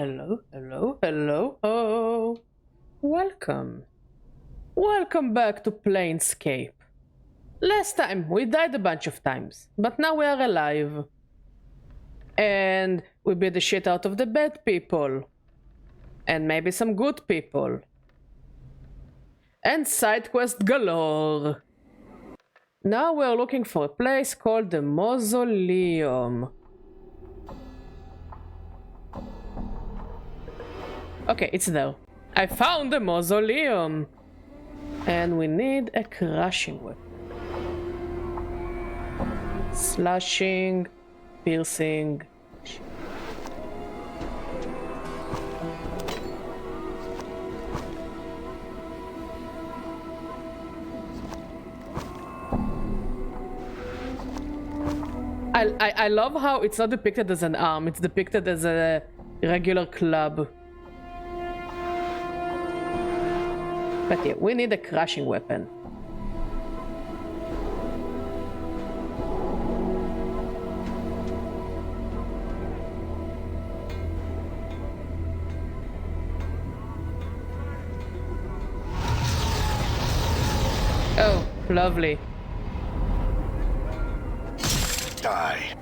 hello. Oh, welcome. Welcome back to Planescape. Last time we died a bunch of times, but now we are alive. And we beat the shit out of the bad people. And maybe some good people. And side quest galore. Now we're looking for a place called the Mausoleum. Okay, it's there. I found the Mausoleum! And we need a crushing weapon. Slashing, piercing. I love how it's not depicted as an arm, it's depicted as a regular club. But yeah, we need a crushing weapon. Oh, lovely. Die.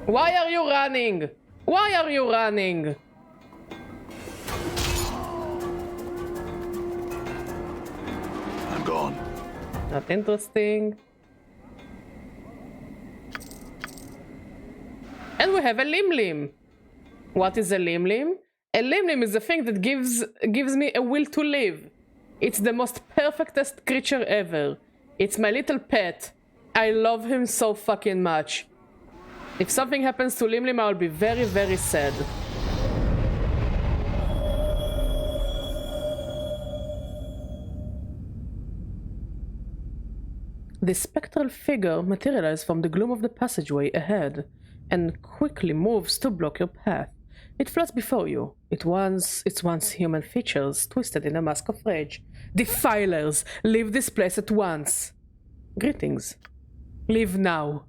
Why are you running? Why are you running? I'm gone. Not interesting. And we have a lim-lim. What is a lim-lim? A lim-lim is a thing that gives me a will to live. It's the most perfectest creature ever. It's my little pet. I love him so fucking much. If something happens to Lim-Lim, I'll be very, very sad. The spectral figure materializes from the gloom of the passageway ahead and quickly moves to block your path. It floats before you, its once human features twisted in a mask of rage. Defilers, leave this place at once. Greetings. Leave now.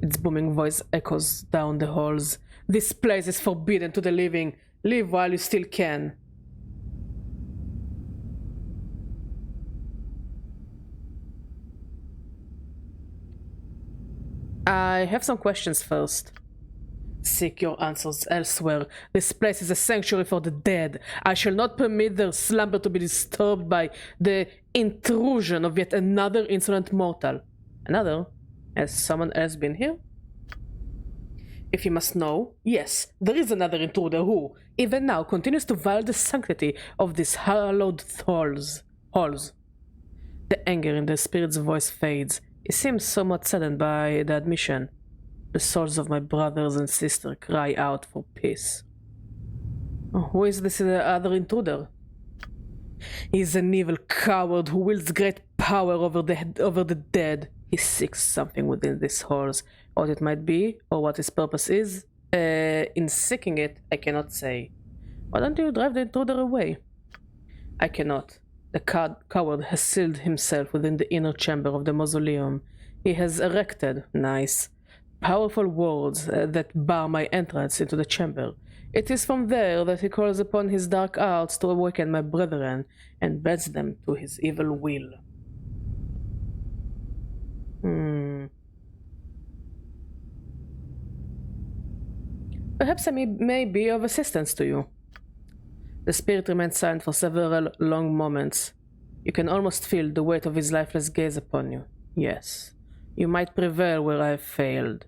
Its booming voice echoes down the halls. This place is forbidden to the living. Leave while you still can. I have some questions first. Seek your answers elsewhere. This place is a sanctuary for the dead. I shall not permit their slumber to be disturbed by the intrusion of yet another insolent mortal. Another? Has someone else been here? If you must know, yes, there is another intruder who, even now, continues to violate the sanctity of these hallowed halls. The anger in the spirit's voice fades. He seems somewhat saddened by the admission. The souls of my brothers and sisters cry out for peace. Oh, who is this other intruder? He is an evil coward who wields great power over the dead. He seeks something within these halls. What it might be, or what his purpose is, in seeking it, I cannot say. Why don't you drive the intruder away? I cannot. The coward has sealed himself within the inner chamber of the mausoleum. He has erected, nice, powerful walls that bar my entrance into the chamber. It is from there that he calls upon his dark arts to awaken my brethren and bends them to his evil will. Perhaps I may be of assistance to you. The spirit remained silent for several long moments. You can almost feel the weight of his lifeless gaze upon you. Yes, you might prevail where I have failed.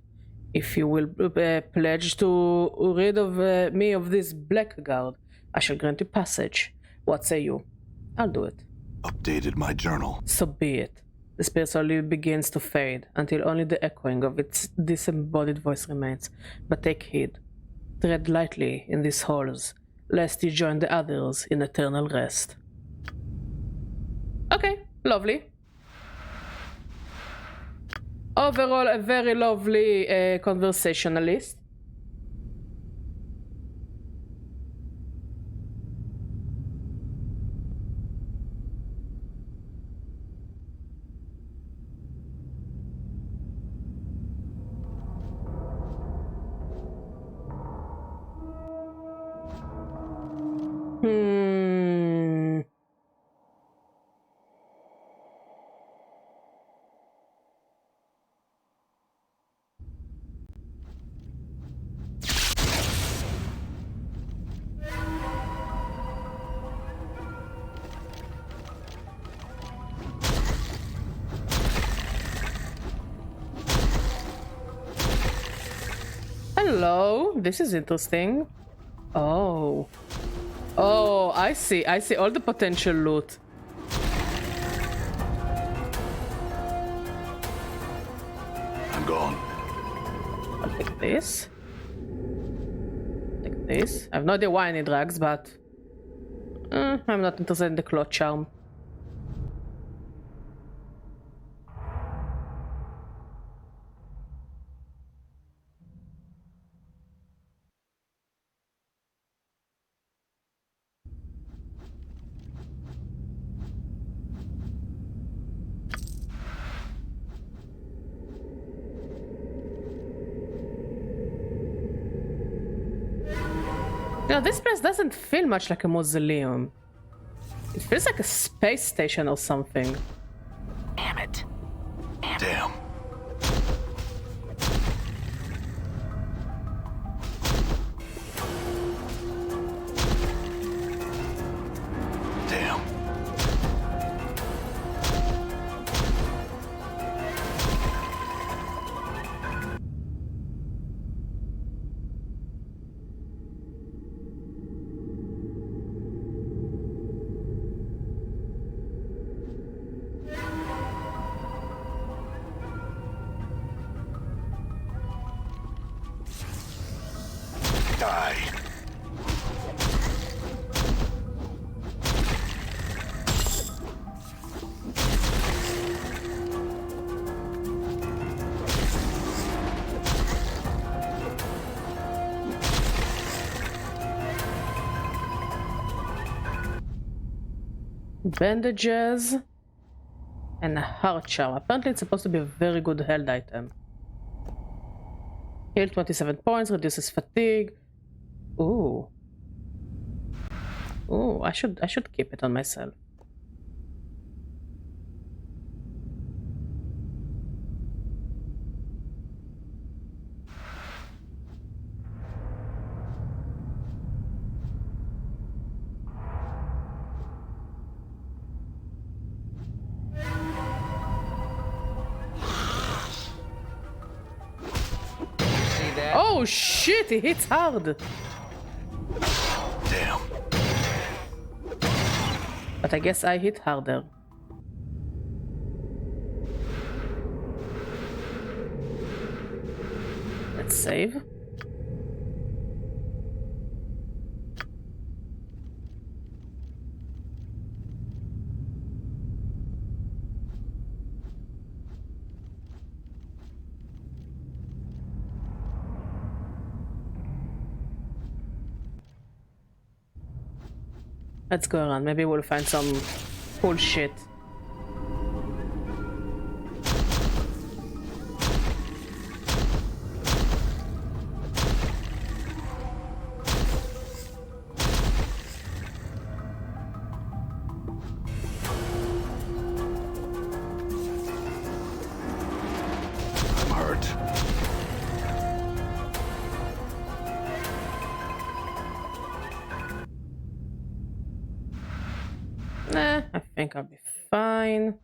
If you will pledge to rid of me of this blackguard, I shall grant you passage. What say you? I'll do it. Updated my journal. So be it. The spirit slowly begins to fade, until only the echoing of its disembodied voice remains. But take heed. Tread lightly in these halls, lest you join the others in eternal rest. Okay, lovely. Overall, a very lovely conversationalist. Hello, this is interesting. Oh. Oh, I see all the potential loot. I'm gone. I'll take this. Take this. I have no idea why I need drugs, but I'm not interested in the claw charm. Now, this place doesn't feel much like a mausoleum. It feels like a space station or something. Damn it. Damn. Damn. Die. Bandages and a heart charm. Apparently it's supposed to be a very good health item. Heal 27 points, reduces fatigue. Ooh. Ooh, I should keep it on myself. See that? Oh shit, he hits hard. Damn. But I guess I hit harder. Let's save. Let's go around. Maybe we'll find some cool shit. I'm hurt. Nah, I think I'll be fine.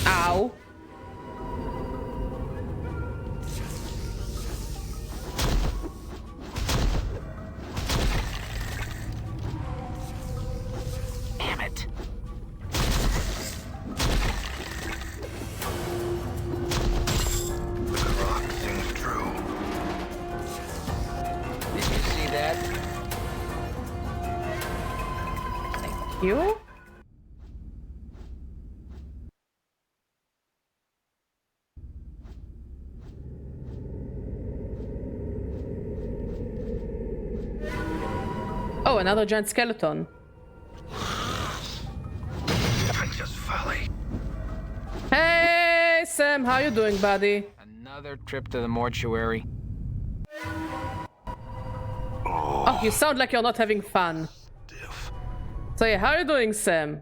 Ow. Damn it. The rock sings true. Did you see that? Thank you. Oh, another giant skeleton. Precious folly. Hey, Sam, how you doing, buddy? Another trip to the mortuary. Oh, you sound like you're not having fun. Stiff. So yeah, how you doing, Sam?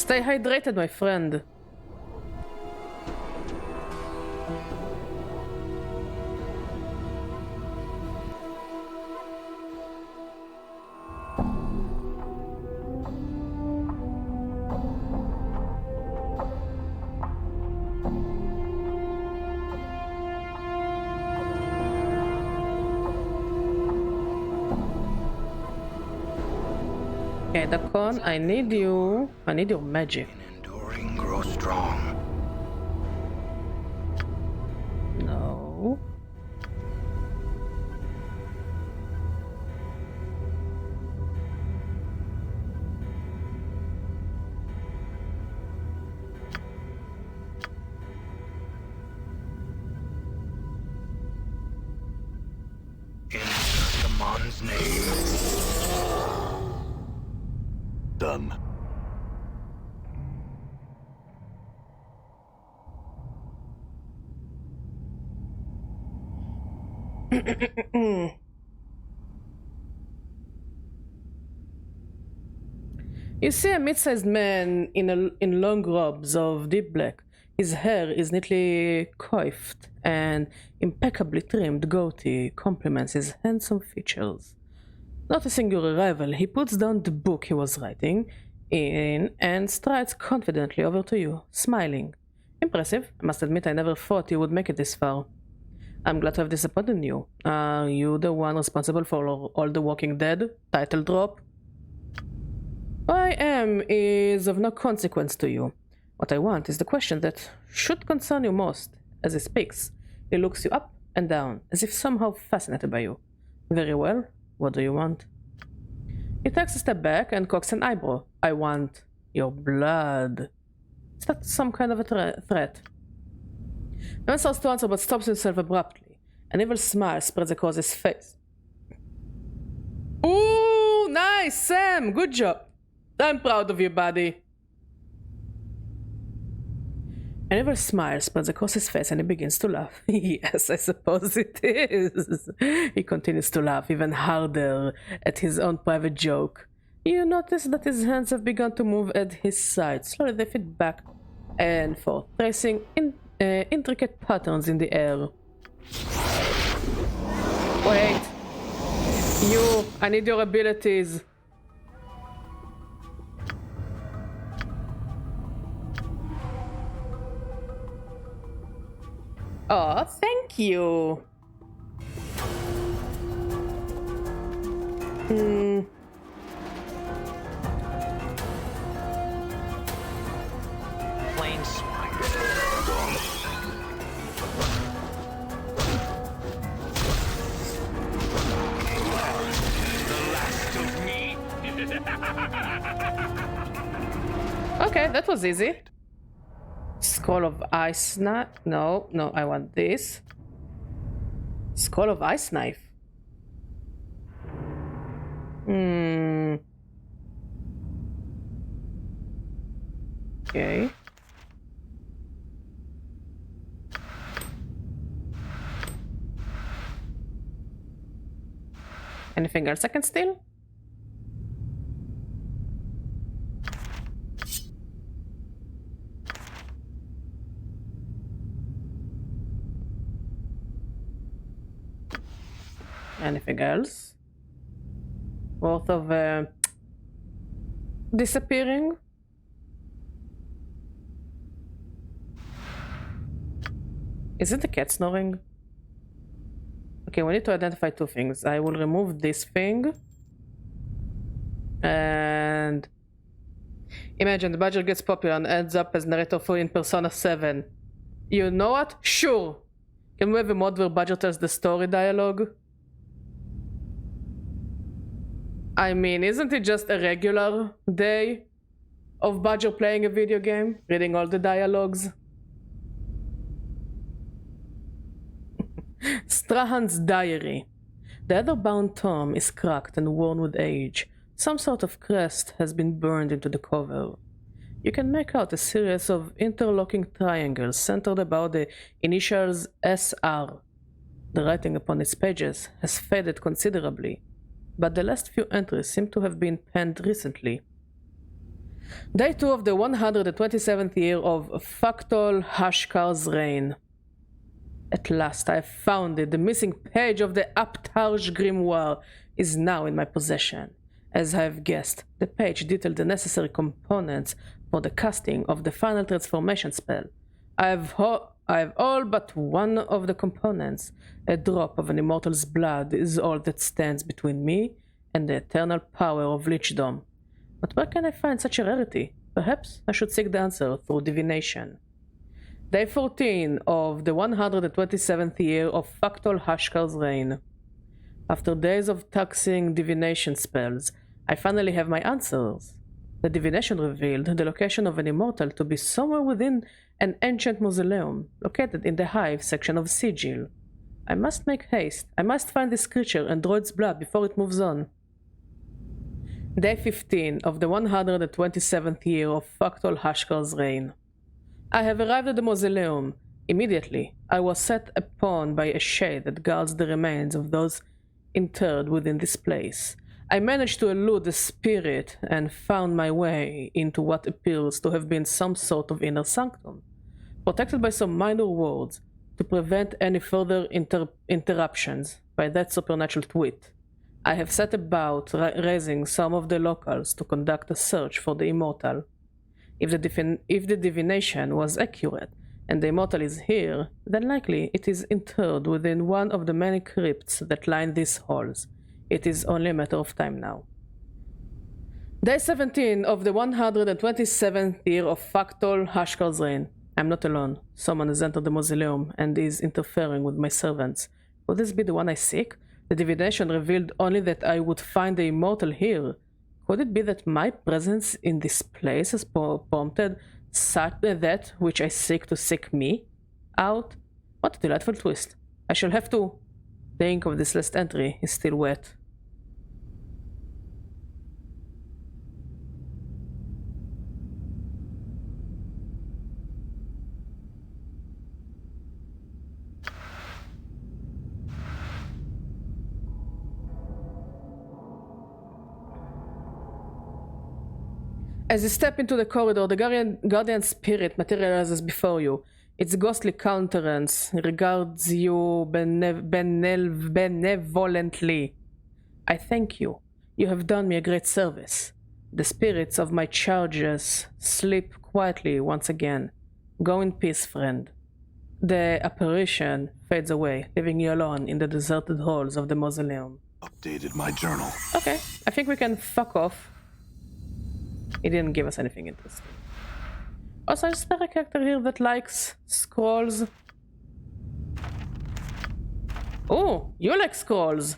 Stay hydrated, my friend. Okay, Dakon, I need you. I need your magic. Enduring, grow strong. No. In Shaman's name. Done. You see a mid-sized man in long robes of deep black. His hair is neatly coiffed and impeccably trimmed goatee complements his handsome features. Noticing your arrival, he puts down the book he was writing in and strides confidently over to you, smiling. Impressive. I must admit I never thought you would make it this far. I'm glad to have disappointed you. Are you the one responsible for all the Walking Dead? Title drop? What I am is of no consequence to you. What I want is the question that should concern you most. As he speaks, he looks you up and down, as if somehow fascinated by you. Very well. What do you want? He takes a step back and cocks an eyebrow. I want your blood. Is that some kind of a threat? The man starts to answer but stops himself abruptly. An evil smile spreads across his face. Ooh, nice, Sam! Good job! I'm proud of you, buddy. An evil smile spreads across his face and he begins to laugh. Yes, I suppose it is. He continues to laugh even harder at his own private joke. You notice that his hands have begun to move at his side. Slowly they fit back and forth, tracing intricate patterns in the air. Wait. You, I need your abilities. Oh, thank you. Okay, that was easy. Scroll of Ice Knife. No, I want this. Scroll of Ice Knife. Okay. Anything else I can steal? Anything else? Worth of disappearing? Isn't the cat snoring? Okay, we need to identify two things. I will remove this thing. And imagine the Badger gets popular and ends up as narrator for in Persona 7. You know what? Sure! Can we have a mod where Badger tells the story dialogue? I mean, isn't it just a regular day of Badger playing a video game? Reading all the dialogues? Strahan's diary. The leather-bound tome is cracked and worn with age. Some sort of crest has been burned into the cover. You can make out a series of interlocking triangles centered about the initials SR. The writing upon its pages has faded considerably, but the last few entries seem to have been penned recently. Day 2 of the 127th year of Factol Hashkar's reign. At last I have found it. The missing page of the Aptarj grimoire is now in my possession. As I have guessed, the page detailed the necessary components for the casting of the final transformation spell. I have all but one of the components. A drop of an immortal's blood is all that stands between me and the eternal power of Lichdom. But where can I find such a rarity? Perhaps I should seek the answer through divination. Day 14 of the 127th year of Factol Hashkar's reign. After days of taxing divination spells, I finally have my answers. The divination revealed the location of an immortal to be somewhere within an ancient mausoleum, located in the hive section of Sigil. I must make haste. I must find this creature and draw its blood before it moves on. Day 15 of the 127th year of Factol Hashkar's reign. I have arrived at the mausoleum. Immediately, I was set upon by a shade that guards the remains of those interred within this place. I managed to elude the spirit and found my way into what appears to have been some sort of inner sanctum, protected by some minor wards to prevent any further interruptions by that supernatural twit. I have set about raising some of the locals to conduct a search for the immortal. If the divination was accurate, and the immortal is here, then likely it is interred within one of the many crypts that line these halls. It is only a matter of time now. Day 17 of the 127th year of Factol Hashkar's reign. I am not alone. Someone has entered the mausoleum and is interfering with my servants. Would this be the one I seek? The divination revealed only that I would find the immortal here. Could it be that my presence in this place has prompted that which I seek to seek me out? What a delightful twist. I shall have to... The ink of this last entry is still wet. As you step into the corridor, the guardian spirit materializes before you. Its ghostly countenance regards you benevolently. I thank you. You have done me a great service. The spirits of my charges sleep quietly once again. Go in peace, friend. The apparition fades away, leaving you alone in the deserted halls of the mausoleum. Updated my journal. Okay, I think we can fuck off. He didn't give us anything interesting. Also, is there a character here that likes scrolls? Oh, you like scrolls.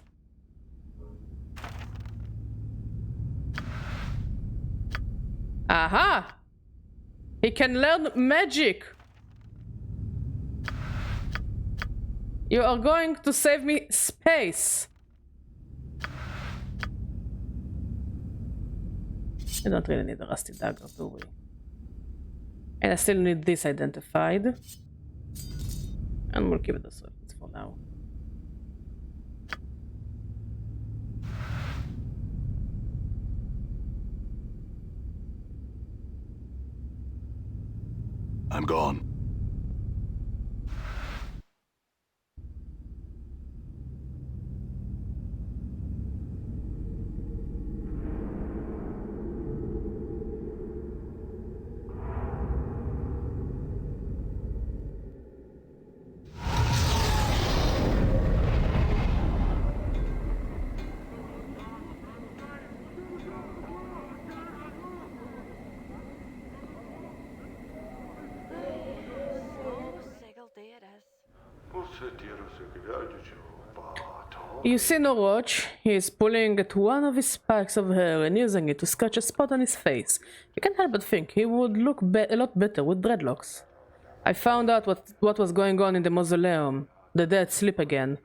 Aha! He can learn magic. You are going to save me space. I don't really need a rusty dagger, do we? And I still need this identified. And we'll keep it as reference for now. I'm gone. You see Norwatch. He is pulling at one of his spikes of hair and using it to scratch a spot on his face. You can't help but think he would look a lot better with dreadlocks. I found out what was going on in the mausoleum. The dead sleep again.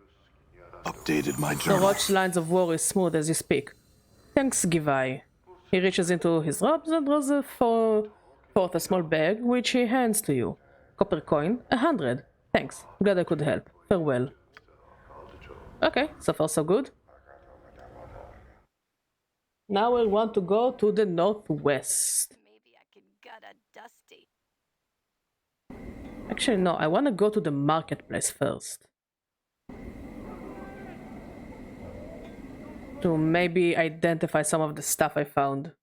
Updated my journal. Norwatch's lines of words smooth as you speak. Thanks, Givai. He reaches into his robes and draws forth a small bag, which he hands to you. Copper coin, 100. Thanks. Glad I could help. Farewell. Okay, so far so good. Now we want to go to the northwest. Actually, no, I want to go to the marketplace first. To maybe identify some of the stuff I found.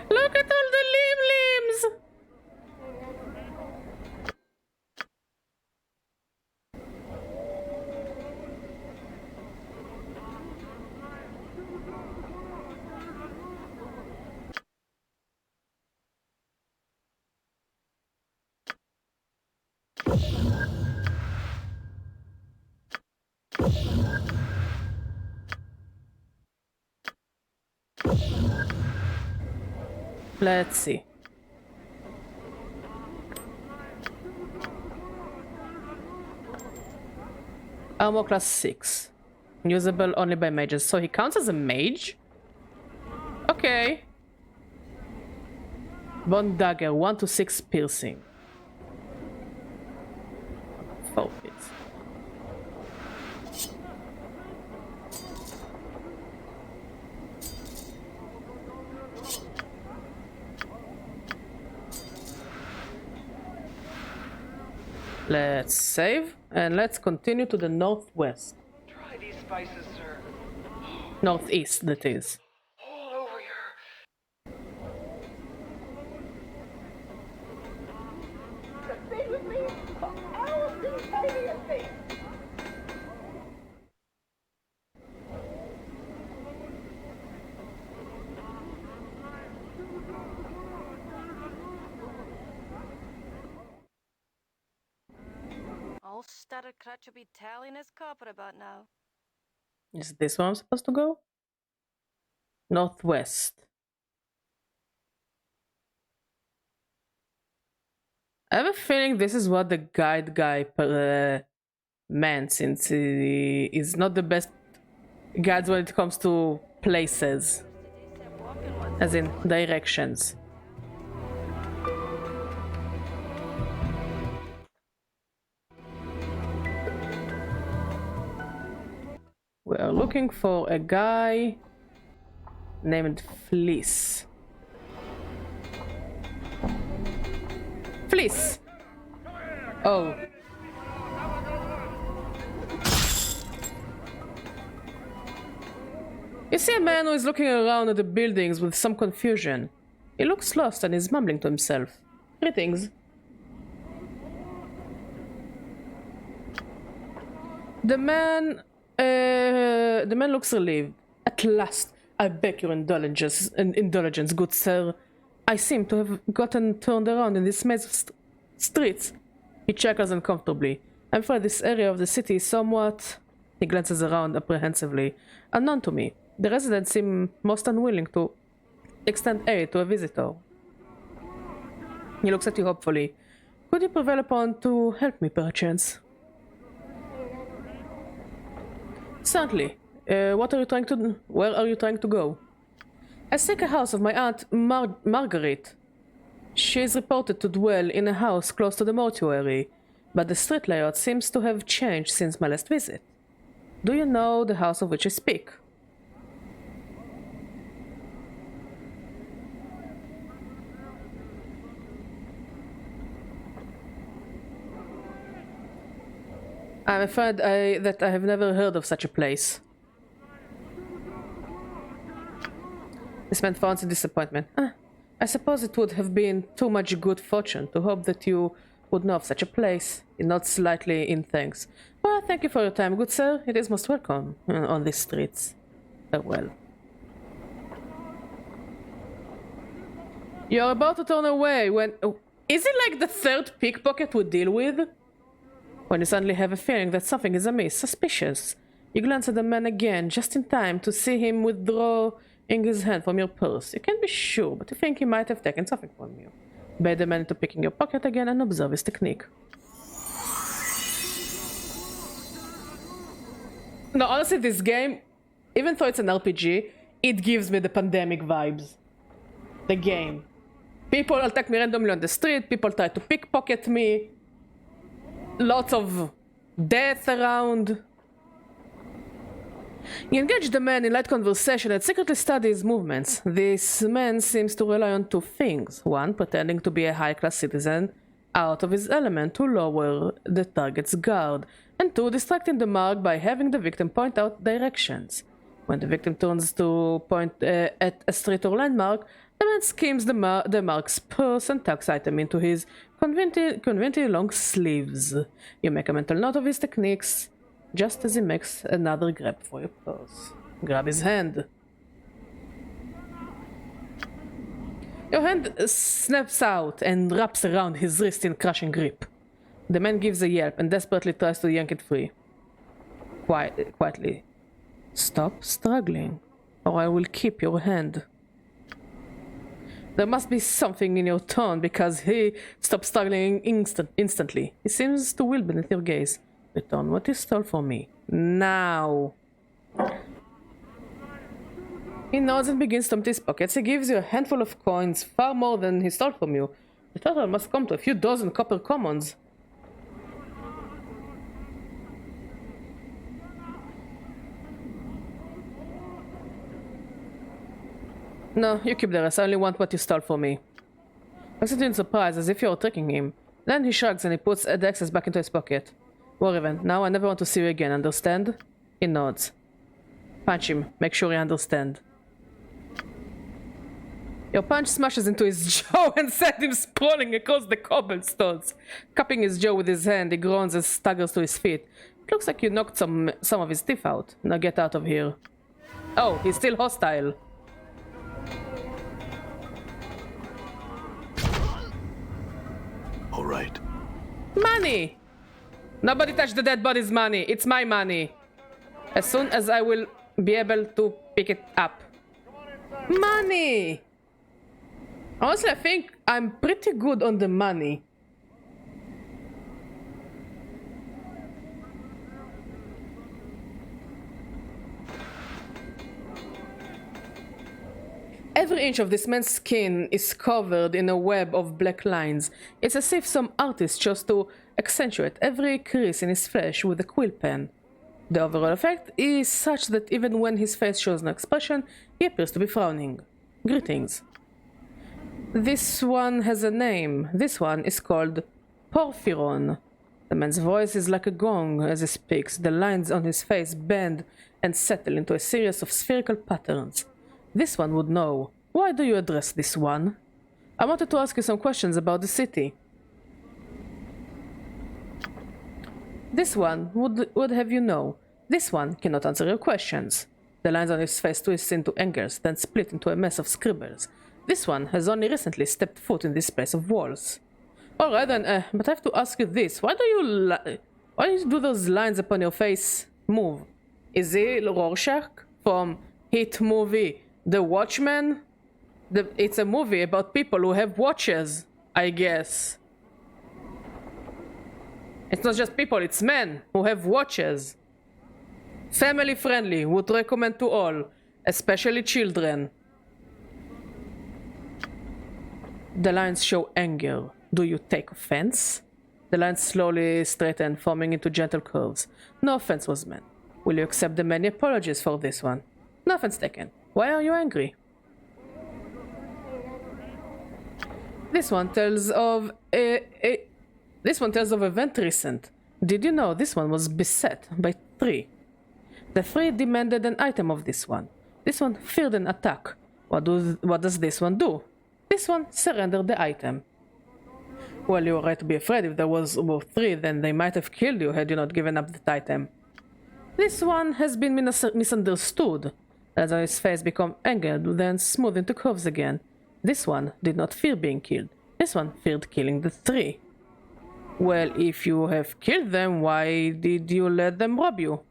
Look at all the limbs! Let's see. Armor class 6. Usable only by mages. So he counts as a mage? Okay. Bone dagger, 1 to 6 piercing. 4 feet. Let's save and let's continue to the northwest. Try these spices, sir. Northeast, that is. All over your... Stay with me for all these alien things. All static crutch will be telling his copper about now. Is this where I'm supposed to go? Northwest. I have a feeling this is what the guide guy meant, since he is not the best guides when it comes to places, as in directions. We are looking for a guy named Fleece. Fleece! Oh. You see a man who is looking around at the buildings with some confusion. He looks lost and is mumbling to himself. Greetings. The man looks relieved. At last, I beg your indulgence, good sir. I seem to have gotten turned around in this maze of streets. He chuckles uncomfortably. I'm afraid this area of the city is somewhat... He glances around apprehensively. Unknown to me. The residents seem most unwilling to extend aid to a visitor. He looks at you hopefully. Could you prevail upon to help me, perchance? Certainly. What are you trying to do? Where are you trying to go? I seek a house of my aunt Marguerite. She is reported to dwell in a house close to the mortuary, but the street layout seems to have changed since my last visit. Do you know the house of which I speak? I'm afraid that I have never heard of such a place. This meant frowns in disappointment. I suppose it would have been too much good fortune to hope that you would know of such a place. He nods slightly in thanks. Well, thank you for your time, good sir. It is most welcome on these streets. Farewell. You're about to turn away when... Oh, is it like the third pickpocket we deal with? When you suddenly have a feeling that something is amiss, suspicious. You glance at the man again, just in time to see him withdraw his hand from your purse. You can't be sure, but you think he might have taken something from you. Bait the man into picking your pocket again and observe his technique. No, honestly, this game even though it's an RPG, it gives me the pandemic vibes. The game. People attack me randomly on the street, people try to pickpocket me. Lots of death around. You engage the man in light conversation and secretly study his movements. This man seems to rely on two things. One, pretending to be a high-class citizen out of his element to lower the target's guard. And two, distracting the mark by having the victim point out directions. When the victim turns to point at a street or landmark, the man skims the mark's purse and tucks item into his conveniently long sleeves. You make a mental note of his techniques, just as he makes another grab for your purse. Grab his hand. Your hand snaps out and wraps around his wrist in crushing grip. The man gives a yelp and desperately tries to yank it free. Quietly. Stop struggling, or I will keep your hand. There must be something in your tone, because he stops struggling instantly. He seems to will beneath your gaze. Return what you stole from me. Now. He nods and begins to empty his pockets. He gives you a handful of coins, far more than he stole from you. The total must come to a few dozen copper commons. No, you keep the rest. I only want what you stole from me. Looks at you in surprise, as if you're tricking him. Then he shrugs and he puts the excess back into his pocket. Warriven, now I never want to see you again, understand? He nods. Punch him. Make sure he understands. Your punch smashes into his jaw and sends him sprawling across the cobblestones. Cupping his jaw with his hand, he groans and staggers to his feet. It looks like you knocked some of his teeth out. Now get out of here. Oh, he's still hostile. All right. Money! Nobody touch the dead body's money. It's my money. As soon as I will be able to pick it up. Money! Honestly, I think I'm pretty good on the money. Every inch of this man's skin is covered in a web of black lines. It's as if some artist chose to accentuate every crease in his flesh with a quill pen. The overall effect is such that even when his face shows no expression, he appears to be frowning. Greetings. This one has a name. This one is called Porphyron. The man's voice is like a gong as he speaks. The lines on his face bend and settle into a series of spherical patterns. This one would know. Why do you address this one? I wanted to ask you some questions about the city. This one would have you know. This one cannot answer your questions. The lines on his face twist into angles, then split into a mess of scribbles. This one has only recently stepped foot in this place of walls. Alright then, but I have to ask you this. Why do you do those lines upon your face move? Is he Rorschach from hit movie The Watchmen? It's a movie about people who have watches, I guess. It's not just people, it's men who have watches. Family friendly, would recommend to all, especially children. The lines show anger. Do you take offense? The lines slowly straighten, forming into gentle curves. No offense was meant. Will you accept the many apologies for this one? No offense taken. Why are you angry? This one tells of event recent. Did you know this one was beset by 3? The 3 demanded an item of this one. This one feared an attack. What does this one do? This one surrendered the item. Well, you were right to be afraid. If there was more 3, then they might have killed you had you not given up that item. This one has been misunderstood. As his face became angered, then smooth into curves again. This one did not fear being killed. This one feared killing the 3. Well, if you have killed them, why did you let them rob you?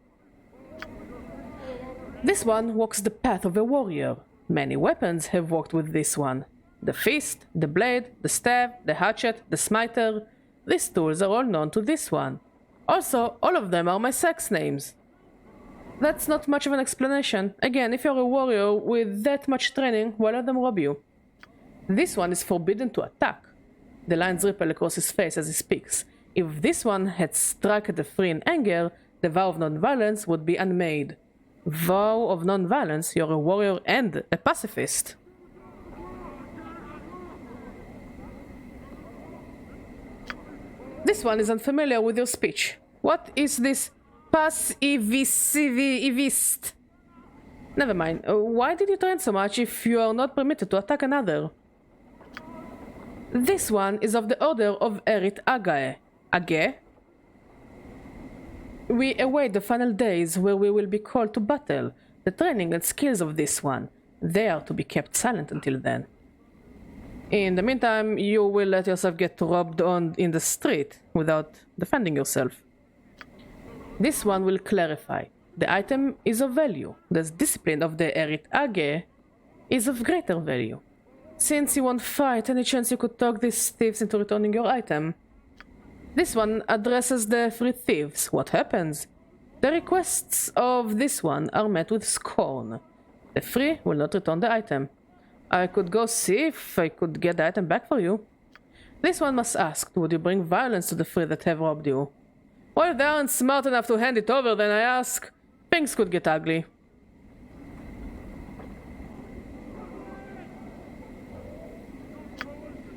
This one walks the path of a warrior. Many weapons have walked with this one. The fist, the blade, the staff, the hatchet, the smiter. These tools are all known to this one. Also, all of them are my sex names. That's not much of an explanation. Again, if you're a warrior with that much training, why let them rob you? This one is forbidden to attack. The lines ripple across his face as he speaks. If this one had struck at the free in anger, the vow of non-violence would be unmade. Vow of non-violence? You're a warrior and a pacifist. This one is unfamiliar with your speech. What is this pacifist? Never mind. Why did you train so much if you are not permitted to attack another? This one is of the order of Erit Agae. Agae? We await the final days where we will be called to battle. The training and skills of this one. They are to be kept silent until then. In the meantime, you will let yourself get robbed on in the street without defending yourself. This one will clarify. The item is of value. The discipline of the Erit Age is of greater value. Since you won't fight, any chance you could talk these thieves into returning your item? This one addresses the free thieves. What happens? The requests of this one are met with scorn. The free will not return the item. I could go see if I could get the item back for you. This one must ask, would you bring violence to the free that have robbed you? Well, if they aren't smart enough to hand it over, then I ask, things could get ugly.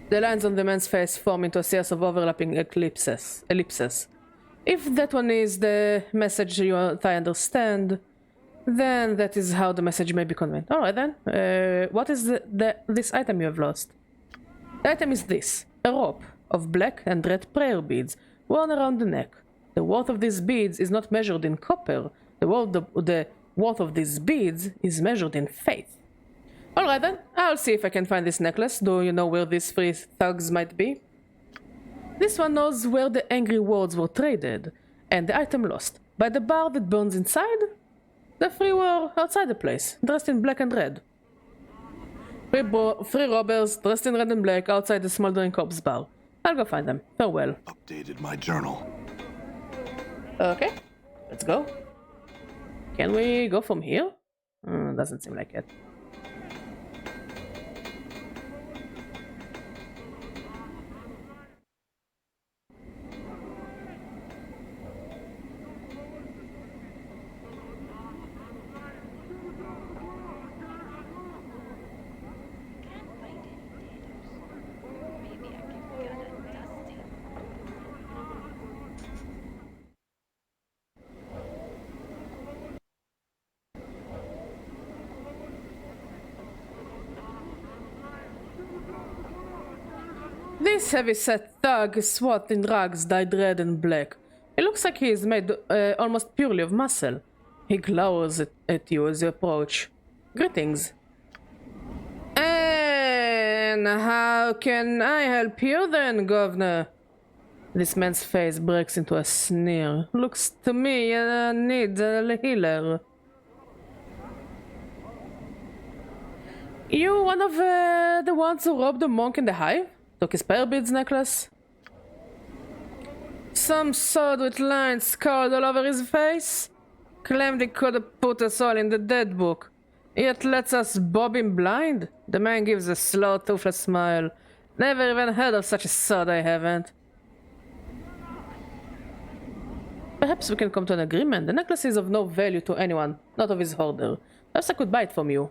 The lines on the man's face form into a series of overlapping ellipses. If that one is the message I understand, then that is how the message may be conveyed. Alright then, what is this item you have lost? The item is this, a rope of black and red prayer beads worn around the neck. The worth of these beads is not measured in copper, the worth of these beads is measured in faith. Alright then, I'll see if I can find this necklace. Do you know where these three thugs might be? This one knows where the angry words were traded, and the item lost. By the bar that burns inside? The three were outside the place, dressed in black and red. Three robbers, dressed in red and black, outside the smoldering corpse bar. I'll go find them. Farewell. Updated my journal. Okay, let's go. Can we go from here? Doesn't seem like it. This heavy-set thug is swathed in rags dyed red and black. It looks like he is made almost purely of muscle. He glowers at you as you approach. Greetings. And how can I help you then, Governor? This man's face breaks into a sneer. Looks to me I need a healer. You one of the ones who robbed the monk in the hive? Took his prayer beads necklace? Some sword with lines scarred all over his face? Claimed he could have put us all in the dead book, yet lets us bob him blind? The man gives a slow, toothless smile. Never even heard of such a sword, I haven't. Perhaps we can come to an agreement. The necklace is of no value to anyone, not of his hoarder. Perhaps I could buy it from you.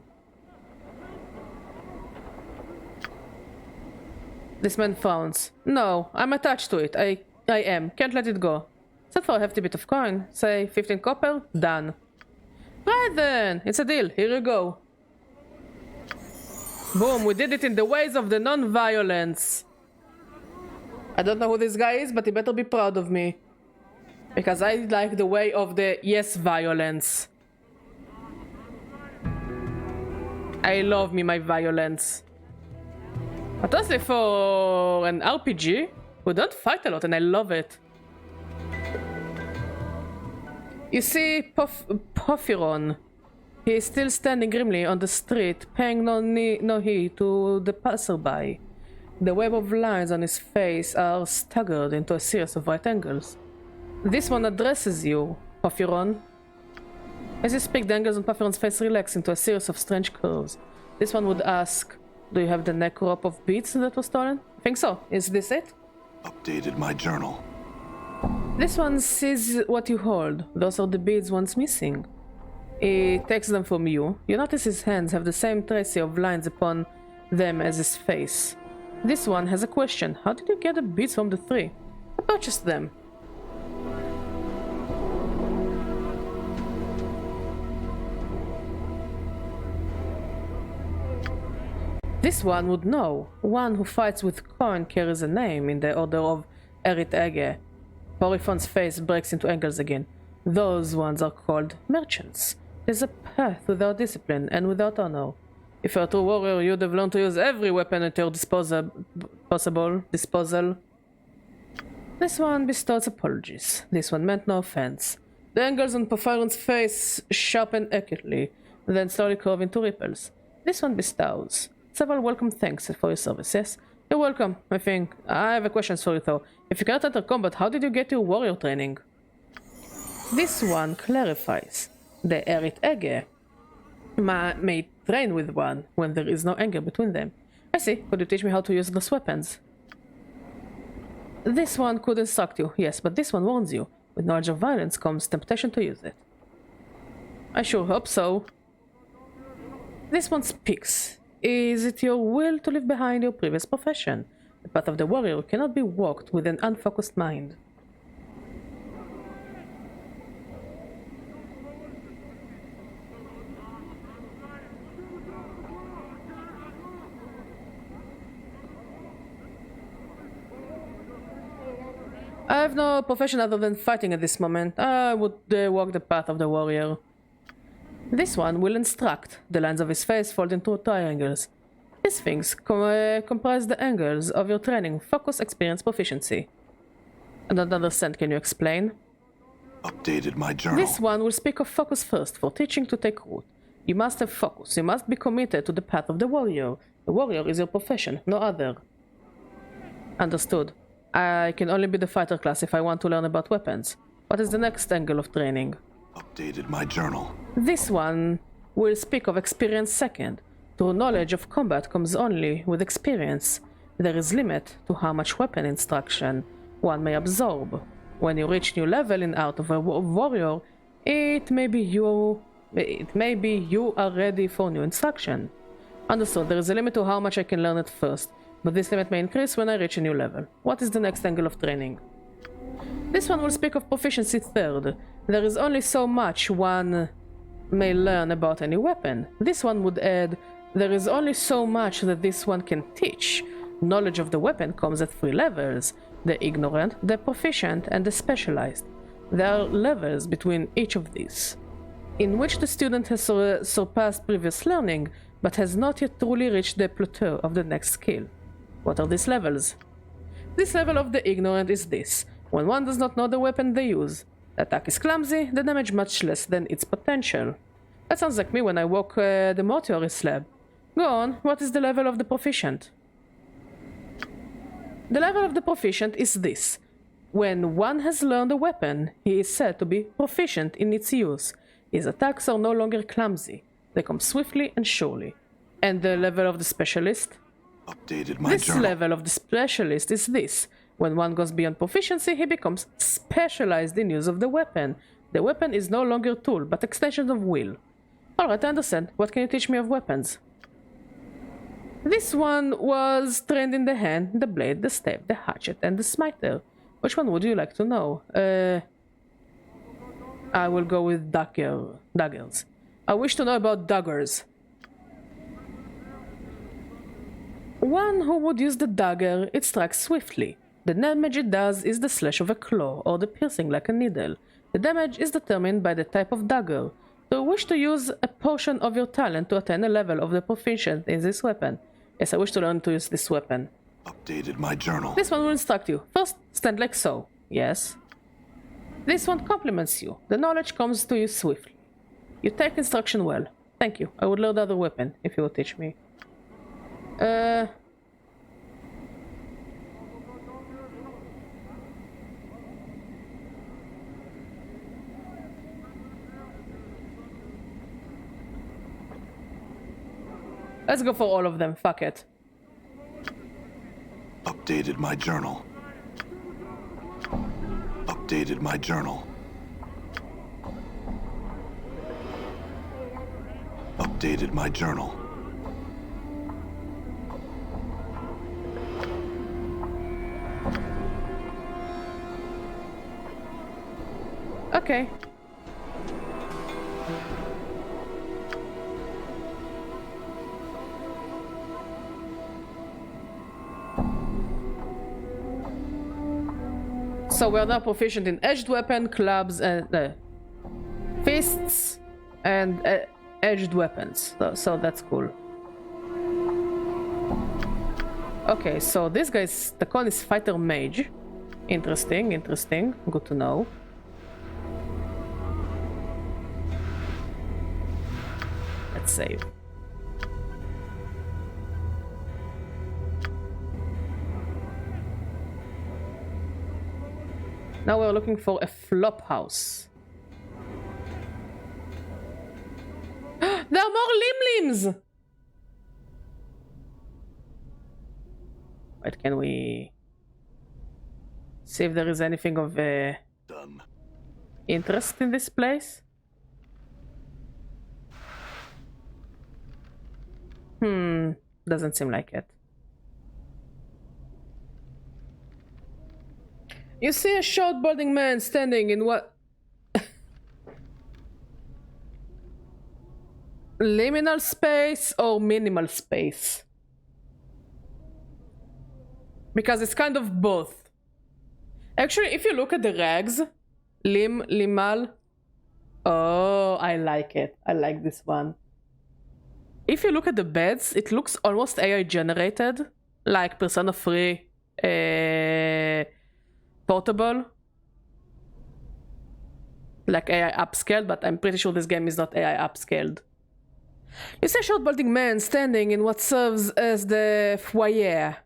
This man frowns. No, I'm attached to it. I am. Can't let it go. Except for a hefty bit of coin. Say 15 copper? Done. Right then. It's a deal. Here you go. Boom. We did it in the ways of the non-violence. I don't know who this guy is, but he better be proud of me. Because I like the way of the yes violence. I love me my violence. But honestly, for an RPG, we don't fight a lot, and I love it. You see Porphyron. He is still standing grimly on the street, paying no heed to the passerby. The web of lines on his face are staggered into a series of right angles. This one addresses you, Porphyron. As you speak, the angles on Pufferon's face relax into a series of strange curves. This one would ask, do you have the neck rope of beads that was stolen? I think so. Is this it? Updated my journal. This one sees what you hold. Those are the beads once missing. He takes them from you. You notice his hands have the same trace of lines upon them as his face. This one has a question. How did you get the beads from the tree? I purchased them. This one would know. One who fights with coin carries a name in the order of Erit Ege. Poryphon's face breaks into angles again. Those ones are called merchants. There's a path without discipline and without honor. If you're a true warrior, you'd have learned to use every weapon at your disposal. This one bestows apologies. This one meant no offense. The angles on Porphyron's face sharpen accurately, then slowly curve into ripples. This one bestows several welcome thanks for your service, yes? You're welcome, I think. I have a question for you though. If you cannot enter combat, how did you get your warrior training? This one clarifies. The Erit Ege may train with one when there is no anger between them. I see. Could you teach me how to use those weapons? This one could instruct you, yes, but this one warns you. With knowledge of violence comes temptation to use it. I sure hope so. This one speaks. Is it your will to leave behind your previous profession? The path of the warrior cannot be walked with an unfocused mind. I have no profession other than fighting at this moment. I would walk the path of the warrior. This one will instruct. The lines of his face fold into triangles. These things comprise the angles of your training, focus, experience, proficiency. I don't understand, can you explain? Updated my journal. This one will speak of focus first, for teaching to take root. You must have focus, you must be committed to the path of the warrior. The warrior is your profession, no other. Understood. I can only be the fighter class if I want to learn about weapons. What is the next angle of training? Updated my journal. This one will speak of experience second. True knowledge of combat comes only with experience. There is limit to how much weapon instruction one may absorb. When you reach new level in Art of a Warrior, it may be you are ready for new instruction. Understood, there is a limit to how much I can learn at first, but this limit may increase when I reach a new level. What is the next angle of training? This one will speak of proficiency third. There is only so much one may learn about any weapon. This one would add, there is only so much that this one can teach. Knowledge of the weapon comes at 3 levels. The ignorant, the proficient, and the specialized. There are levels between each of these, in which the student has surpassed previous learning, but has not yet truly reached the plateau of the next skill. What are these levels? This level of the ignorant is this. When one does not know the weapon they use. The attack is clumsy, the damage much less than its potential. That sounds like me when I walk the mortuary slab. Go on, what is the level of the proficient? The level of the proficient is this. When one has learned a weapon, he is said to be proficient in its use. His attacks are no longer clumsy. They come swiftly and surely. And the level of the specialist? Updated my This journal. level of the specialist is this. When one goes beyond proficiency, he becomes specialized in use of the weapon. The weapon is no longer a tool, but extension of will. Alright, I understand. What can you teach me of weapons? This one was trained in the hand, the blade, the staff, the hatchet, and the smiter. Which one would you like to know? I will go with daggers. I wish to know about daggers. One who would use the dagger, it strikes swiftly. The damage it does is the slash of a claw, or the piercing like a needle. The damage is determined by the type of dagger. Do you wish to use a portion of your talent to attain a level of the proficient in this weapon? Yes, I wish to learn to use this weapon. Updated my journal. This one will instruct you. First, stand like so. Yes. This one compliments you. The knowledge comes to you swiftly. You take instruction well. Thank you. I would learn the other weapon if you would teach me. Let's go for all of them. Fuck it. Updated my journal. Updated my journal. Updated my journal. Okay. So we are now proficient in edged weapon, clubs, and fists, and edged weapons. So that's cool. Okay, so this guy's the con is fighter mage. Interesting, interesting. Good to know. Let's save. Now we're looking for a flop house. There are more limbs! Wait, can we see if there is anything of Done. interest in this place? Doesn't seem like it. You see a short balding man standing in what? Liminal space or minimal space? Because it's kind of both. Actually, if you look at the rags, limal. Oh, I like it. I like this one. If you look at the beds, it looks almost AI generated, like Persona 3 Portable. Like AI upscaled, but I'm pretty sure this game is not AI upscaled. You see a short balding man standing in what serves as the foyer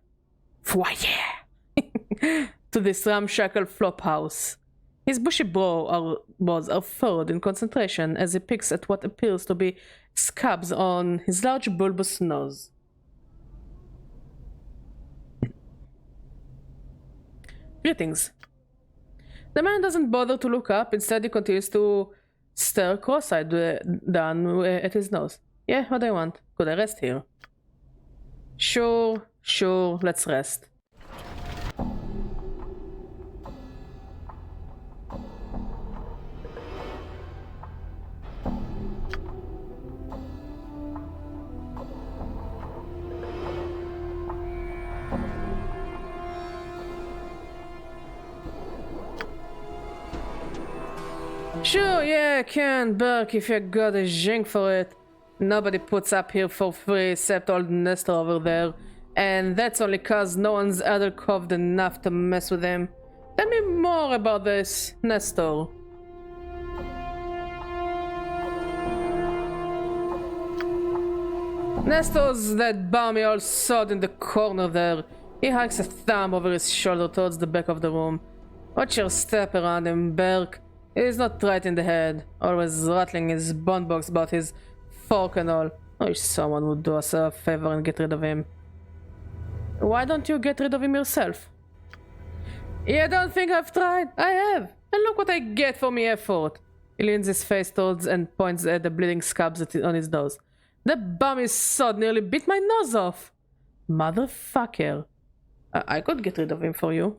to this ramshackle flop house. His bushy brows are furrowed in concentration as he picks at what appears to be scabs on his large bulbous nose. Greetings. The man doesn't bother to look up, instead he continues to stare cross-eyed down at his nose. Yeah, what do I want? Could I rest here? Sure, let's rest. Sure, yeah, I can, Burke, if you got a jank for it. Nobody puts up here for free except old Nestor over there. And that's only cause no one's other coved enough to mess with him. Tell me more about this, Nestor. Nestor's that balmy old sod in the corner there. He hikes a thumb over his shoulder towards the back of the room. Watch your step around him, Burke. He's not right in the head, always rattling his bond box about his fork and all. I wish someone would do us a favor and get rid of him. Why don't you get rid of him yourself? You don't think I've tried? I have. And look what I get for me effort. He leans his face towards and points at the bleeding scabs on his nose. The bummy sod nearly bit my nose off. Motherfucker. I could get rid of him for you.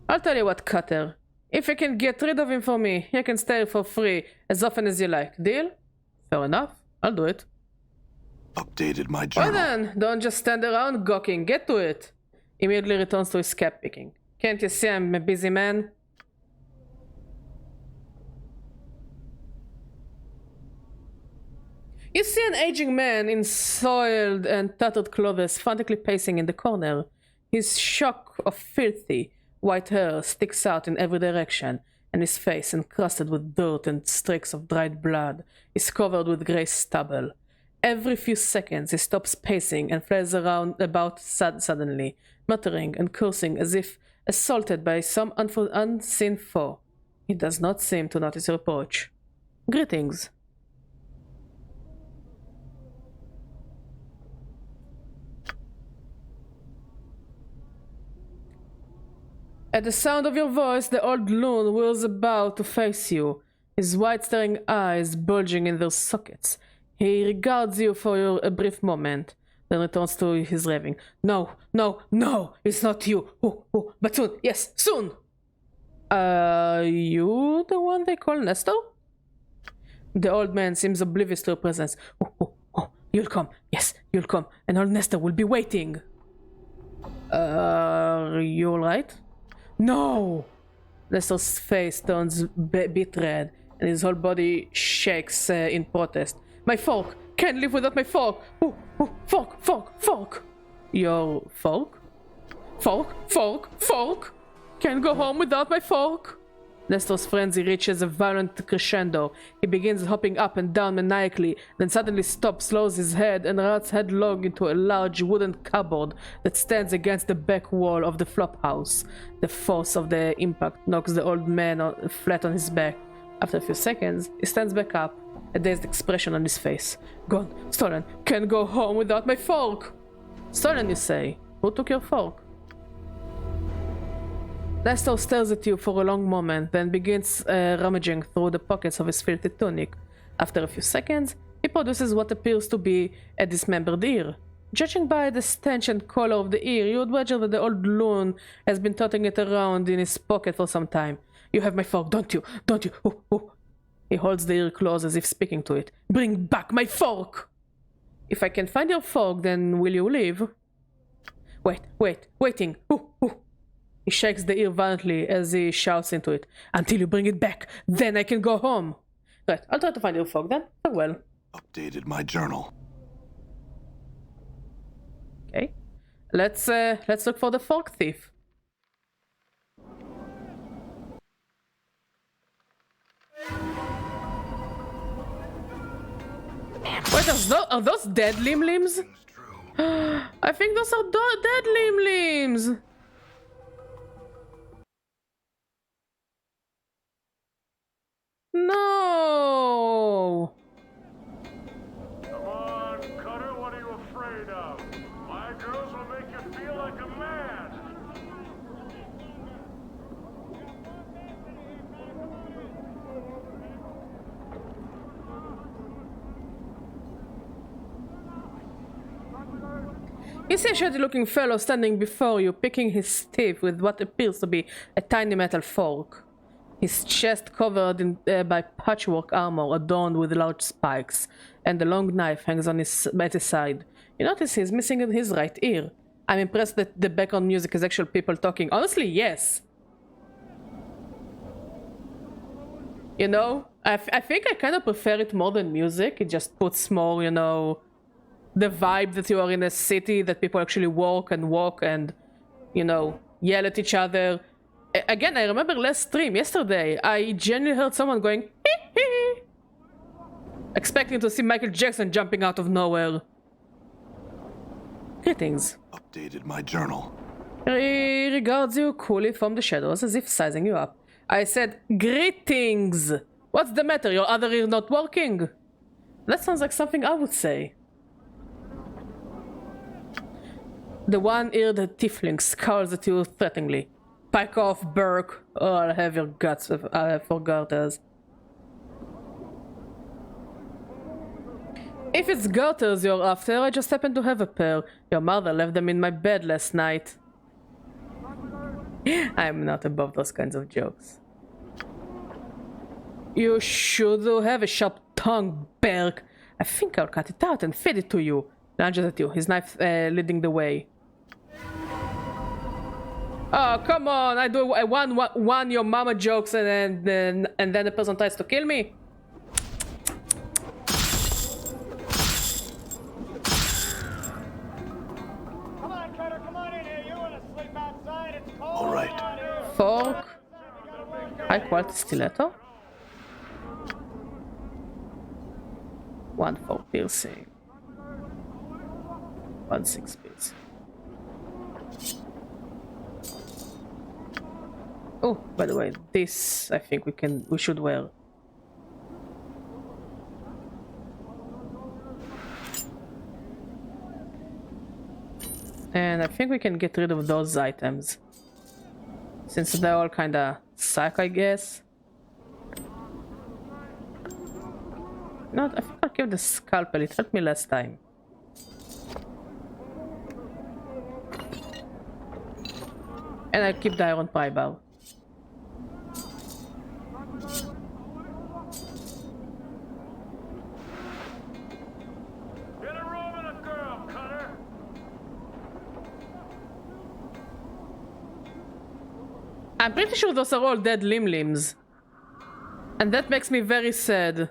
I'll tell you what, Cutter. If you can get rid of him for me, you can stay for free as often as you like. Deal? Fair enough. I'll do it. Updated my journal. Well then, don't just stand around gawking. Get to it. Immediately returns to his cap picking. Can't you see I'm a busy man? You see an aging man in soiled and tattered clothes frantically pacing in the corner. His shock of filthy white hair sticks out in every direction, and his face, encrusted with dirt and streaks of dried blood, is covered with grey stubble. Every few seconds he stops pacing and flails around about suddenly, muttering and cursing as if assaulted by some unseen foe. He does not seem to notice your approach. Greetings. At the sound of your voice, the old loon wheels about to face you, his wide staring eyes bulging in their sockets. He regards you for a brief moment, then returns to his raving. No, no, no, it's not you. But soon, yes, soon! Are you the one they call Nestor? The old man seems oblivious to your presence. You'll come, yes, you'll come, and old Nestor will be waiting. Are you alright? No! Nestor's face turns bit red, and his whole body shakes in protest. My fork! Can't live without my fork! Fork! Fork! Fork! Your fork? Fork! Fork! Fork! Can't go home without my fork! Nestor's frenzy reaches a violent crescendo. He begins hopping up and down maniacally, then suddenly stops, lowers his head, and runs headlong into a large wooden cupboard that stands against the back wall of the flop house. The force of the impact knocks the old man flat on his back. After a few seconds, he stands back up, a dazed expression on his face. Gone, stolen, can't go home without my fork! Stolen, you say? Who took your fork? Nestor stares at you for a long moment, then begins rummaging through the pockets of his filthy tunic. After a few seconds, he produces what appears to be a dismembered ear. Judging by the stench and color of the ear, you would wager that the old loon has been toting it around in his pocket for some time. You have my fork, don't you? Don't you? He holds the ear close as if speaking to it. Bring back my fork! If I can find your fork, then will you leave? Waiting. He shakes the ear violently as he shouts into it. Until you bring it back, then I can go home. Right, I'll try to find your fork then. Farewell. Updated my journal. Okay. Let's look for the fork thief. Wait, are those dead limbs? I think those are dead limbs. No! Come on, Cutter, what are you afraid of? My girls will make you feel like a man. You see a shady-looking fellow standing before you, picking his teeth with what appears to be a tiny metal fork. His chest covered by patchwork armor adorned with large spikes, and a long knife hangs on at his side. You notice he's missing his right ear. I'm impressed that the background music is actual people talking. Honestly, yes. You know, I think I kind of prefer it more than music. It just puts more, you know, the vibe that you are in a city, that people actually walk and, you know, yell at each other. Again, I remember last stream, yesterday, I genuinely heard someone going, hee hee, expecting to see Michael Jackson jumping out of nowhere. Greetings. Updated my journal. He regards you coolly from the shadows as if sizing you up. I said, greetings! What's the matter? Your other ear not working? That sounds like something I would say. The one-eared tiefling scowls at you threateningly. Back off, Burke, or I'll have your guts for garters. If it's garters you're after, I just happen to have a pair. Your mother left them in my bed last night. I'm not above those kinds of jokes. You should have a sharp tongue, Burke. I think I'll cut it out and feed it to you. Lunges at you, his knife leading the way. Oh, come on! I do one your mama jokes and then the person tries to kill me. Come on, Cutter, come on in here. You want to sleep outside? It's cold. All right. Fork. High quality stiletto. 1 for piercing. 1 6 piercing. Oh, by the way, this I think we should wear. And I think we can get rid of those items. Since they're all kinda psych, I guess. No, I think I'll give the scalpel. It helped me last time. And I keep the iron pie bar. Get a room and a girl, Cutter. I'm pretty sure those are all dead limbs. And that makes me very sad.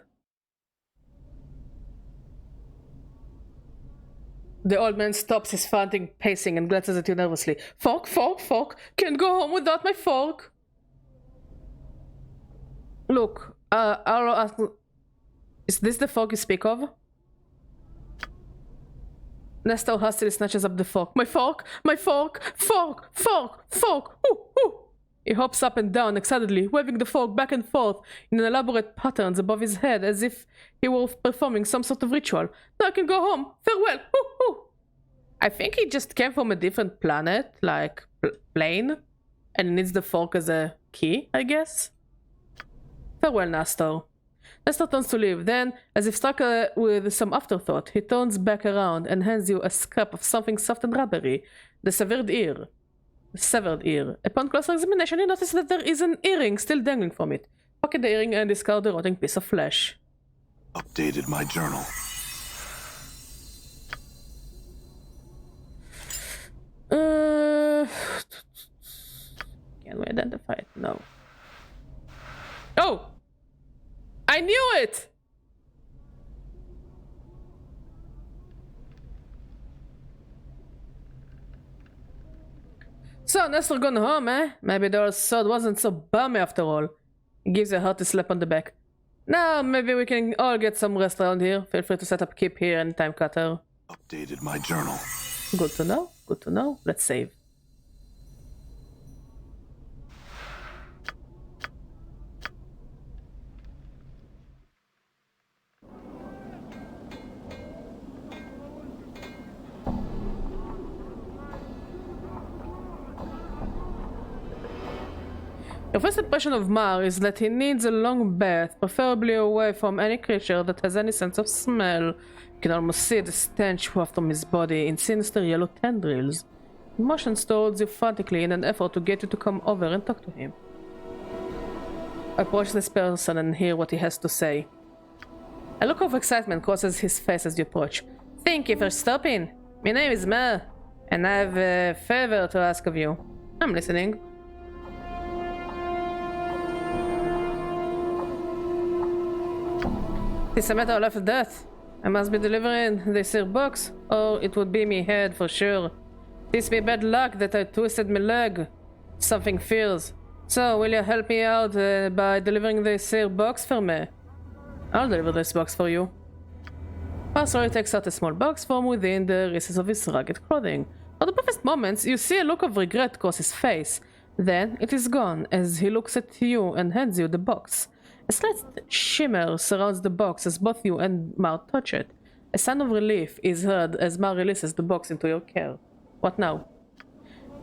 The old man stops his frantic pacing and glances at you nervously. Fork, fork, fork. Can't go home without my fork. Look, I'll ask... Is this the fork you speak of? Nestor hastily snatches up the fork. My fork! My fork! Fork! Fork! Fork! Ooh! Ooh! He hops up and down excitedly, waving the fork back and forth in elaborate patterns above his head as if he were performing some sort of ritual. Now I can go home. Farewell. Ooh, ooh. I think he just came from a different planet, like plane, and needs the fork as a key, I guess. Farewell, Nestor. Nestor turns to leave. Then, as if struck with some afterthought, he turns back around and hands you a scrap of something soft and rubbery. The severed ear. Upon closer examination, you notice that there is an earring still dangling from it. Pocket the earring and discard the rotting piece of flesh. Updated my journal. Can we identify it? No. Oh! I knew it! So, Nestor gone home, eh? Maybe the old sword wasn't so bummy after all. He gives you a hearty slap on the back. Now, maybe we can all get some rest around here. Feel free to set up keep here anytime, Cutter. Updated my journal. Good to know. Good to know. Let's save. Your first impression of Mar is that he needs a long bath, preferably away from any creature that has any sense of smell. You can almost see the stench waft from his body in sinister yellow tendrils. He motions towards you frantically in an effort to get you to come over and talk to him. Approach this person and hear what he has to say. A look of excitement crosses his face as you approach. Thank you for stopping. My name is Mar, and I have a favor to ask of you. I'm listening. It's a matter of life or death. I must be delivering this here box, or it would be me head for sure. This be bad luck that I twisted my leg. Something feels. So, will you help me out by delivering this here box for me? I'll deliver this box for you. Pastor takes out a small box from within the recesses of his ragged clothing. For the briefest moments, you see a look of regret cross his face. Then, it is gone as he looks at you and hands you the box. A slight shimmer surrounds the box as both you and Mar touch it. A sound of relief is heard as Mar releases the box into your care. What now?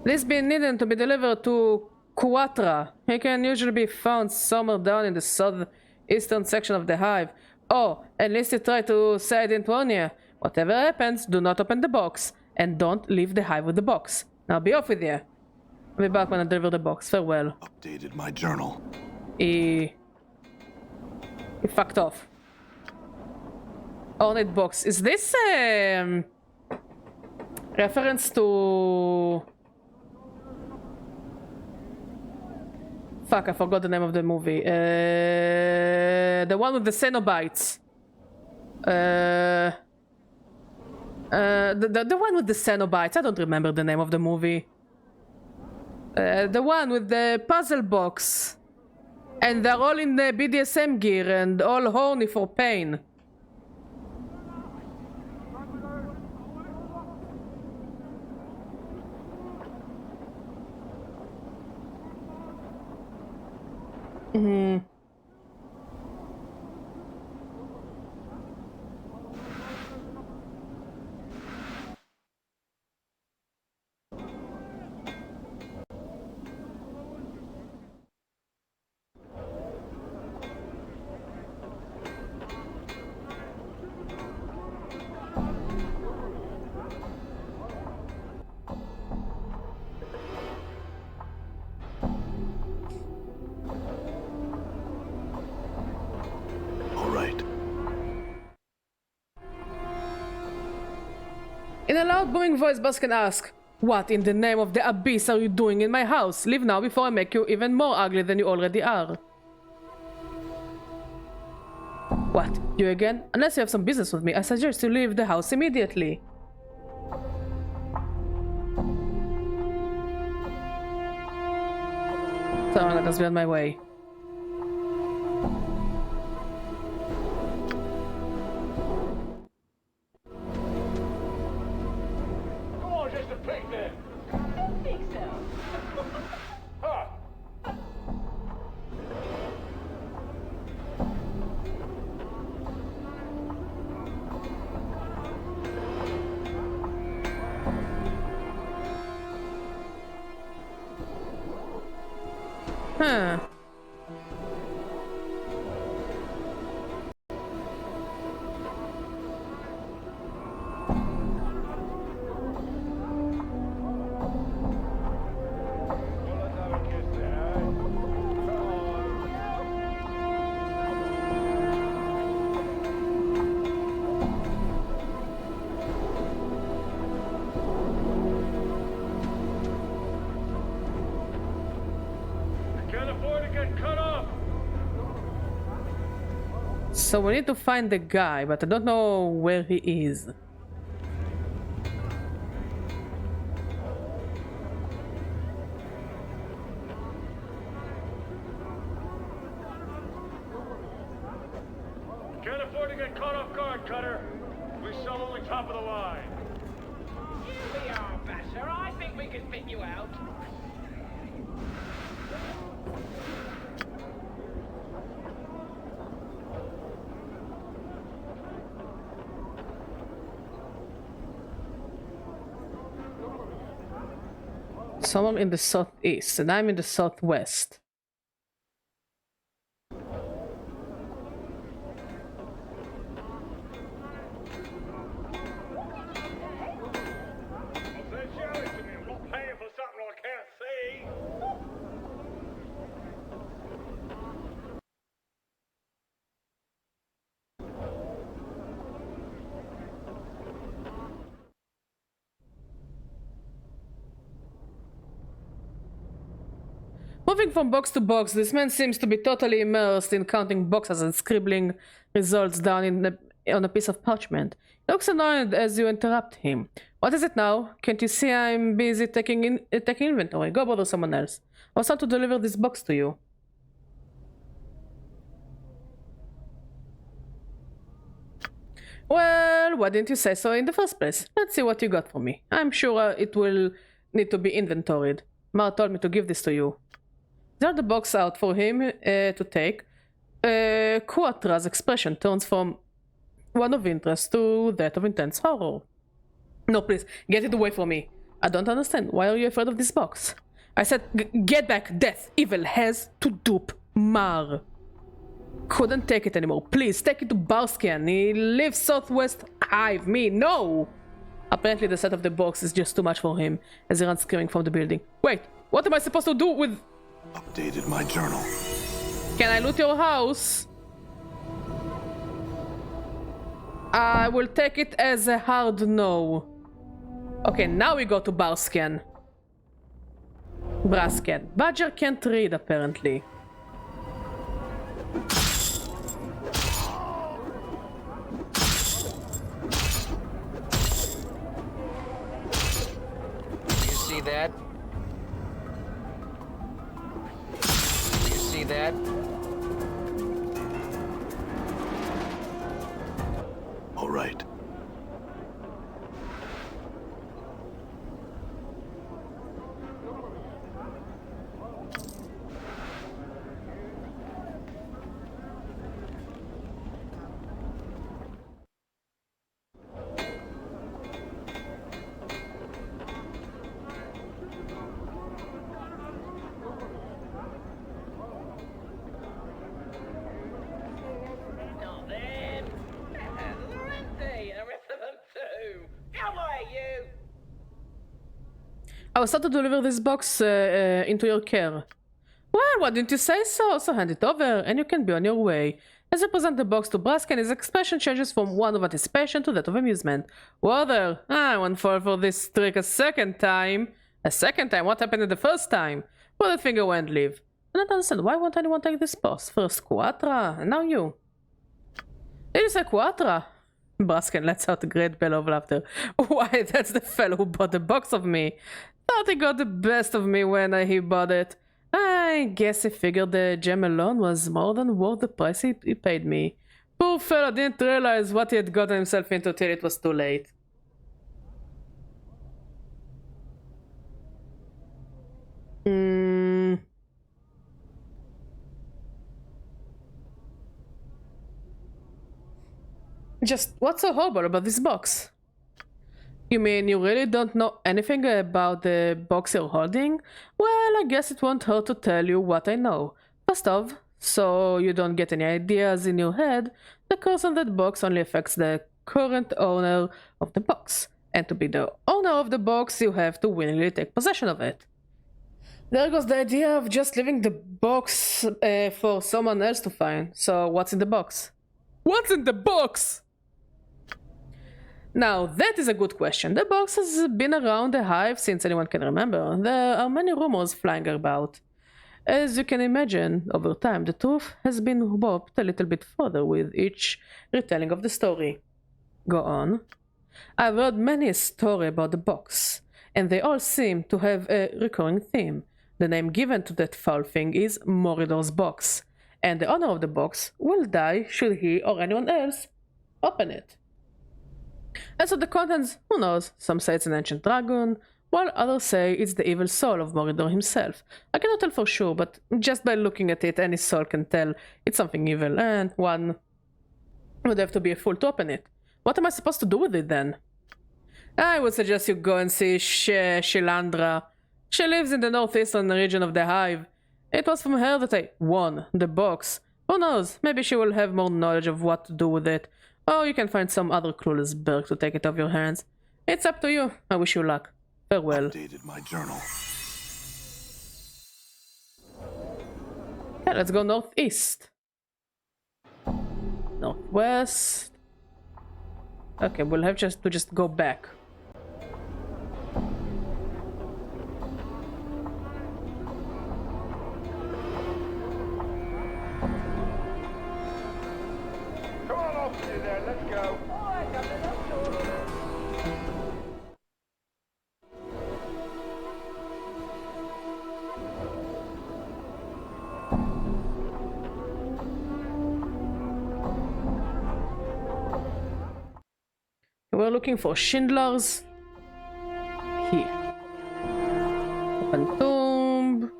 This being needed to be delivered to Quatra. He can usually be found somewhere down in the southeastern section of the hive. Oh, at least you try to say I didn't warn you. Whatever happens, do not open the box. And don't leave the hive with the box. Now be off with you. I'll be back when I deliver the box. Farewell. Updated my journal. He fucked off. Ornate box. Is this reference to... Fuck, I forgot the name of the movie. The one with the Cenobites. The one with the Cenobites. I don't remember the name of the movie. The one with the puzzle box. And they're all in the BDSM gear and all horny for pain. In a loud, booming voice, Baskin asks, "What in the name of the abyss are you doing in my house? Leave now before I make you even more ugly than you already are." What? You again? Unless you have some business with me, I suggest you leave the house immediately. So I'm gonna just be on my way. Come on, just a picnic. I don't think so. Huh. Huh. Well, let's have a kiss there, eh? Come on. I can't afford to get cut off. So we need to find the guy, but I don't know where he is. Can't afford to get caught off guard, Cutter. We sell only top of the line. Here we are, Basher. I think we can fit you out. Someone in the southeast, and I'm in the southwest. Say, show it to me. I'm not paying for something I can't see. Moving from box to box, this man seems to be totally immersed in counting boxes and scribbling results down on a piece of parchment. He looks annoyed as you interrupt him. What is it now? Can't you see I'm busy taking inventory? Go bother someone else. I was out to deliver this box to you. Well, why didn't you say so in the first place? Let's see what you got for me. I'm sure it will need to be inventoried. Mar told me to give this to you. There's the box out for him to take. Quatra's expression turns from one of interest to that of intense horror. No, please, get it away from me. I don't understand. Why are you afraid of this box? I said, get back, death. Evil has to dupe Mar. Couldn't take it anymore. Please, take it to Barskian. He lives southwest Hive. Me, no! Apparently the sight of the box is just too much for him as he runs screaming from the building. Wait, what am I supposed to do with... Updated my journal. Can I loot your house? I will take it as a hard no. Okay, now we go to Barskian. Braskian. Badger can't read, apparently. You see that? You see that? All right. Not them. They're empty, and the rest of them too. How are you? I was about to deliver this box into your care. Well, why didn't you say so? So hand it over and you can be on your way. As you present the box to Brasken, his expression changes from one of anticipation to that of amusement. Water! I won't fall for this trick a second time. A second time? What happened the first time? Pull that finger away and leave. I don't understand. Why won't anyone take this box? First Quatra, and now you. Did you say Quatra? Brasken lets out a great bellow of laughter. Why, that's the fellow who bought the box of me. Thought he got the best of me when he bought it. I guess he figured the gem alone was more than worth the price he paid me. Poor fellow didn't realize what he had gotten himself into till it was too late. Just what's so horrible about this box? You mean you really don't know anything about the box you're holding? Well, I guess it won't hurt to tell you what I know. First off, so you don't get any ideas in your head, the curse on that box only affects the current owner of the box. And to be the owner of the box, you have to willingly take possession of it. There goes the idea of just leaving the box for someone else to find. So what's in the box? What's in the box? Now, that is a good question. The box has been around the hive since anyone can remember. There are many rumors flying about. As you can imagine, over time, the truth has been warped a little bit further with each retelling of the story. Go on. I've heard many a story about the box, and they all seem to have a recurring theme. The name given to that foul thing is Moridor's box, and the owner of the box will die should he or anyone else open it. As for the contents, who knows? Some say it's an ancient dragon, while others say it's the evil soul of Moridor himself. I cannot tell for sure, but just by looking at it, any soul can tell it's something evil, and one would have to be a fool to open it. What am I supposed to do with it then? I would suggest you go and see Shilandra. She lives in the northeastern region of the hive. It was from her that I won the box. Who knows, maybe she will have more knowledge of what to do with it. Or you can find some other clueless berg to take it off your hands. It's up to you. I wish you luck. Farewell. Updated my journal. Yeah, let's go northeast. Northwest. Okay, we'll have to just go back. Come on off with you there, let's go. Alright, Captain, that's all. We're looking for Schindlers. Here. Open tomb.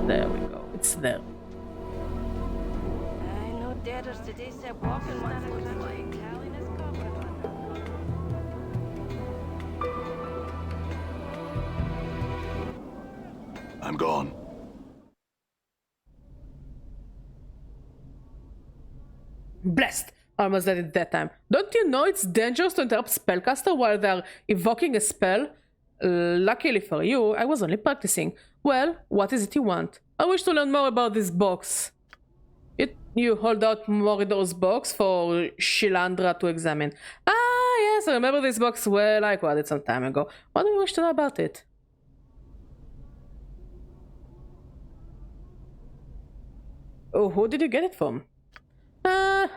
There we go. It's there. I know debtors today said walking was like tallying his copper about now. I'm gone. Blessed! Almost dead at that time. Don't you know it's dangerous to interrupt spellcaster while they're evoking a spell? Luckily for you, I was only practicing. Well, what is it you want? I wish to learn more about this box. You hold out Moridor's box for Shilandra to examine. Ah, yes, I remember this box well. I got it some time ago. What do you wish to know about it? Oh, who did you get it from?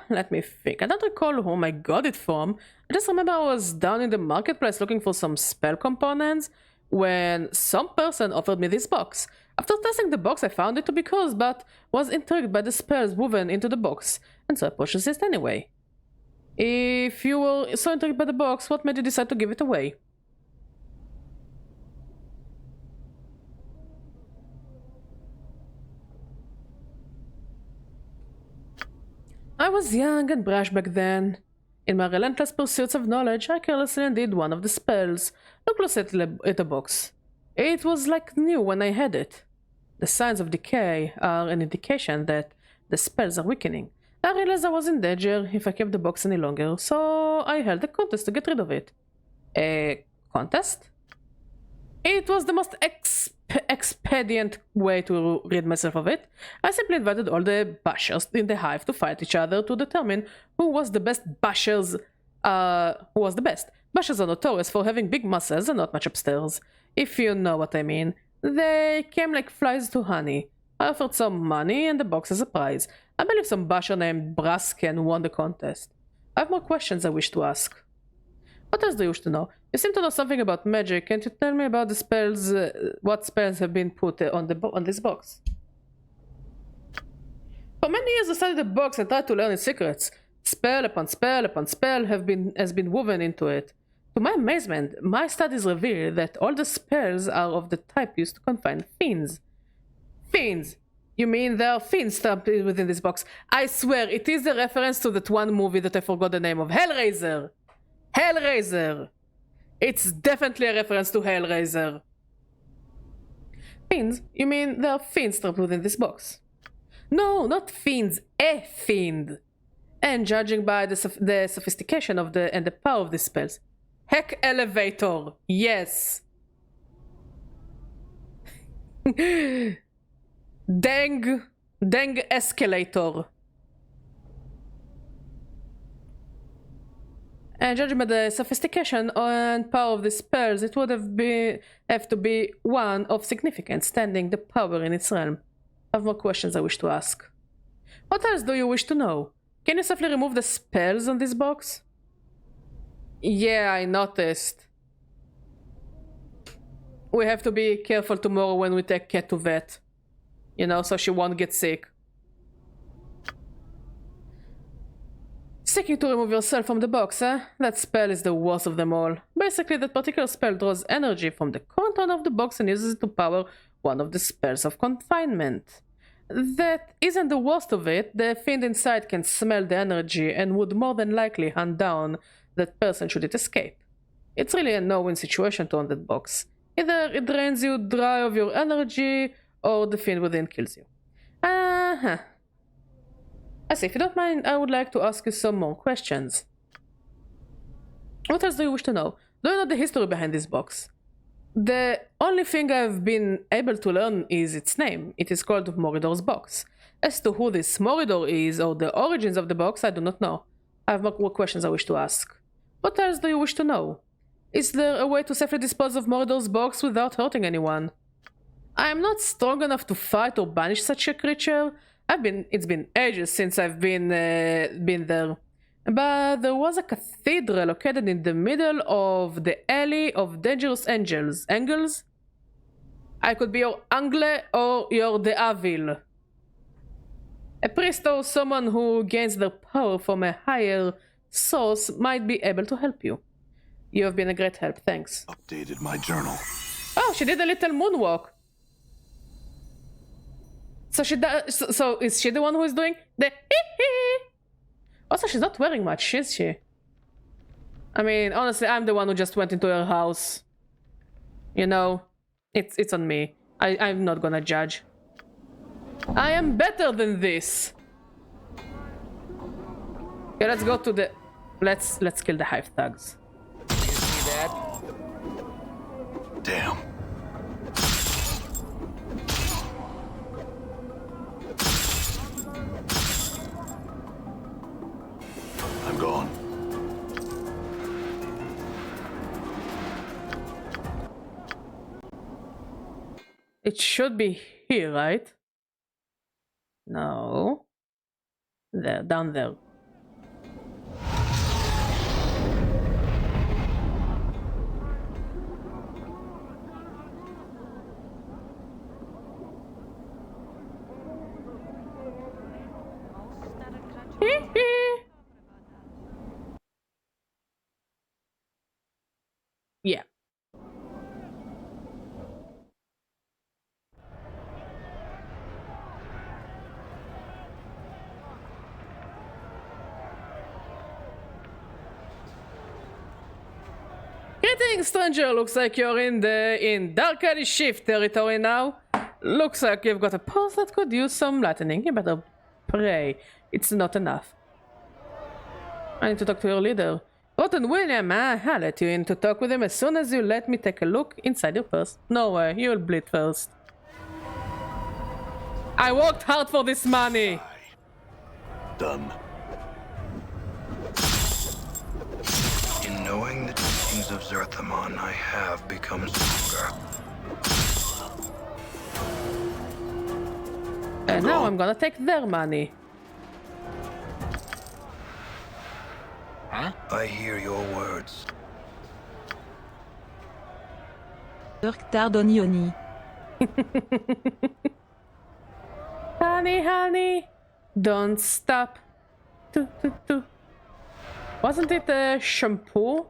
Let me think. I don't recall whom I got it from. I just remember I was down in the marketplace looking for some spell components when some person offered me this box. After testing the box, I found it to be cursed, but was intrigued by the spells woven into the box, and so I purchased it anyway. If you were so intrigued by the box, what made you decide to give it away? I was young and brash back then. In my relentless pursuits of knowledge, I carelessly undid one of the spells. Look closely at the box. It was like new when I had it. The signs of decay are an indication that the spells are weakening. I realized I was in danger if I kept the box any longer, so I held a contest to get rid of it. A contest? It was the most expensive expedient way to rid myself of it, I simply invited all the bashers in the hive to fight each other to determine who was the best bashers. Who was the best? Bashers are notorious for having big muscles and not much upstairs, if you know what I mean. They came like flies to honey. I offered some money and the box as a prize. I believe some basher named Brasken won the contest. I have more questions I wish to ask. What else do you wish to know? You seem to know something about magic. Can't you tell me about the spells, what spells have been put on this box? For many years I studied the box and tried to learn its secrets. Spell upon spell upon spell has been woven into it. To my amazement, my studies reveal that all the spells are of the type used to confine fiends. Fiends! You mean there are fiends trapped within this box? I swear, it is a reference to that one movie that I forgot the name of. Hellraiser! Hellraiser! It's definitely a reference to Hellraiser. Fiends? You mean there are fiends trapped within this box? No, not fiends, a fiend. And judging by the sophistication of and the power of these spells. Heck elevator, yes. Dang escalator. And judging by the sophistication and power of the spells, it would have to be one of significance, standing the power in its realm. I have more questions I wish to ask. What else do you wish to know? Can you safely remove the spells on this box? Yeah, I noticed. We have to be careful tomorrow when we take Cat to vet. You know, so she won't get sick. Seeking to remove yourself from the box, eh? That spell is the worst of them all. Basically, that particular spell draws energy from the current owner of the box and uses it to power one of the spells of confinement. That isn't the worst of it. The fiend inside can smell the energy and would more than likely hunt down that person should it escape. It's really a no-win situation to own that box. Either it drains you dry of your energy, or the fiend within kills you. I see, if you don't mind, I would like to ask you some more questions. What else do you wish to know? Do you know the history behind this box? The only thing I've been able to learn is its name. It is called Moridor's box. As to who this Moridor is or the origins of the box, I do not know. I have more questions I wish to ask. What else do you wish to know? Is there a way to safely dispose of Moridor's box without hurting anyone? I am not strong enough to fight or banish such a creature. It's been ages since I've been there. But there was a cathedral located in the middle of the alley of dangerous angels. Angels? I could be your angle or your devil. A priest or someone who gains their power from a higher source might be able to help you. You have been a great help, thanks. Updated my journal. Oh, she did a little moonwalk. So so is she the one who is doing the hee-hee? Also, she's not wearing much, is she? I mean, honestly, I'm the one who just went into her house. You know, it's on me. I'm not gonna judge. I am better than this. Okay, let's go to the... Let's kill the hive thugs. You see that? Damn. I'm gone. It should be here, right? No. There, down there. Yeah. Greetings, stranger. Looks like you're in Dark Alley Shift territory now. Looks like you've got a pulse that could use some lightning. You better pray it's not enough. I need to talk to your leader. Rotten William, I'll let you in to talk with him as soon as you let me take a look inside your purse. No way, you'll bleed first. I worked hard for this money! Done. In knowing the teachings of Zerthamon, I have become stronger. And now I'm gonna take their money. Huh? I hear your words. Tardonioni. Honey, honey, don't stop. Wasn't it a shampoo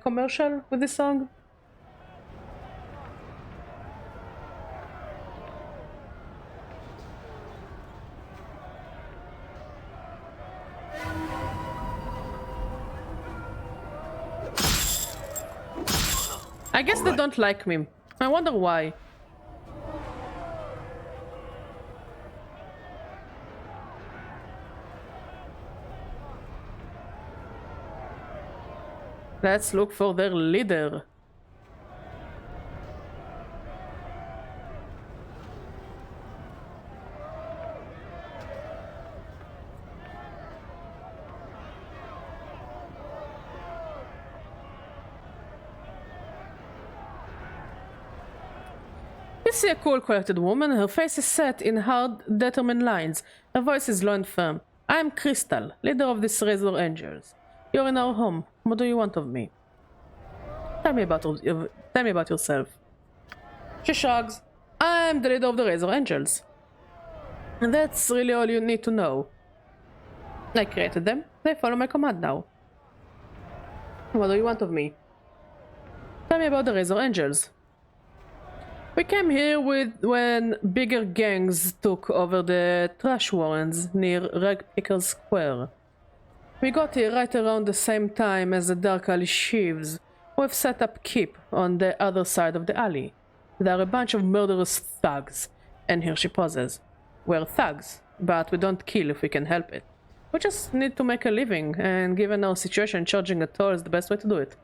commercial with this song? I guess they don't like me. I wonder why. Let's look for their leader. You see a cool, collected woman. Her face is set in hard, determined lines. Her voice is low and firm. I am Crystal, leader of these Razor Angels. You're in our home. What do you want of me? Tell me about yourself. She shrugs. I'm the leader of the Razor Angels. And that's really all you need to know. I created them. They follow my command now. What do you want of me? Tell me about the Razor Angels. We came here when bigger gangs took over the trash warrens near Rag Pickle Square. We got here right around the same time as the Dark Alley Sheaves, who have set up Keep on the other side of the alley. They are a bunch of murderous thugs, and here she pauses. We're thugs, but we don't kill if we can help it. We just need to make a living, and given our situation, charging a toll is the best way to do it.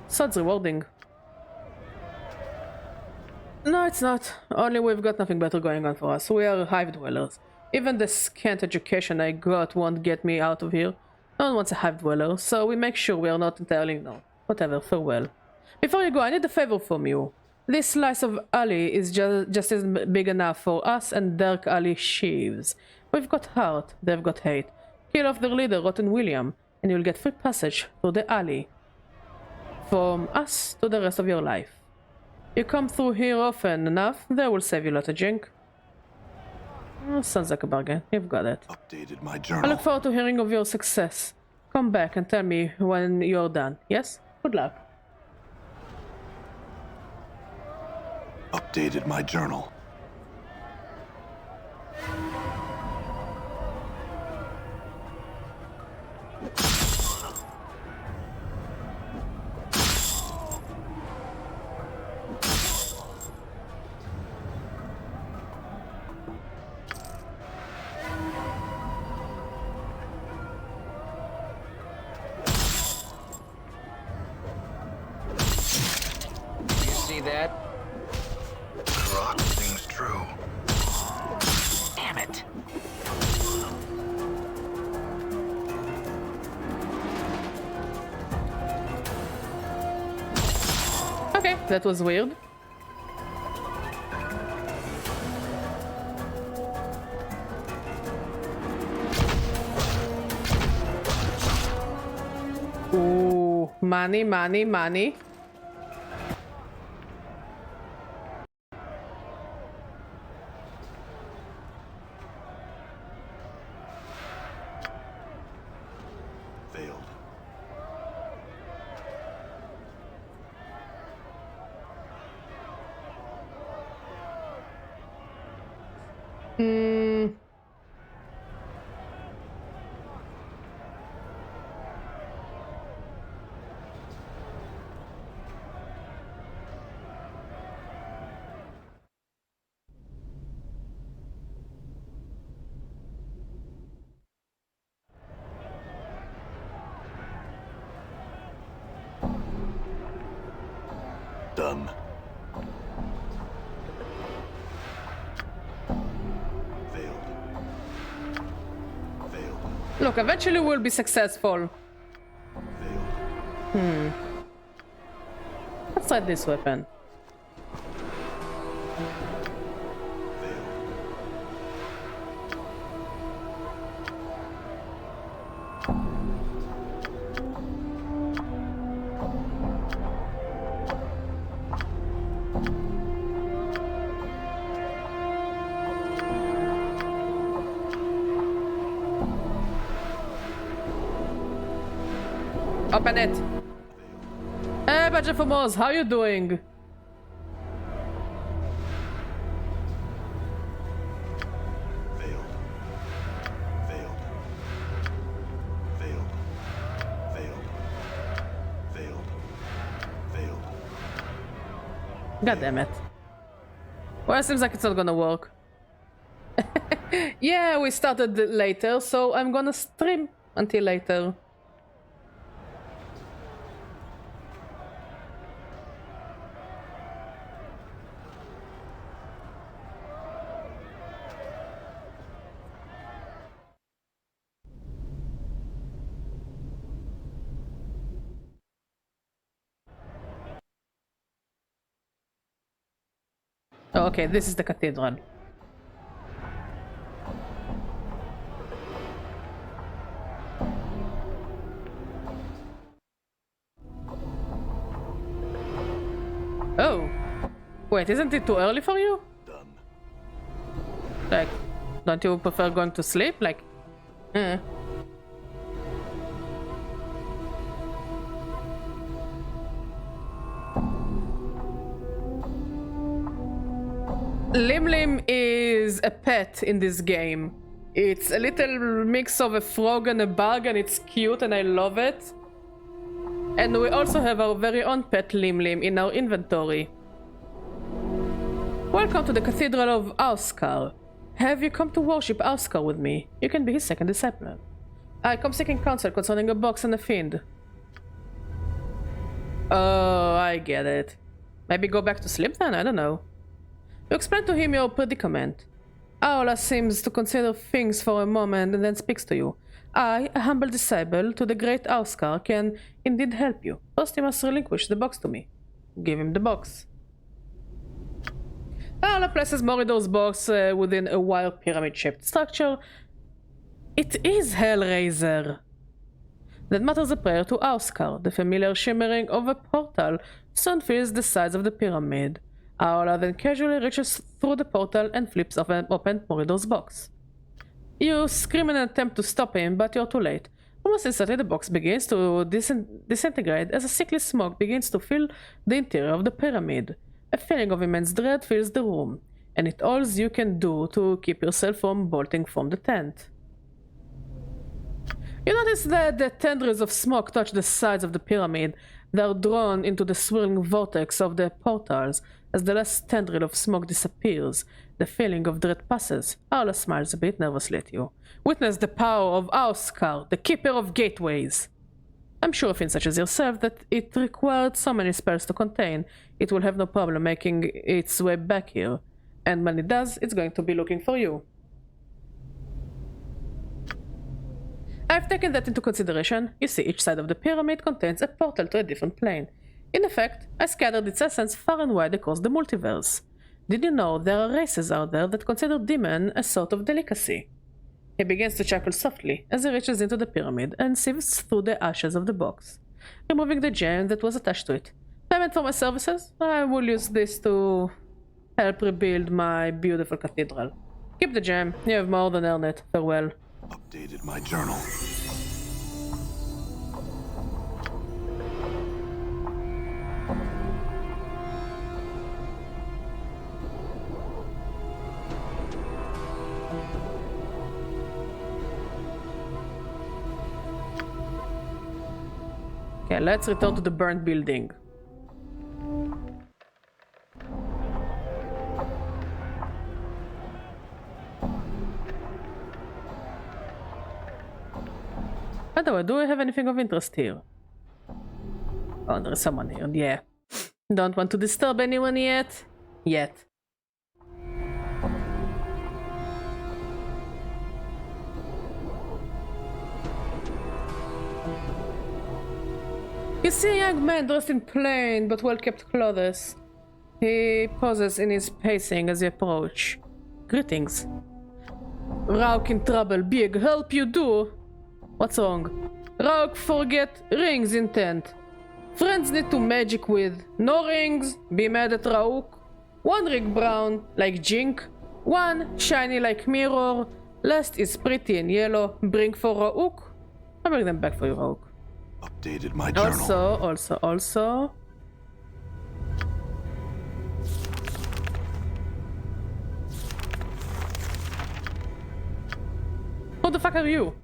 So it's rewarding. No, it's not. Only we've got nothing better going on for us. We are hive dwellers. Even the scant education I got won't get me out of here. No one wants a hive dweller, so we make sure we are not entirely no. Whatever, farewell. Before you go, I need a favor from you. This slice of alley is just as big enough for us and Dark Alley Sheaves. We've got heart, they've got hate. Kill off their leader, Rotten William, and you'll get free passage through the alley. From us to the rest of your life. You come through here often enough, they will save you a lot of junk. Oh, sounds like a bargain. You've got it. Updated my I journal. look forward to hearing of your success. Come back and tell me when you're done. Yes? Good luck. Updated my journal. See that? Rock things true. Damn it. Okay, that was weird. Ooh, money, money, money. Failed. Dumb. Failed. Failed. Look, eventually we'll be successful. Failed. Let's try this weapon. Failed. Open it. Hey, Badger for Moz, how you doing? Failed. Failed. Failed. Failed. Failed. Failed. God damn it. Well, it seems like it's not gonna work. Yeah, we started later, so I'm gonna stream until later. Oh, okay, this is the cathedral. Oh. Wait, isn't it too early for you? Dumb. Like, don't you prefer going to sleep? Like, Lim Lim is a pet in this game. It's a little mix of a frog and a bug, and it's cute and I love it. And we also have our very own pet Lim Lim in our inventory. Welcome to the Cathedral of Auskar. Have you come to worship Auskar with me? You can be his second disciple. I come seeking counsel concerning a box and a fiend. Oh, I get it. Maybe go back to sleep then? I don't know. You explain to him your predicament. Aola seems to consider things for a moment and then speaks to you. I, a humble disciple to the great Auskar, can indeed help you. First you must relinquish the box to me. Give him the box. Aola places Moridor's box within a wire pyramid-shaped structure. It is Hellraiser. Then mutters a prayer to Auskar. The familiar shimmering of a portal soon fills the sides of the pyramid. Aola then casually reaches through the portal and flips open Moridor's box. You scream in an attempt to stop him, but you're too late. Almost instantly the box begins to disintegrate as a sickly smoke begins to fill the interior of the pyramid. A feeling of immense dread fills the room, and it's all you can do to keep yourself from bolting from the tent. You notice that the tendrils of smoke touch the sides of the pyramid. They are drawn into the swirling vortex of the portals. As the last tendril of smoke disappears, the feeling of dread passes. Aola smiles a bit nervously at you. Witness the power of Auskar, the keeper of gateways. I'm sure of such as yourself that it required so many spells to contain, it will have no problem making its way back here. And when it does, it's going to be looking for you. I've taken that into consideration. You see, each side of the pyramid contains a portal to a different plane. In effect, I scattered its essence far and wide across the multiverse. Did you know there are races out there that consider demon a sort of delicacy? He begins to chuckle softly as he reaches into the pyramid and sifts through the ashes of the box, removing the gem that was attached to it. Payment for my services? I will use this to help rebuild my beautiful cathedral. Keep the gem, you have more than earned it. Farewell. Updated my journal. Okay, let's return to the burnt building. By the way, do I have anything of interest here? Oh, there is someone here, yeah. Don't want to disturb anyone yet. Yet. You see a young man dressed in plain but well-kept clothes. He pauses in his pacing as you approach. Greetings. Rauk in trouble, big. Help you do. What's wrong? Rauk forget rings in tent. Friends need to magic with. No rings, be mad at Rauk. One ring brown, like Jink. One shiny like mirror. Last is pretty and yellow. Bring for Rauk. I'll bring them back for you, Rauk. Updated my journal. Also. Who the fuck are you?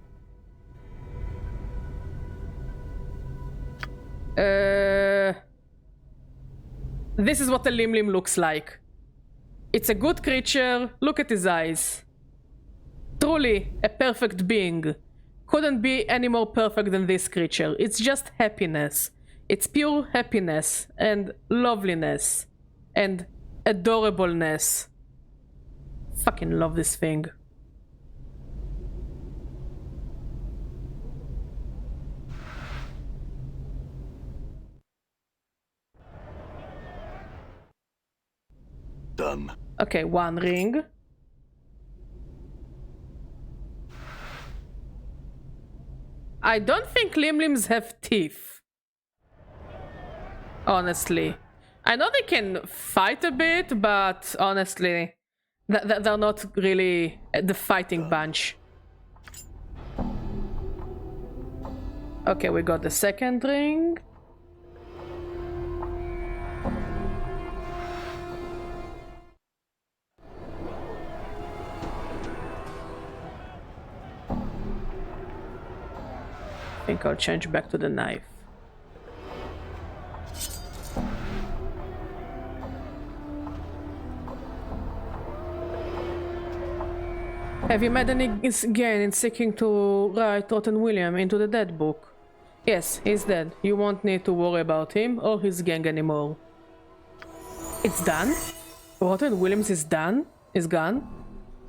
This is what a Lim looks like. It's a good creature. Look at his eyes. Truly a perfect being. Couldn't be any more perfect than this creature. It's just happiness. It's pure happiness and loveliness and adorableness. Fucking love this thing. Done. Okay, one ring. I don't think Limlims have teeth. Honestly. I know they can fight a bit, but honestly, they're not really the fighting bunch. Okay, we got the second ring. I think I'll change back to the knife. Have you made any gain in seeking to write Rotten William into the dead book? Yes, he's dead. You won't need to worry about him or his gang anymore. It's done? Rotten Williams is done? Is gone?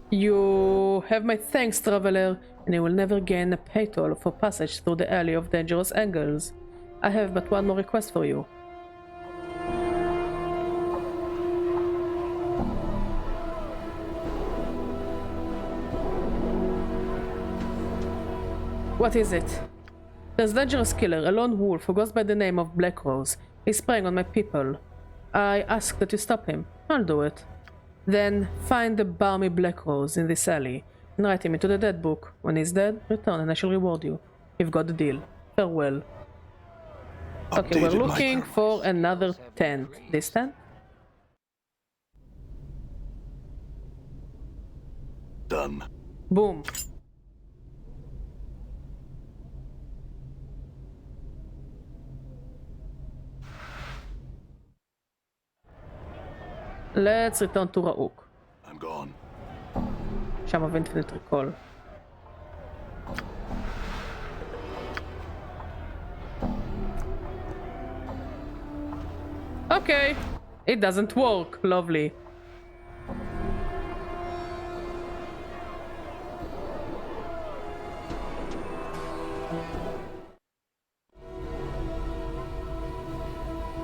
You have my thanks, traveler, and you will never gain a pay toll for passage through the alley of dangerous angles. I have but one more request for you. What is it? There's a dangerous killer, a lone wolf who goes by the name of Black Rose. He's preying on my people. I ask that you stop him. I'll do it. Then find the balmy Black Rose in this alley and write him into the dead book. When he's dead, return and I shall reward you. You've got the deal. Farewell. Okay, we're looking for another tent. This tent? Done. Boom. Let's return to Rauk. I'm gone. Sham of Infinite Recall. Okay, it doesn't work. Lovely.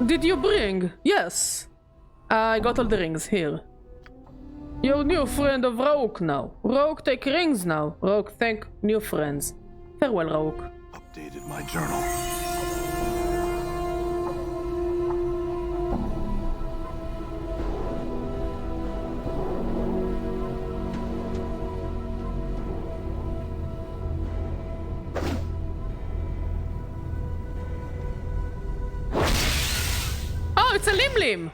Did you bring? Yes. I got all the rings here. Your new friend of Rauk now. Rauk take rings now. Rauk thank new friends. Farewell, Rauk. Updated my journal. Oh, it's a Lim.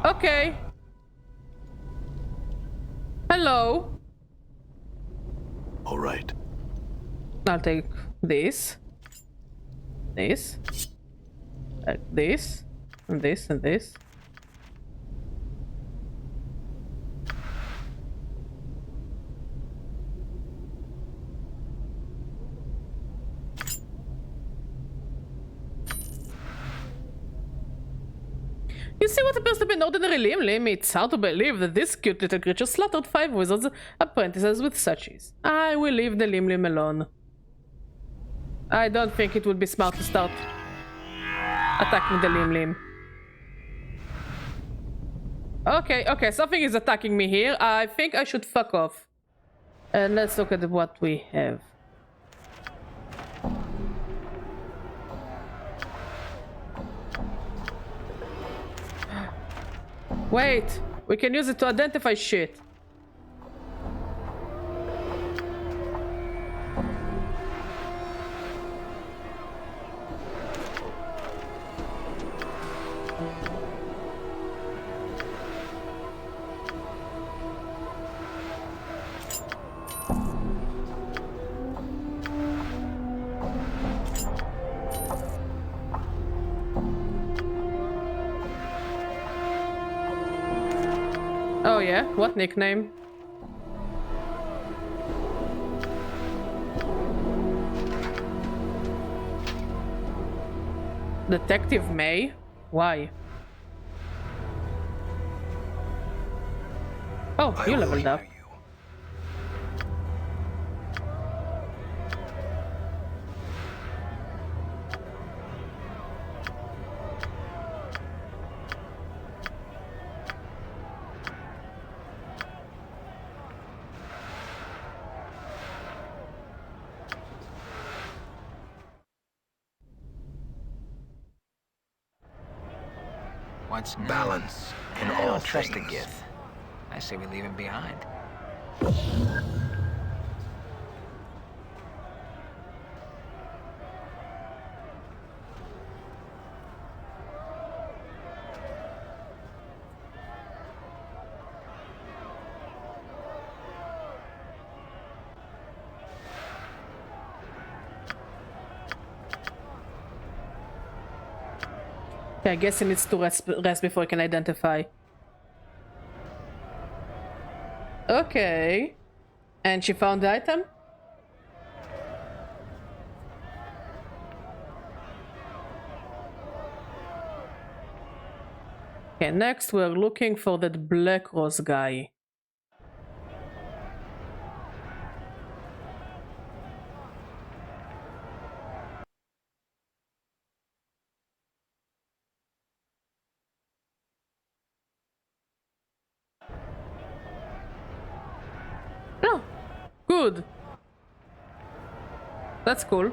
Okay. Hello. All right. I'll take this. This. This. And this and this. You see what appears to be an ordinary limb? It's hard to believe that this cute little creature slaughtered 5 wizards' apprentices with such ease. I will leave the limb alone. I don't think it would be smart to start attacking the limb. Okay, something is attacking me here. I think I should fuck off. And let's look at what we have. Wait, we can use it to identify shit. Oh yeah, what nickname? Detective May? Why? Oh, you leveled up. What's new? Balance in I all don't trust the things. Gith. I say we leave him behind. Okay, I guess he needs to rest before he can identify. Okay. And she found the item? Okay, next we're looking for that Black Rose guy. Oh, good. That's cool.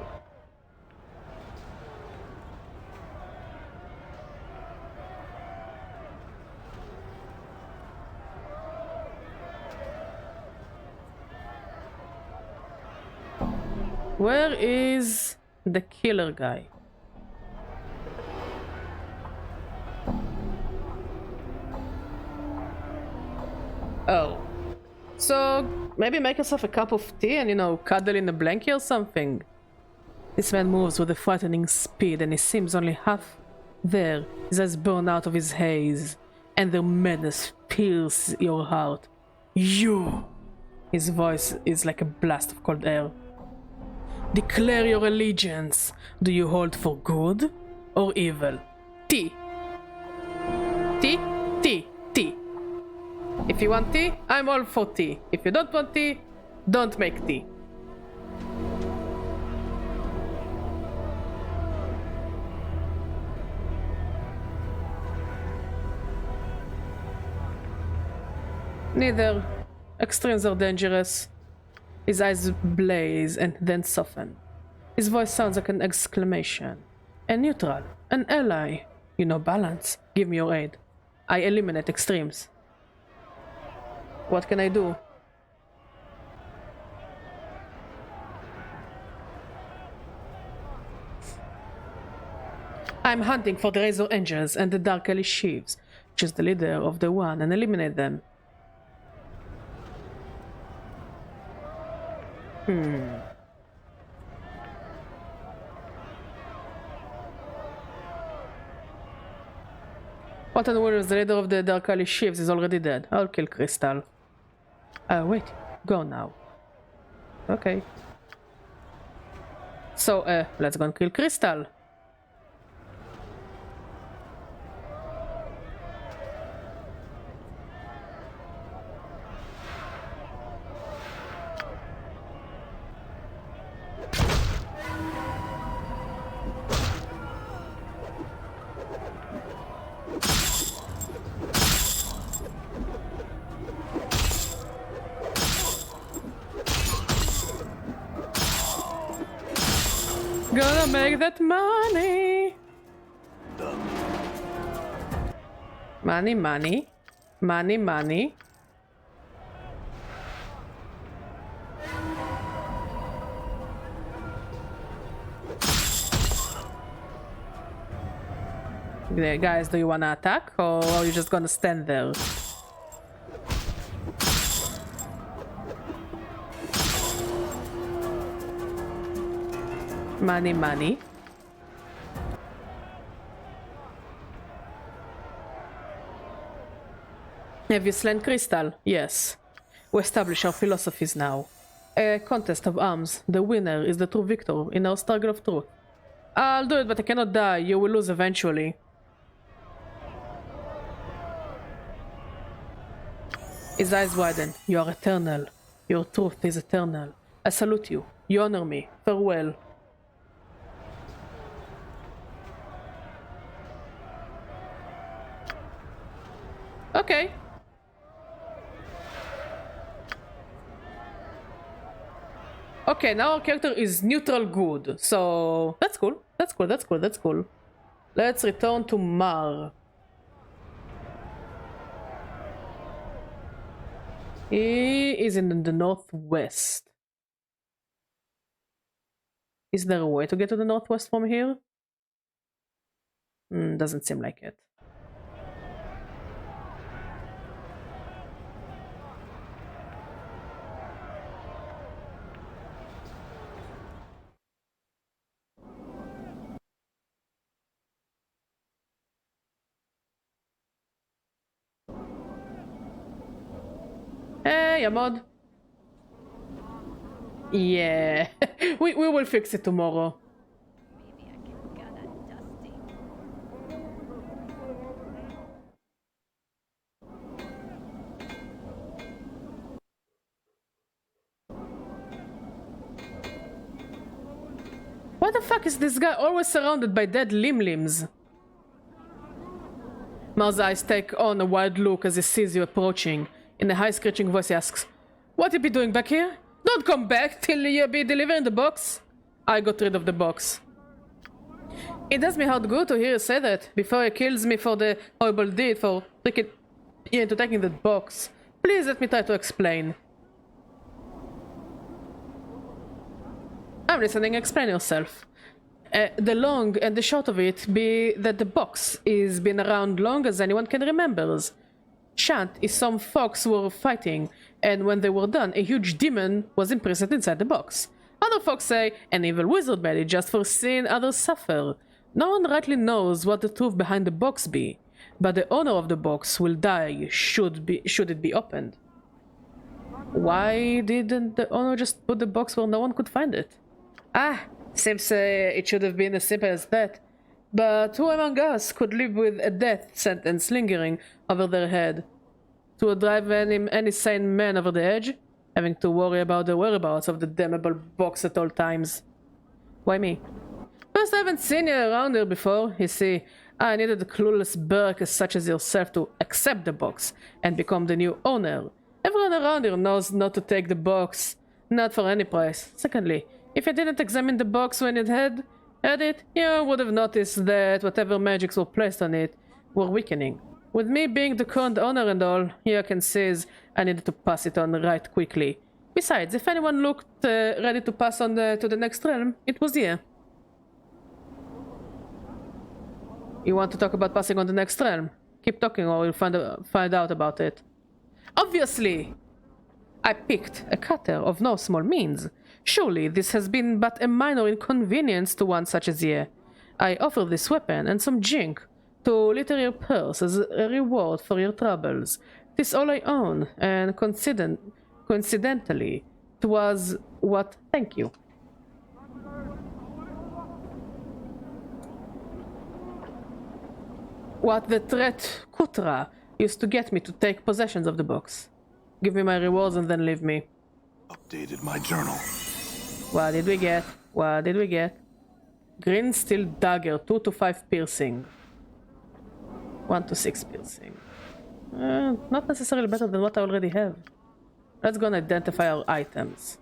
Where is the killer guy? Oh. So, maybe make yourself a cup of tea and, you know, cuddle in a blanket or something. This man moves with a frightening speed and he seems only half there. His eyes burn out of his haze and their madness pierces your heart. You! His voice is like a blast of cold air. Declare your allegiance. Do you hold for good or evil? Tea. Tea? Tea. Tea. If you want tea, I'm all for tea. If you don't want tea, don't make tea. Neither. Extremes are dangerous. His eyes blaze and then soften. His voice sounds like an exclamation. A neutral, an ally. You know balance. Give me your aid. I eliminate extremes. What can I do? I'm hunting for the Razor Angels and the Dark Alley Sheaves. Choose the leader of the one and eliminate them. Walton Williams, the leader of the Dark Alley Sheaves, is already dead. I'll kill Crystal. Wait. Go now. Okay. So, let's go and kill Crystal. Gonna make that money. Done. Money, money. Money, money. Guys, do you wanna attack or are you just gonna stand there? Money, money. Have you slain Crystal? Yes. We establish our philosophies now. A contest of arms. The winner is the true victor in our struggle of truth. I'll do it, but I cannot die. You will lose eventually. His eyes widen. You are eternal. Your truth is eternal. I salute you. You honor me. Farewell. Okay. Okay, now our character is neutral good. So that's cool. That's cool. That's cool. That's cool. Let's return to Mar. He is in the northwest. Is there a way to get to the northwest from here? Doesn't seem like it. Hey, Amod. Yeah, we will fix it tomorrow. Maybe I can get a dusty. Why the fuck is this guy always surrounded by dead limb-limbs? Mar's eyes take on a wide look as he sees you approaching. In a high screeching voice he asks, "What you be doing back here? Don't come back till you be delivering the box." I got rid of the box. It does me heart good to hear you say that, before he kills me for the horrible deed for tricking you into taking that box. Please let me try to explain. I'm listening, explain yourself. The long and the short of it be that the box is been around long as anyone can remember. Chant is some folks who were fighting, and when they were done, a huge demon was imprisoned inside the box. Other folks say an evil wizard made it just for seeing others suffer. No one rightly knows what the truth behind the box be, but the owner of the box will die should it be opened. Why didn't the owner just put the box where no one could find it? Seems it should have been as simple as that. But who among us could live with a death sentence lingering over their head? To drive any sane man over the edge? Having to worry about the whereabouts of the damnable box at all times. Why me? First, I haven't seen you around here before. You see, I needed a clueless berk such as yourself to accept the box and become the new owner. Everyone around here knows not to take the box, not for any price. Secondly, if you didn't examine the box when it had it, you would have noticed that whatever magics were placed on it were weakening. With me being the current owner and all, you can see I needed to pass it on right quickly. Besides, if anyone looked ready to pass on to the next realm, it was you. You want to talk about passing on the next realm? Keep talking or you'll find out about it. Obviously! I picked a cutter of no small means. Surely this has been but a minor inconvenience to one such as ye. I offer this weapon and some jink to litter your purse as a reward for your troubles. 'Tis all I own, and coincidentally, 'twas what... Thank you. What the threat Kutra used to get me to take possession of the box. Give me my rewards and then leave me. Updated my journal. What did we get? What did we get? Green steel dagger, 2 to 5 piercing. 1 to 6 piercing. Not necessarily better than what I already have. Let's go and identify our items.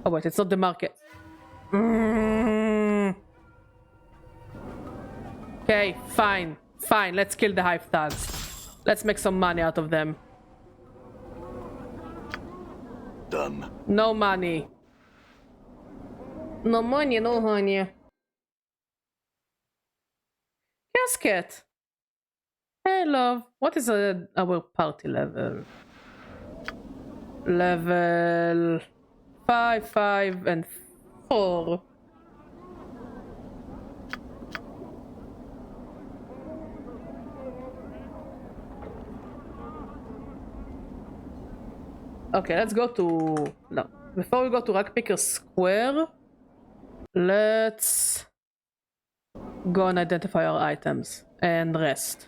Oh wait, it's not the market. Okay, fine. Fine, let's kill the hive thugs. Let's make some money out of them. Done. No money. No money, no honey. Casket. Hey, love. What is our party level? Level 5, 5, and 4. Okay, let's go to... No. Before we go to Rockpicker Square, let's go and identify our items and rest.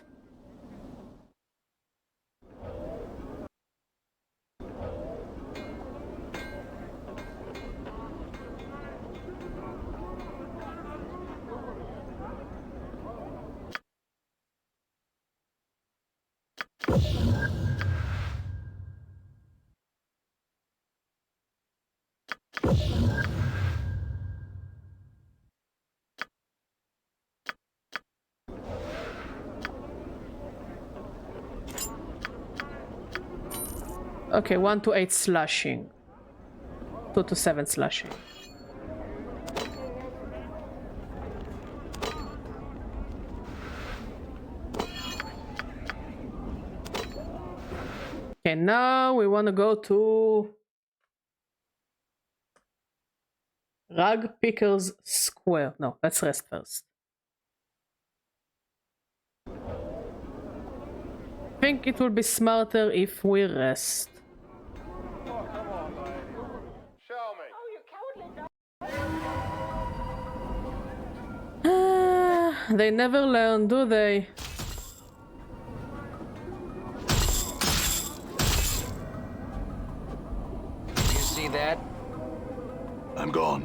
Okay, 1 to 8 slashing. 2 to 7 slashing. Okay, now we want to go to Rug Pickers Square. No, let's rest first. I think it will be smarter if we rest. Oh, come on, lady. Show me. Oh, you cowardly dog. They never learn, do they? You see that? I'm gone.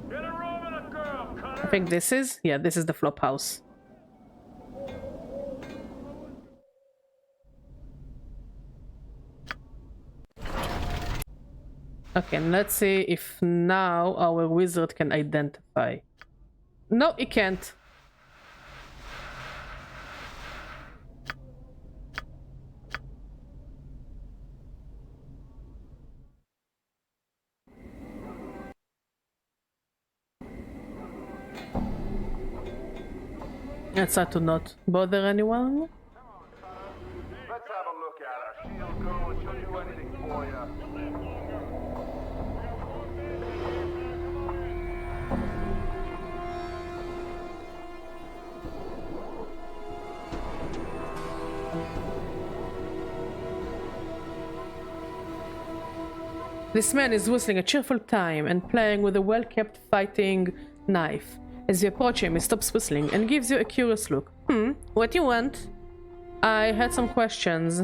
Get a room and a girl, Cutter. I think this is... Yeah, this is the flop house. Okay, and let's see if now our wizard can identify. No, he can't. Let's try to not bother anyone. Let's have a look at her. She'll go and she'll do anything for you. This man is whistling a cheerful time and playing with a well-kept fighting knife. As you approach him, he stops whistling and gives you a curious look. What do you want? I had some questions.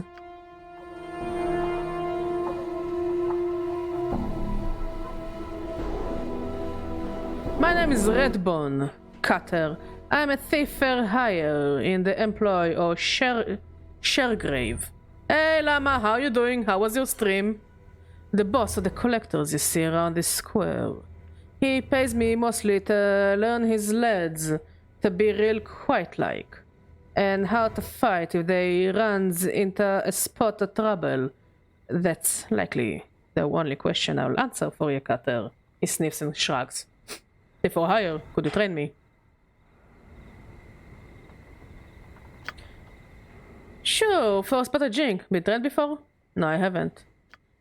My name is Redbone Cutter. I'm a thief for hire in the employ of Shergrave. Hey Lama, how you doing? How was your stream? The boss of the collectors you see around this square. He pays me mostly to learn his lads to be real quiet-like, and how to fight if they runs into a spot of trouble. That's likely the only question I'll answer for you, Cutter. He sniffs and shrugs. For hire, could you train me? Sure, for a spot of jank. Been trained before? No, I haven't.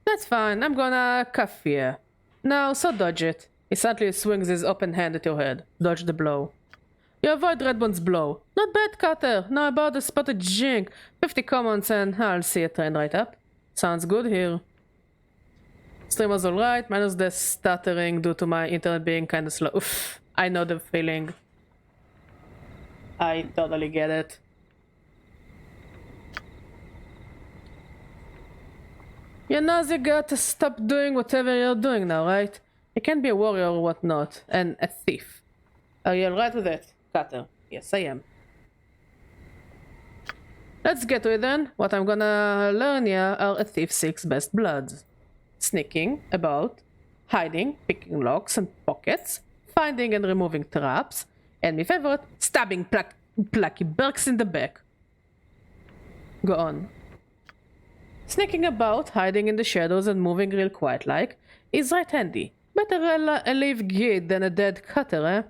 That's fine, I'm gonna cuff you. Now, so dodge it. He suddenly swings his open hand at your head. Dodge the blow. You avoid Redbone's blow. Not bad, Cutter. Now about the spotted jank. 50 commons and I'll see you trained right up. Sounds good here. Stream was alright, minus the stuttering due to my internet being kinda slow. Oof, I know the feeling. I totally get it. You know you gotta stop doing whatever you're doing now, right? You can't be a warrior or whatnot, and a thief. Are you alright with it, Cutter? Yes, I am. Let's get to it then. What I'm gonna learn here are a thief's 6 best bloods. sneaking about, hiding, picking locks and pockets, finding and removing traps, and my favorite, stabbing Plucky Berks in the back. Go on. Sneaking about, hiding in the shadows and moving real quiet like, is right handy. Better a live git than a dead cutter, eh?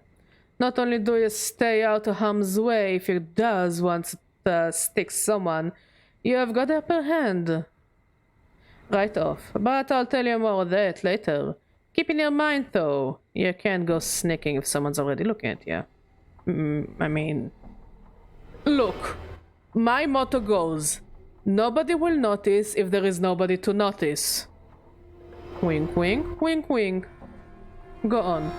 Not only do you stay out of harm's way if your does once sticks someone, you have got the upper hand. Right off, but I'll tell you more of that later. Keep in your mind though, you can't go sneaking if someone's already looking at you. I mean... Look, my motto goes, nobody will notice if there is nobody to notice. Wink wink, wink wink. Go on.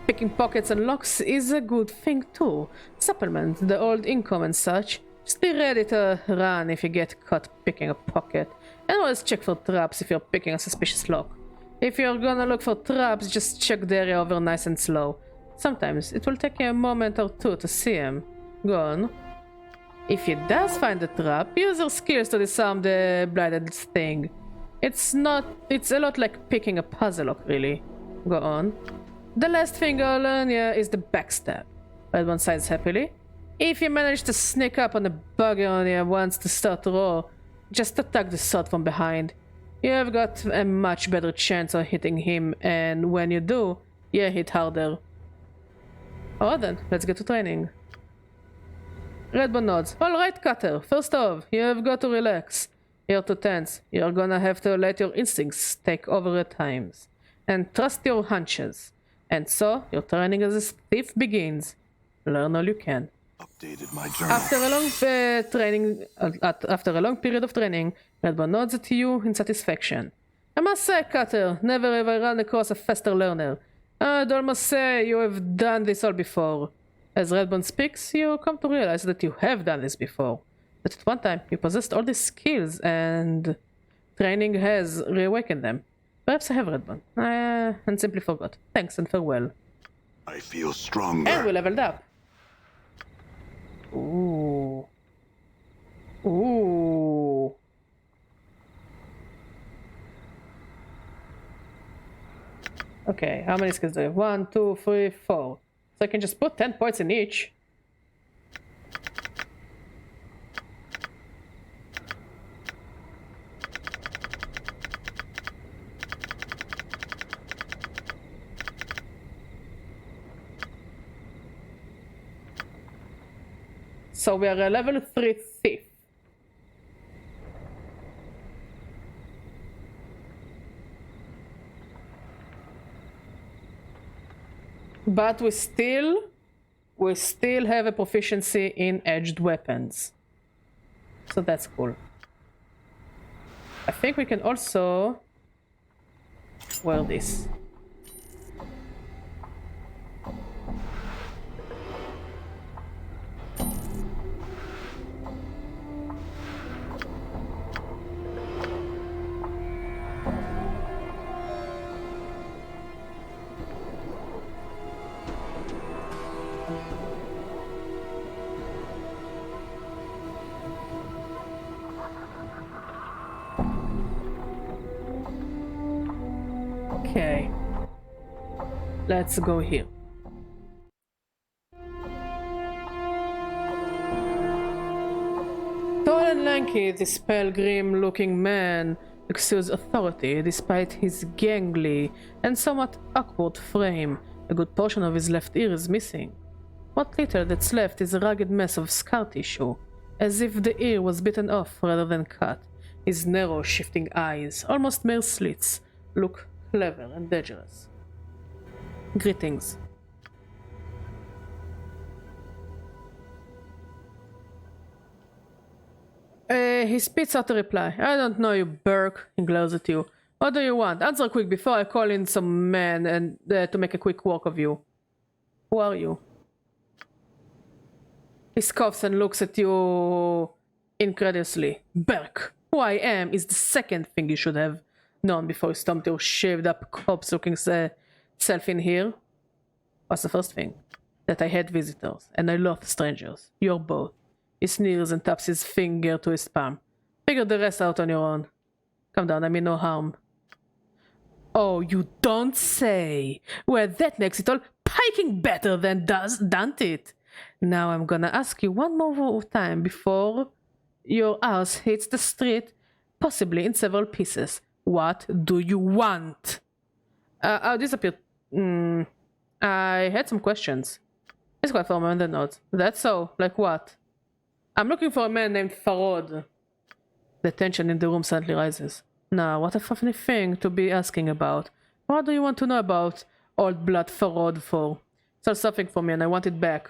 Picking pockets and locks is a good thing too. Supplement the old income and such. Just be ready to run if you get caught picking a pocket. And always check for traps if you're picking a suspicious lock. If you're gonna look for traps, just check the area over nice and slow. Sometimes it will take you a moment or two to see them. Go on. If you does find a trap, use your skills to disarm the blighted thing. It's a lot like picking a puzzle lock, really. Go on. The last thing I'll learn you is the backstab. Red one sighs happily. If you manage to sneak up on a bugger on you once to start to roll, just attack the sword from behind. You have got a much better chance of hitting him, and when you do, you hit harder. Alright then, let's get to training. Redbone nods. Alright, Cutter, first off, you have got to relax. You're too tense. You're gonna have to let your instincts take over at times. And trust your hunches. And so, your training as a thief begins. Learn all you can. Updated my journal. After a long period of training, Redbone nods at you in satisfaction. I must say, Cutter, never have I run across a faster learner. I'd almost say you have done this all before. As Redbone speaks, you come to realize that you have done this before. That at one time you possessed all these skills and training has reawakened them. Perhaps I have, Redbone. And simply forgot. Thanks and farewell. I feel stronger. And we leveled up. Ooh. Ooh. Okay, how many skills do I have? 1, 2, 3, 4. So I can just put 10 points in each. So we are a level 3 thief. But we still have a proficiency in edged weapons. So that's cool. I think we can also wear this. Okay, let's go here. Tall and lanky, this pale, grim-looking man exudes authority despite his gangly and somewhat awkward frame. A good portion of his left ear is missing. What little that's left is a ragged mess of scar tissue, as if the ear was bitten off rather than cut. His narrow, shifting eyes, almost mere slits, look clever and dangerous. Greetings. He spits out a reply. I don't know you, Burke. He glares at you. What do you want? Answer quick before I call in some men and to make a quick work of you. Who are you? He scoffs and looks at you incredulously. Burke, who I am is the second thing you should have known before you stomped your shaved up corpse-looking self in here. What's the first thing? That I hate visitors, and I love strangers. You're both. He sneers and taps his finger to his palm. Figure the rest out on your own. Calm down, I mean no harm. Oh, you don't say. Well, that makes it all piking better than doesn't it? Now I'm gonna ask you one more time before your ass hits the street, possibly in several pieces. What do you want? I'll disappear. I had some questions. It's quite for a moment, not. That's so. Like what? I'm looking for a man named Farod. The tension in the room suddenly rises. Now, what a funny thing to be asking about. What do you want to know about old blood Farod for? It's something for me and I want it back.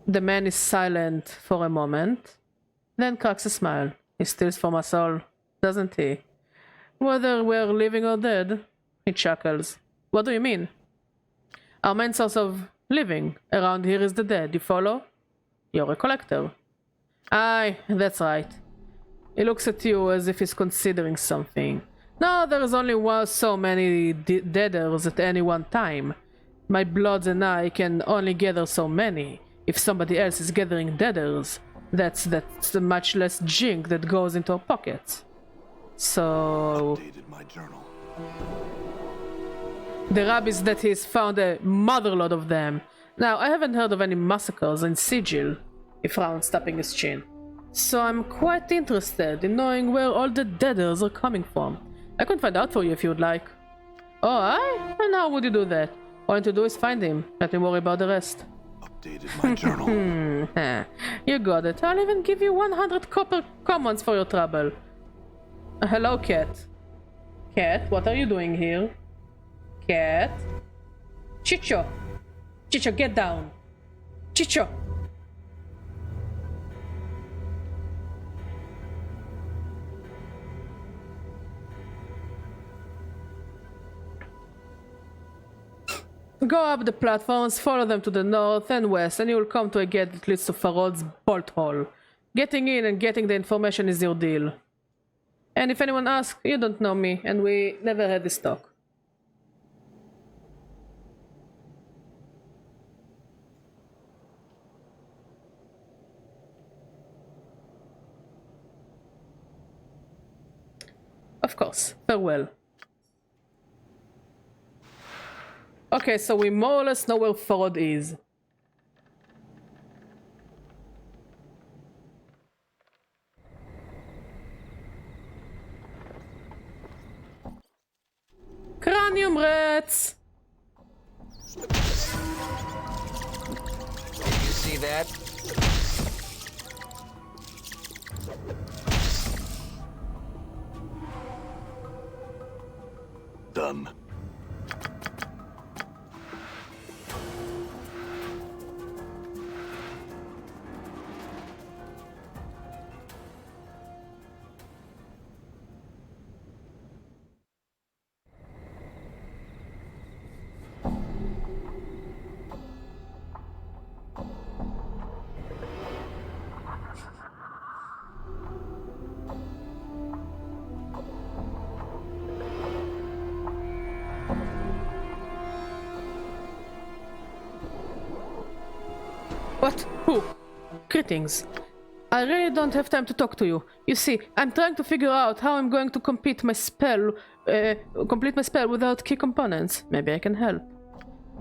The man is silent for a moment, then cracks a smile. He steals from us all, doesn't he? Whether we're living or dead, he chuckles. What do you mean? Our main source of living around here is the dead, you follow? You're a collector. Aye, that's right. He looks at you as if he's considering something. No, there's only so many deaders at any one time. My bloods and I can only gather so many. If somebody else is gathering deaders, that's much less jink that goes into our pockets. So... Updated my journal. The rub is that he's found a motherload of them. Now, I haven't heard of any massacres in Sigil. He frowns, tapping his chin. So I'm quite interested in knowing where all the deaders are coming from. I can find out for you if you would like. Oh, aye? And how would you do that? All I need to do is find him. Let me worry about the rest. Updated my journal. You got it. I'll even give you 100 copper commons for your trouble. Hello, cat. Cat, what are you doing here? Cat? Chicho! Chicho, get down! Chicho! Go up the platforms, follow them to the north and west, and you will come to a gate that leads to Farod's bolt hole. Getting in and getting the information is your deal. And if anyone asks, you don't know me, and we never had this talk. Of course, farewell. Okay, so we more or less know where Farod is. Cranium rats! You see that? Done. What? Who? Greetings. I really don't have time to talk to you. You see, I'm trying to figure out how I'm going to complete my spell without key components. Maybe I can help.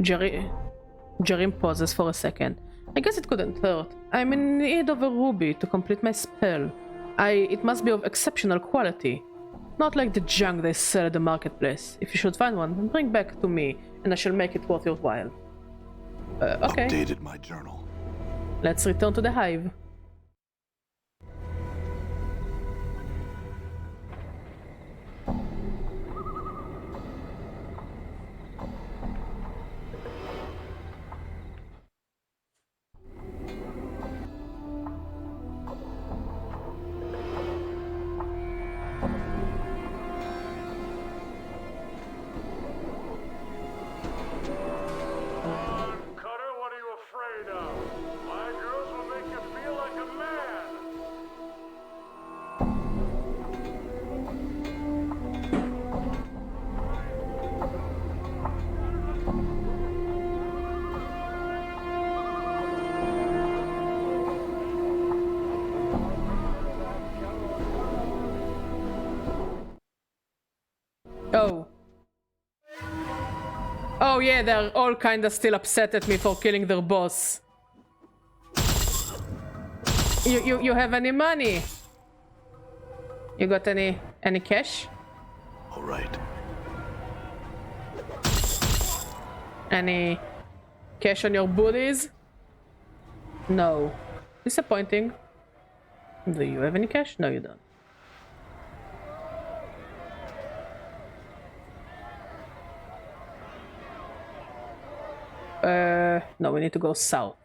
Jerim pauses for a second. I guess it couldn't hurt. I'm in need of a ruby to complete my spell. It must be of exceptional quality. Not like the junk they sell at the marketplace. If you should find one, bring back to me, and I shall make it worth your while. Okay. Updated my journal. Let's return to the hive. Cutter, what are you afraid of? My girls will make you feel like a man. Oh. Oh yeah, they're all kinda still upset at me for killing their boss. You have any money? You got any cash? All right. Any cash on your booties? No. Disappointing. Do you have any cash? No, you don't. No, we need to go south.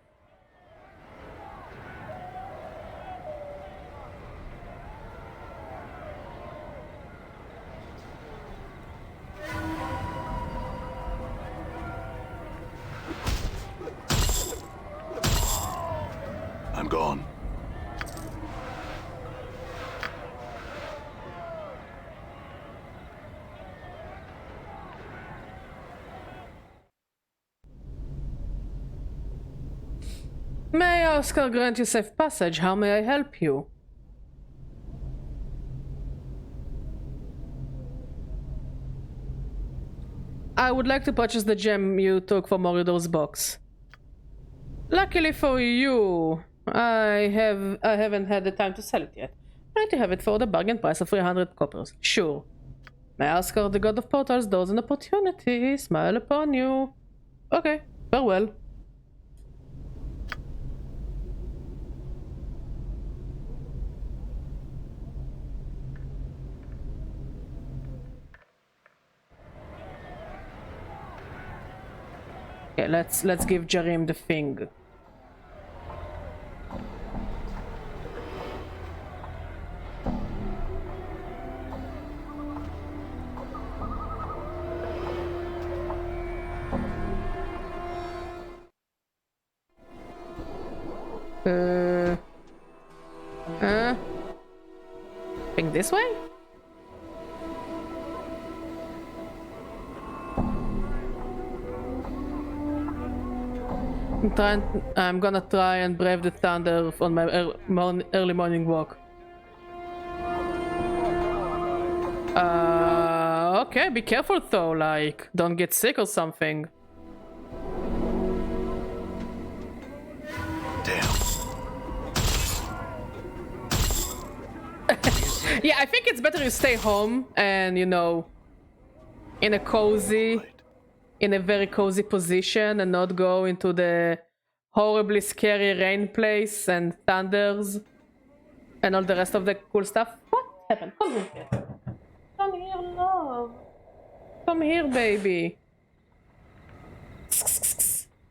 I'm gone. May Oscar grant you safe passage? How may I help you? I would like to purchase the gem you took from Moridor's box. Luckily for you, I haven't had the time to sell it yet. Try to have it for the bargain price of 300 coppers. Sure. May Oscar, the god of portals, doors and opportunity, smile upon you. Okay, farewell. Okay, let's give Jarim the thing. Think this way? I'm gonna try and brave the thunder on my early morning walk. Okay, be careful though, like, don't get sick or something. Damn. Yeah, I think it's better you stay home and, you know, in a cozy, Right. in a very cozy position and not go into the horribly scary rain place and thunders and all the rest of the cool stuff. What happened? Come here. Come here, love. Come here, baby.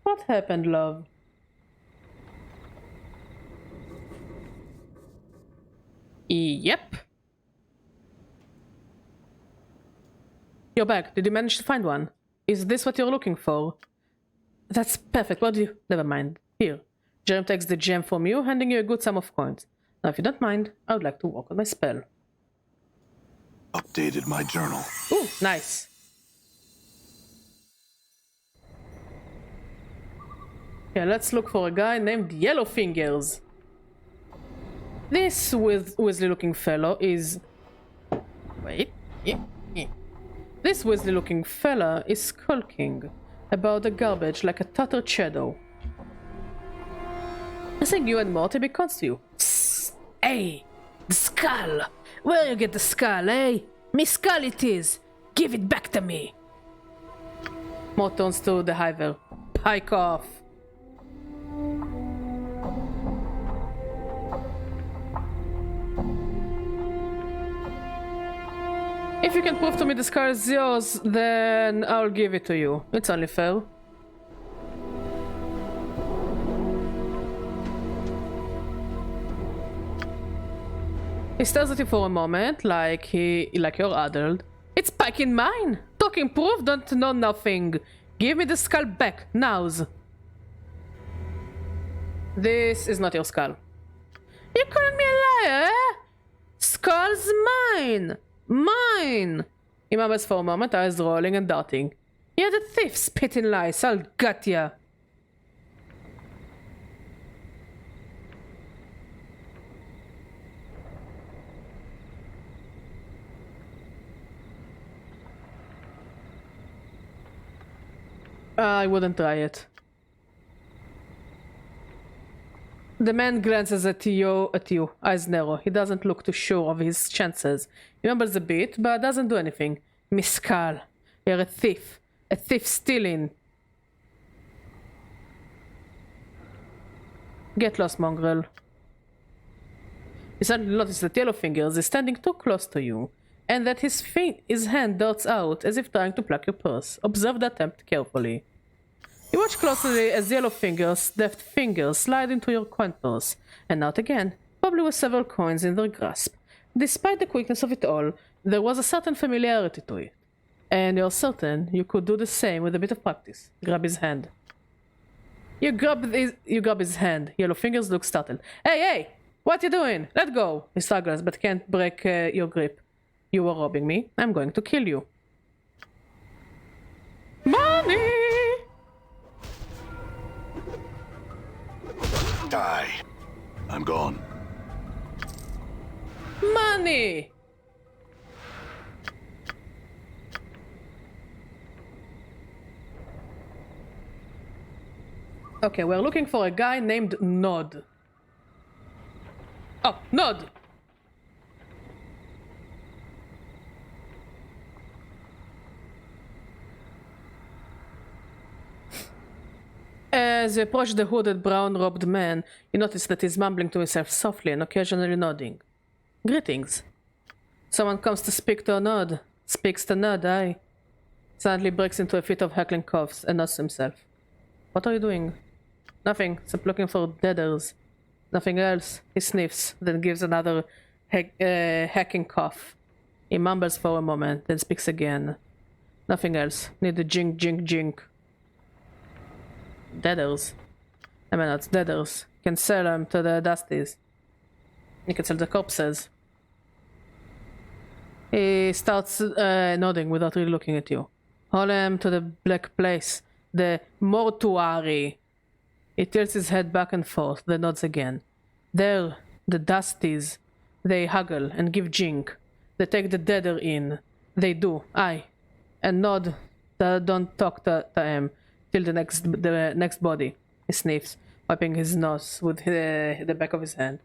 What happened, love? Yep. Your bag. Did you manage to find one? Is this what you're looking for? That's perfect. What do you... Never mind. Here. Jerem takes the gem from you, handing you a good sum of coins. Now, if you don't mind, I would like to work on my spell. Updated my journal. Ooh, nice. Yeah, let's look for a guy named Yellowfingers. This Weasley-looking fellow is... Wait. Yeah. This Weasley-looking fella is skulking about the garbage like a tattered shadow. I think you and Morty beckons to you. Psst. Hey, the skull! Where you get the skull, eh? Me skull it is! Give it back to me! Mort turns to the hiver. Pike off! If you can prove to me the skull is yours, then I'll give it to you. It's only fair. He stares at you for a moment, like you're adult. It's Pike in mine! Talking proof, don't know nothing. Give me the skull back, nows. This is not your skull. You calling me a liar, eh? Skull's mine! Mine! He mumbles for a moment, eyes rolling and darting. You're the thief, spitting lies, I'll gut ya. I wouldn't try it. The man glances at you, eyes narrow. He doesn't look too sure of his chances. He mumbles a bit, but doesn't do anything. Miskal, you're a thief. A thief stealing. Get lost, mongrel. You suddenly notice that Yellowfingers is standing too close to you, and that his hand darts out as if trying to pluck your purse. Observe the attempt carefully. You watch closely as Yellowfinger's deft fingers slide into your coin purse, and out again, probably with several coins in their grasp. Despite the quickness of it all, there was a certain familiarity to it, and you're certain you could do the same with a bit of practice. Grab his hand. You grab his hand. Yellowfingers look startled. Hey! What you doing? Let go! He struggles, but can't break your grip. You were robbing me. I'm going to kill you. Money! Die. I'm gone. Money! Okay, we're looking for a guy named Nod. Oh, Nod! As you approach the hooded, brown-robed man, you notice that he's mumbling to himself softly and occasionally nodding. Greetings. Someone comes to speak to a Nod. Speaks to Nod, aye. Suddenly breaks into a fit of heckling coughs and nods to himself. What are you doing? Nothing, except looking for deaders. Nothing else. He sniffs, then gives another hacking cough. He mumbles for a moment, then speaks again. Nothing else. Need a jink. Deaders. I mean, it's deaders. Can sell them to the dusties. You can sell the corpses. He starts nodding without really looking at you. Haul him to the black place. The mortuary. He tilts his head back and forth, then nods again. There, the dusties. They haggle and give jink. They take the deader in. They do, aye. And nod. Don't talk to him. Till the next body. He sniffs, wiping his nose with the back of his hand.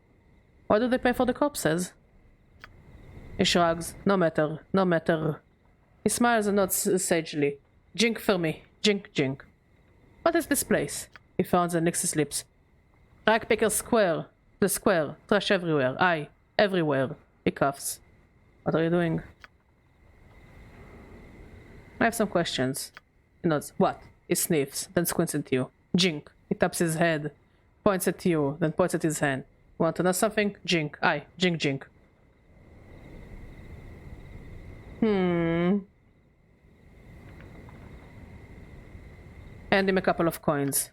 Why do they pay for the corpses? He shrugs. No matter. He smiles and nods sagely. Jink for me. Jink. What is this place? He frowns and licks his lips. Ragpicker Square. The square. Trash everywhere. Aye. Everywhere. He coughs. What are you doing? I have some questions. He nods. What? He sniffs, then squints at you. Jink. He taps his head, points at you, then points at his hand. Want to know something? Jink. Aye. Jink. Hand him a couple of coins.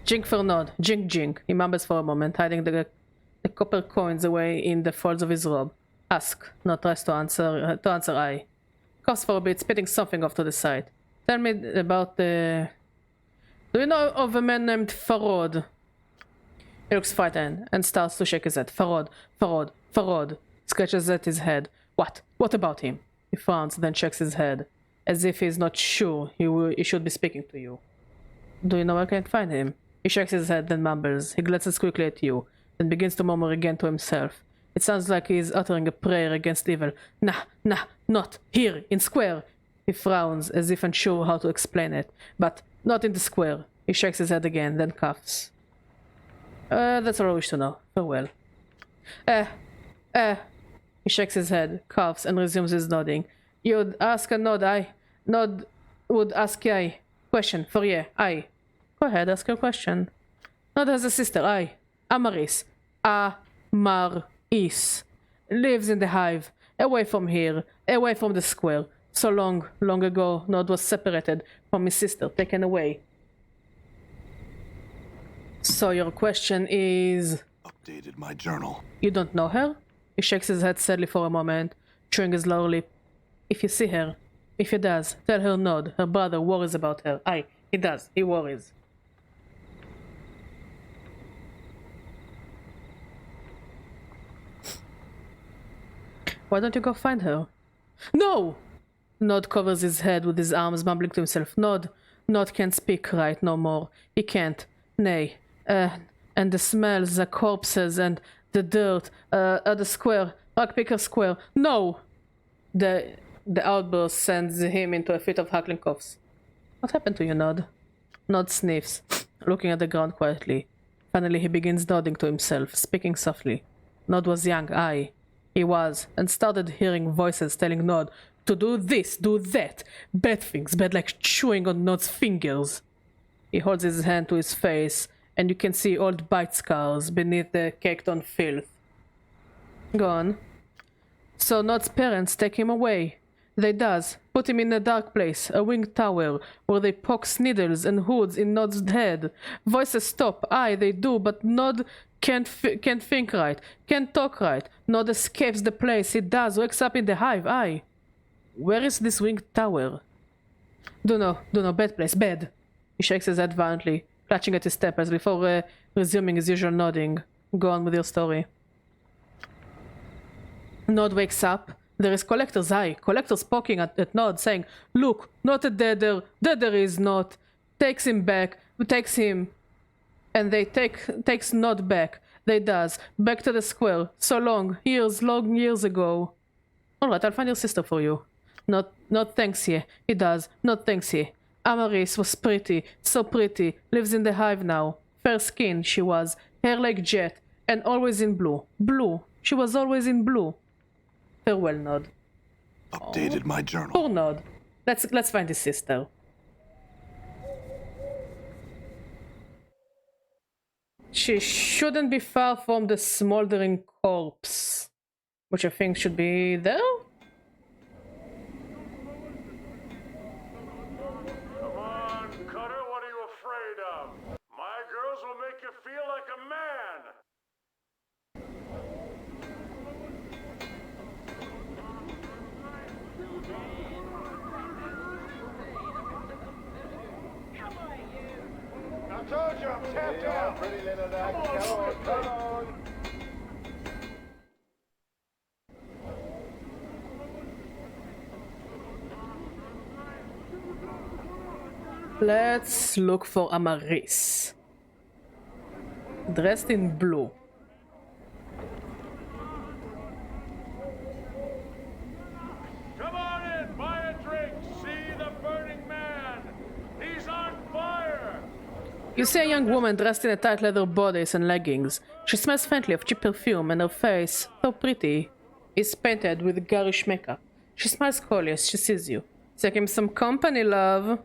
Jink for Nod. Jink. He mumbles for a moment, hiding the copper coins away in the folds of his robe. Ask. Nod tries to answer aye. Coughs for a bit, spitting something off to the side. Tell me about the... Do you know of a man named Farod? He looks frightened and starts to shake his head. Farod. Scratches at his head. What? What about him? He frowns, then shakes his head, as if he's not sure he should be speaking to you. Do you know where I can find him? He shakes his head, then mumbles. He glances quickly at you, then begins to murmur again to himself. It sounds like he's uttering a prayer against evil. Nah, not here, in square. He frowns, as if unsure how to explain it. But not in the square. He shakes his head again, then coughs. That's all I wish to know. Farewell. He shakes his head, coughs, and resumes his nodding. You'd ask a Nod, aye. Nod would ask aye. Question, for ye, aye. Go ahead, ask your question. Nod has a sister, aye. Amaris. Amaris. Lives in the hive. Away from here. Away from the square. So long ago, Nod was separated from his sister, taken away. So your question is... Updated my journal. You don't know her? He shakes his head sadly for a moment, chewing his lower lip. If you see her, if he does, tell her Nod. Her brother worries about her. Aye, he does. He worries. Why don't you go find her? No! Nod covers his head with his arms, mumbling to himself. Nod Nod can't speak right no more. He can't. Nay. And the smells, the corpses, and the dirt, the square, Rockpicker Square. No! The outburst sends him into a fit of hackling coughs. What happened to you, Nod? Nod sniffs, looking at the ground quietly. Finally he begins nodding to himself, speaking softly. Nod was young, aye. He was, and started hearing voices telling Nod to do this, do that. Bad things, bad like chewing on Nod's fingers. He holds his hand to his face, and you can see old bite scars beneath the caked-on filth. Go on. So Nod's parents take him away. They does. Put him in a dark place, a winged tower, where they poke needles and hoods in Nod's head. Voices stop, aye, they do, but Nod can't think right, can't talk right. Nod escapes the place, he does, wakes up in the hive, aye. Where is this winged tower? Dunno, bad place, bad. He shakes his head violently, clutching at his temples before resuming his usual nodding. Go on with your story. Nod wakes up. There is Collector's eye. Collector's poking at Nod, saying, "Look, not a deader. Deader is not." Takes him, and they takes Nod back. They does back to the square. So long years ago. All right, I'll find your sister for you. Not thanks ye. He does. Not thanks ye. Amaris was pretty, so pretty. Lives in the hive now. Fair skin she was, hair like jet, and always in blue. Blue. She was always in blue. Farewell, Nod. Updated my journal. Poor Nod. Let's find his sister. She shouldn't be far from the smoldering corpse, which I think should be there. Come on, Cutter, what are you afraid of? My girls will make you feel like a man! I told you I'm tapped out! Pretty little duck, come on! Let's look for Amaris. Dressed in blue. Come on in, buy a drink, see the burning man! He's on fire! You see a young woman dressed in a tight leather bodice and leggings. She smells faintly of cheap perfume, and her face, so pretty, is painted with garish makeup. She smiles coyly as she sees you. Take him some company, love.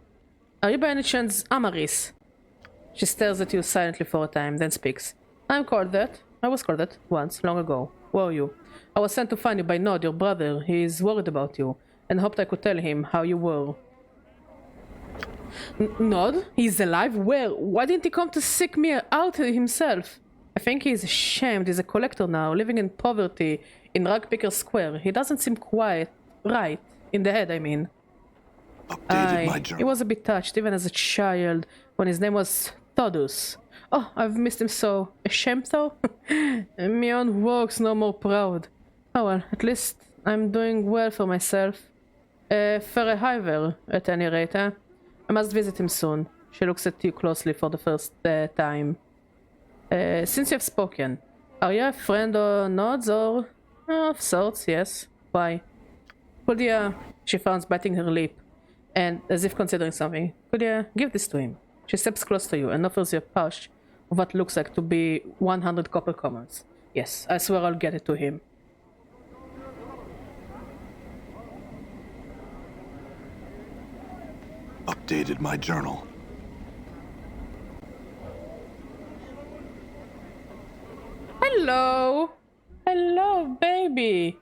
Are you by any chance Amaris? She stares at you silently for a time, then speaks. I was called that once, long ago. Where are you? I was sent to find you by Nod, your brother. He is worried about you, and hoped I could tell him how you were. Nod? He's alive? Where? Why didn't he come to seek me out himself? I think he's ashamed. He's a collector now, living in poverty in Rugpicker Square. He doesn't seem quite right. In the head, I mean. Updated my journal. He was a bit touched, even as a child, when his name was Todus. Oh, I've missed him so. Ashamed though? Me own work's no more proud. Oh well, at least I'm doing well for myself. For a hiver, at any rate, huh? I must visit him soon. She looks at you closely for the first time. Since you've spoken, are you a friend or Nods or... of sorts, yes. Why? Could you... She frowns, biting her lip, and as if considering something. Could you give this to him? She steps close to you and offers you a pouch of what looks like to be 100 copper commons. Yes, I swear I'll get it to him. Updated my journal. Hello! Hello, baby!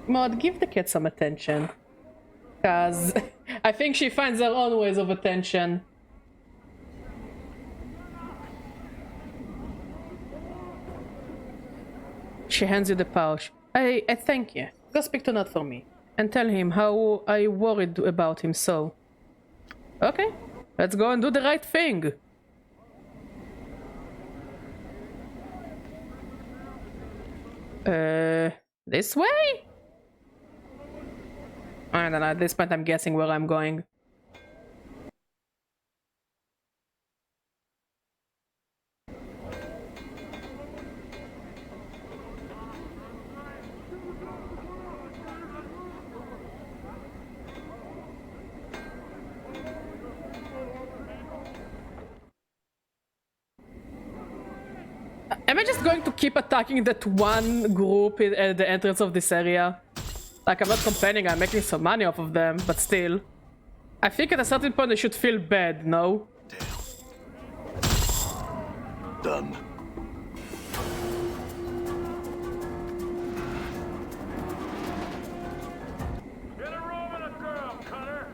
Maud, give the cat some attention. Cause I think she finds her own ways of attention. She hands you the pouch. I thank you. Go speak to Nod for me. And tell him how I worried about him so. Okay, let's go and do the right thing. This way? I don't know, at this point I'm guessing where I'm going. just going to keep attacking that one group at the entrance of this area? Like, I'm not complaining, I'm making some money off of them, but still. I think at a certain point they should feel bad, no? Done. Get a room and a girl, Cutter.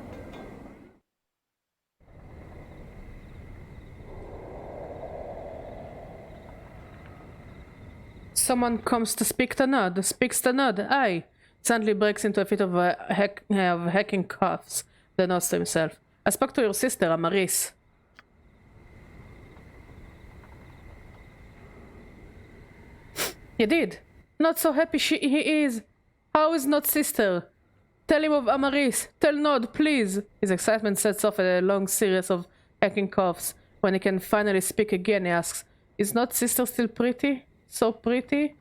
Someone comes to speaks to Nod, aye. Suddenly breaks into a fit of hacking coughs, then nods to himself. I spoke to your sister, Amaris. You did? Not so happy he is. How is Nod's sister? Tell him of Amaris. Tell Nod, please. His excitement sets off a long series of hacking coughs. When he can finally speak again, he asks, is Nod's sister still pretty? So pretty?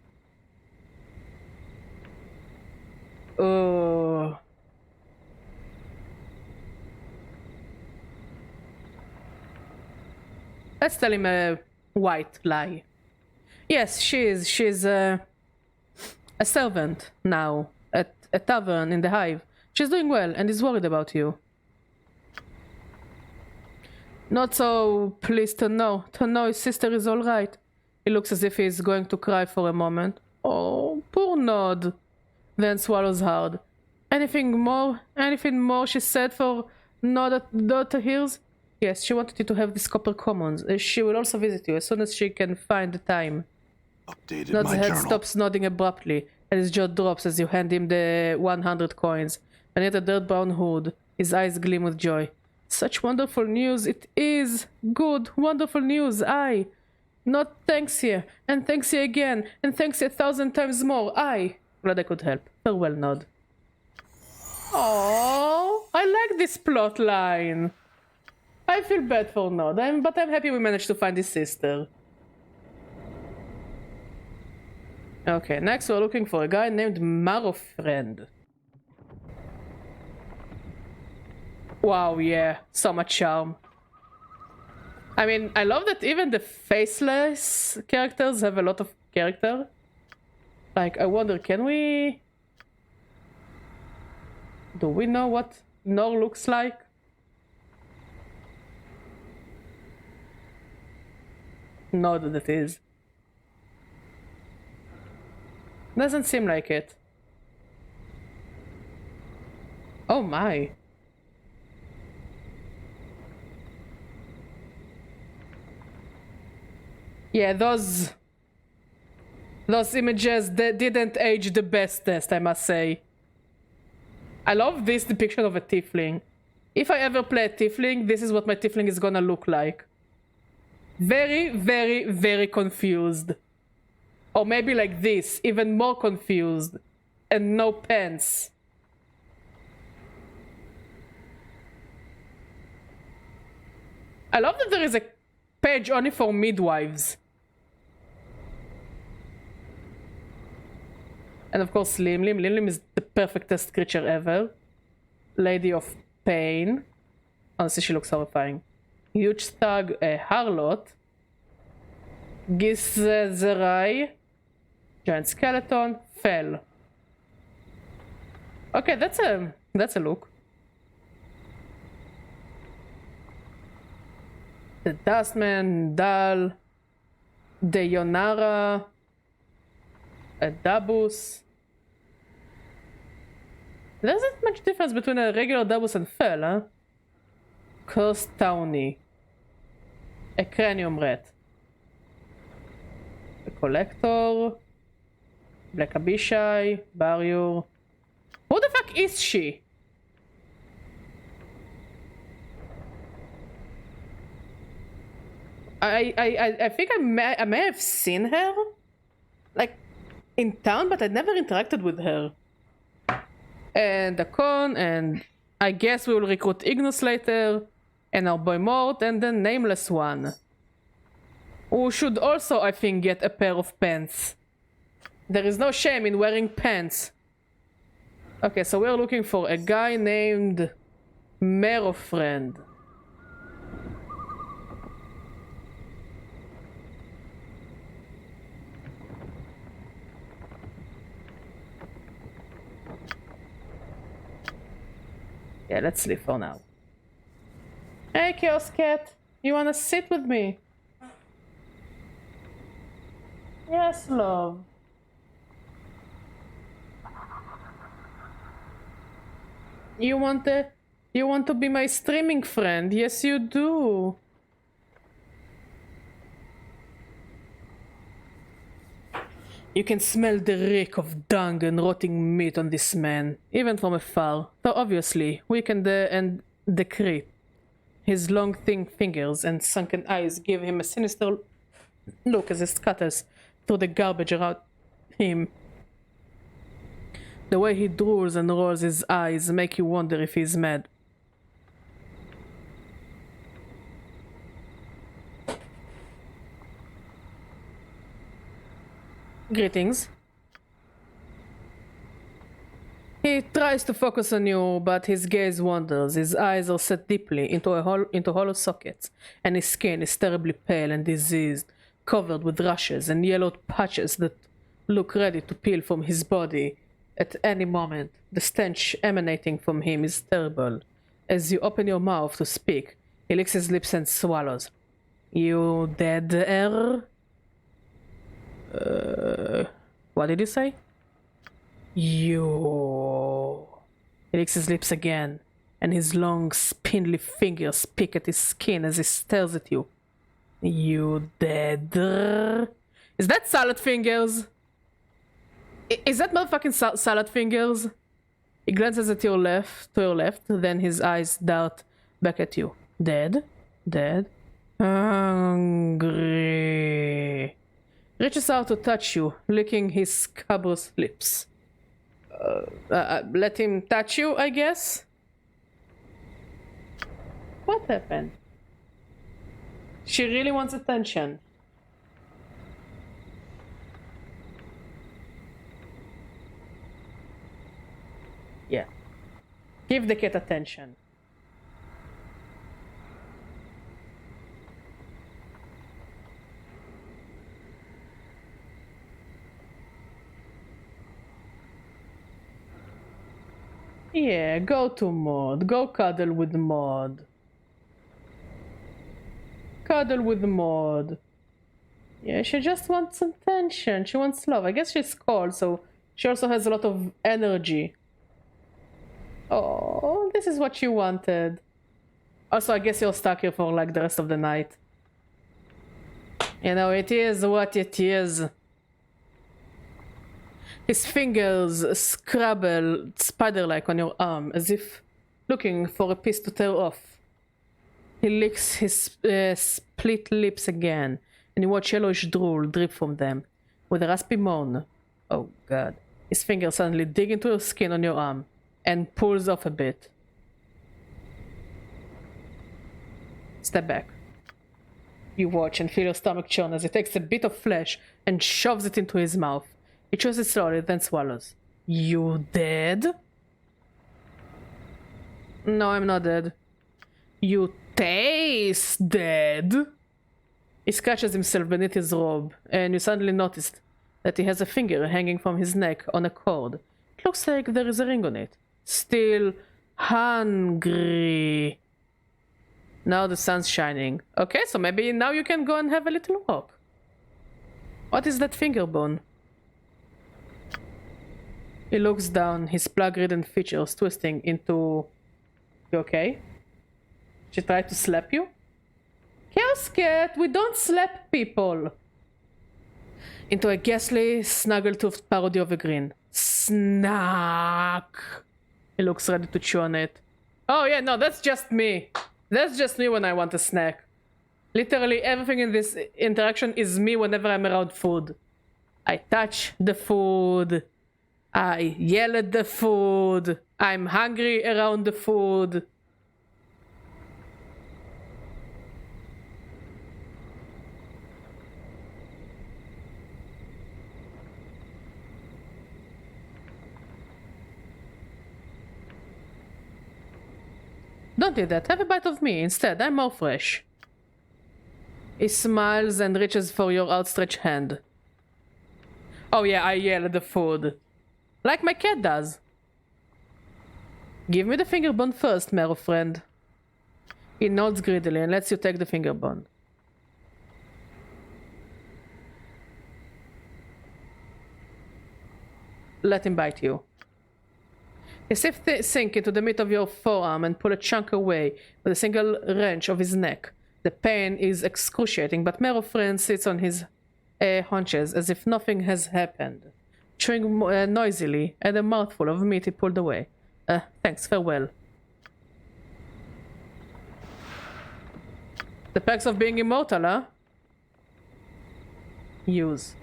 Oh. Let's tell him a white lie. Yes, she's a servant now at a tavern in the Hive. She's doing well and is worried about you. Not so pleased to know his sister is all right. He looks as if he's going to cry for a moment. Oh, poor Nod. Then swallows hard. Anything more she said for Nod to hears? Yes, she wanted you to have this copper commons. She will also visit you as soon as she can find the time. Updated Nod's my head journal. stops nodding abruptly, and his jaw drops as you hand him the 100 coins. Beneath the dirt brown hood, his eyes gleam with joy. Such wonderful news it is! Good, wonderful news, aye! Not thanks ye, and thanks ye again, and thanks ye 1,000 times more, aye! Glad I could help. Farewell, Nod. Oh, I like this plot line. I feel bad for Nod, but I'm happy we managed to find his sister. Okay, next we're looking for a guy named Marofriend. Wow, yeah, so much charm. I mean, I love that even the faceless characters have a lot of character. Like, I wonder, can we... Do we know what Nor looks like? Nod, that is. Doesn't seem like it. Oh my. Yeah, those images that didn't age the bestest, I must say. I love this depiction of a tiefling. If I ever play a tiefling, this is what my tiefling is gonna look like. Very, very, very confused. Or maybe like this, even more confused. And no pants. I love that there is a page only for midwives. And of course Lim Lim is the perfectest creature ever. Lady of Pain. Honestly, she looks horrifying. Huge Thug, a Harlot. Gizzerai. Giant Skeleton. Fell. Okay, that's a look. The Dustman, Dal. The Yonara. A Dabus. There isn't much difference between a regular Dabus and Fell, huh? Cursed Townie. A Cranium Rat. A Collector. Black Abishai. Barrier. Who the fuck is she? I think I may have seen her. Like, in town, but I never interacted with her. And the con, and I guess we will recruit Ignus later, and our boy Mort, and the nameless one. Who should also, I think, get a pair of pants. There is no shame in wearing pants. Okay, so we're looking for a guy named Merofriend. Yeah, let's leave for now. Hey, Chaos Cat, you wanna sit with me? Yes, love. You want to be my streaming friend? Yes, you do. You can smell the reek of dung and rotting meat on this man, even from afar. Though obviously, weakened and decrepit. His long, thin fingers and sunken eyes give him a sinister look as he scatters through the garbage around him. The way he drools and rolls his eyes make you wonder if he's mad. Greetings. He tries to focus on you, but his gaze wanders. His eyes are set deeply into hollow sockets, and his skin is terribly pale and diseased, covered with rashes and yellowed patches that look ready to peel from his body at any moment. The stench emanating from him is terrible. As you open your mouth to speak, he licks his lips and swallows. You dead there? What did you say? You. He licks his lips again, and his long, spindly fingers pick at his skin as he stares at you. You dead? Is that salad fingers? Is that motherfucking salad fingers? He glances at your left, to your left, then his eyes dart back at you. Dead? Dead? Hungry. Reaches out to touch you, licking his scabrous lips. Let him touch you, I guess? What happened? She really wants attention. Yeah. Give the cat attention. Yeah, go to Maud. Go cuddle with Maud. Cuddle with Maud. Yeah, she just wants attention. She wants love. I guess she's cold, so she also has a lot of energy. Oh, this is what you wanted. Also, I guess you're stuck here for like the rest of the night. You know, it is what it is. His fingers scrabble spider-like on your arm, as if looking for a piece to tear off. He licks his split lips again, and you watch yellowish drool drip from them. With a raspy moan, oh god, his fingers suddenly dig into your skin on your arm, and pulls off a bit. Step back. You watch and feel your stomach churn as he takes a bit of flesh and shoves it into his mouth. He chews it slowly, then swallows. You dead? No, I'm not dead. You taste dead? He scratches himself beneath his robe, and you suddenly notice that he has a finger hanging from his neck on a cord. It looks like there is a ring on it. Still hungry. Now the sun's shining. Okay, so maybe now you can go and have a little walk. What is that finger bone? He looks down, his plague-ridden features twisting into... You okay? She tried to slap you? Chaos Cat, we don't slap people! Into a ghastly, snaggle-toothed parody of a grin. Snack! He looks ready to chew on it. Oh yeah, no, that's just me. That's just me when I want a snack. Literally everything in this interaction is me whenever I'm around food. I touch the food. I yell at the food. I'm hungry around the food. Don't do that. Have a bite of me instead. I'm more fresh. He smiles and reaches for your outstretched hand. Oh yeah, I yell at the food. Like my cat does. Give me the finger bone first, Marrow friend. He nods greedily and lets you take the finger bone. Let him bite you. His teeth sink into the meat of your forearm and pull a chunk away with a single wrench of his neck. The pain is excruciating, but Marrow friend sits on his haunches as if nothing has happened, chewing noisily at a mouthful of meat he pulled away. Thanks, farewell. The perks of being immortal, huh? Use.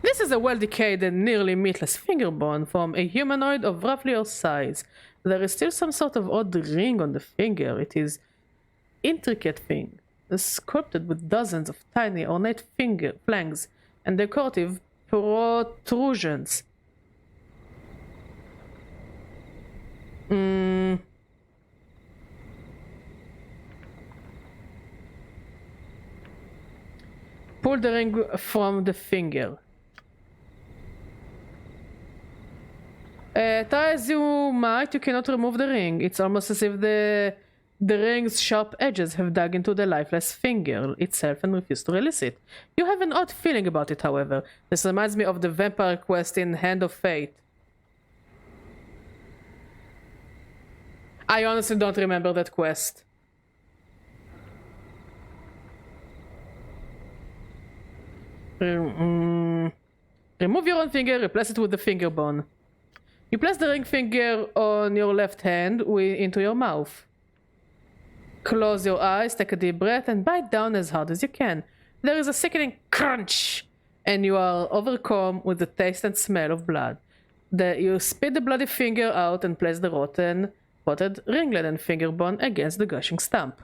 This is a well-decayed and nearly meatless finger bone from a humanoid of roughly your size. There is still some sort of odd ring on the finger. It is intricate thing, sculpted with dozens of tiny ornate finger flanks and decorative protrusions. Pull the ring from the finger. Try as you might, you cannot remove the ring. It's almost as if the ring's sharp edges have dug into the lifeless finger itself and refused to release it. You have an odd feeling about it, however. This reminds me of the vampire quest in Hand of Fate. I honestly don't remember that quest. Remove your own finger, replace it with the finger bone. You place the ring finger on your left hand into your mouth. Close your eyes, take a deep breath, and bite down as hard as you can. There is a sickening crunch, and you are overcome with the taste and smell of blood. You spit the bloody finger out and place the rotted ringlet and finger bone against the gushing stump.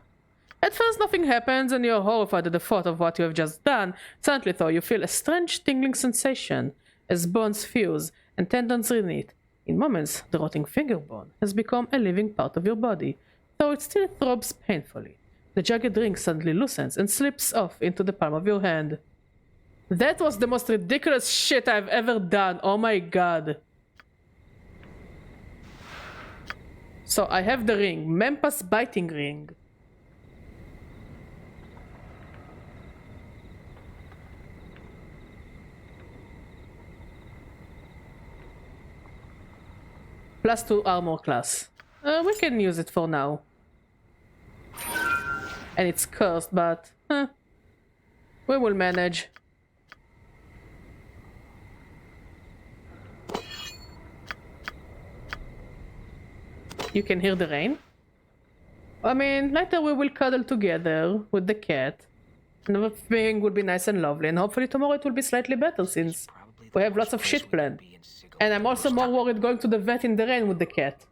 At first nothing happens, and you are horrified at the thought of what you have just done. Suddenly, though, you feel a strange tingling sensation as bones fuse and tendons reknit. In moments, the rotting finger bone has become a living part of your body, though it still throbs painfully. The jagged ring suddenly loosens and slips off into the palm of your hand. That was the most ridiculous shit I've ever done. Oh my god. So I have the ring, Memphis biting ring. +2 armor class. We can use it for now. And it's cursed, but we will manage. You can hear the rain. I mean, later we will cuddle together with the cat. And everything will be nice and lovely. And hopefully tomorrow it will be slightly better since we have lots of shit planned. And I'm also more worried going to the vet in the rain with the cat.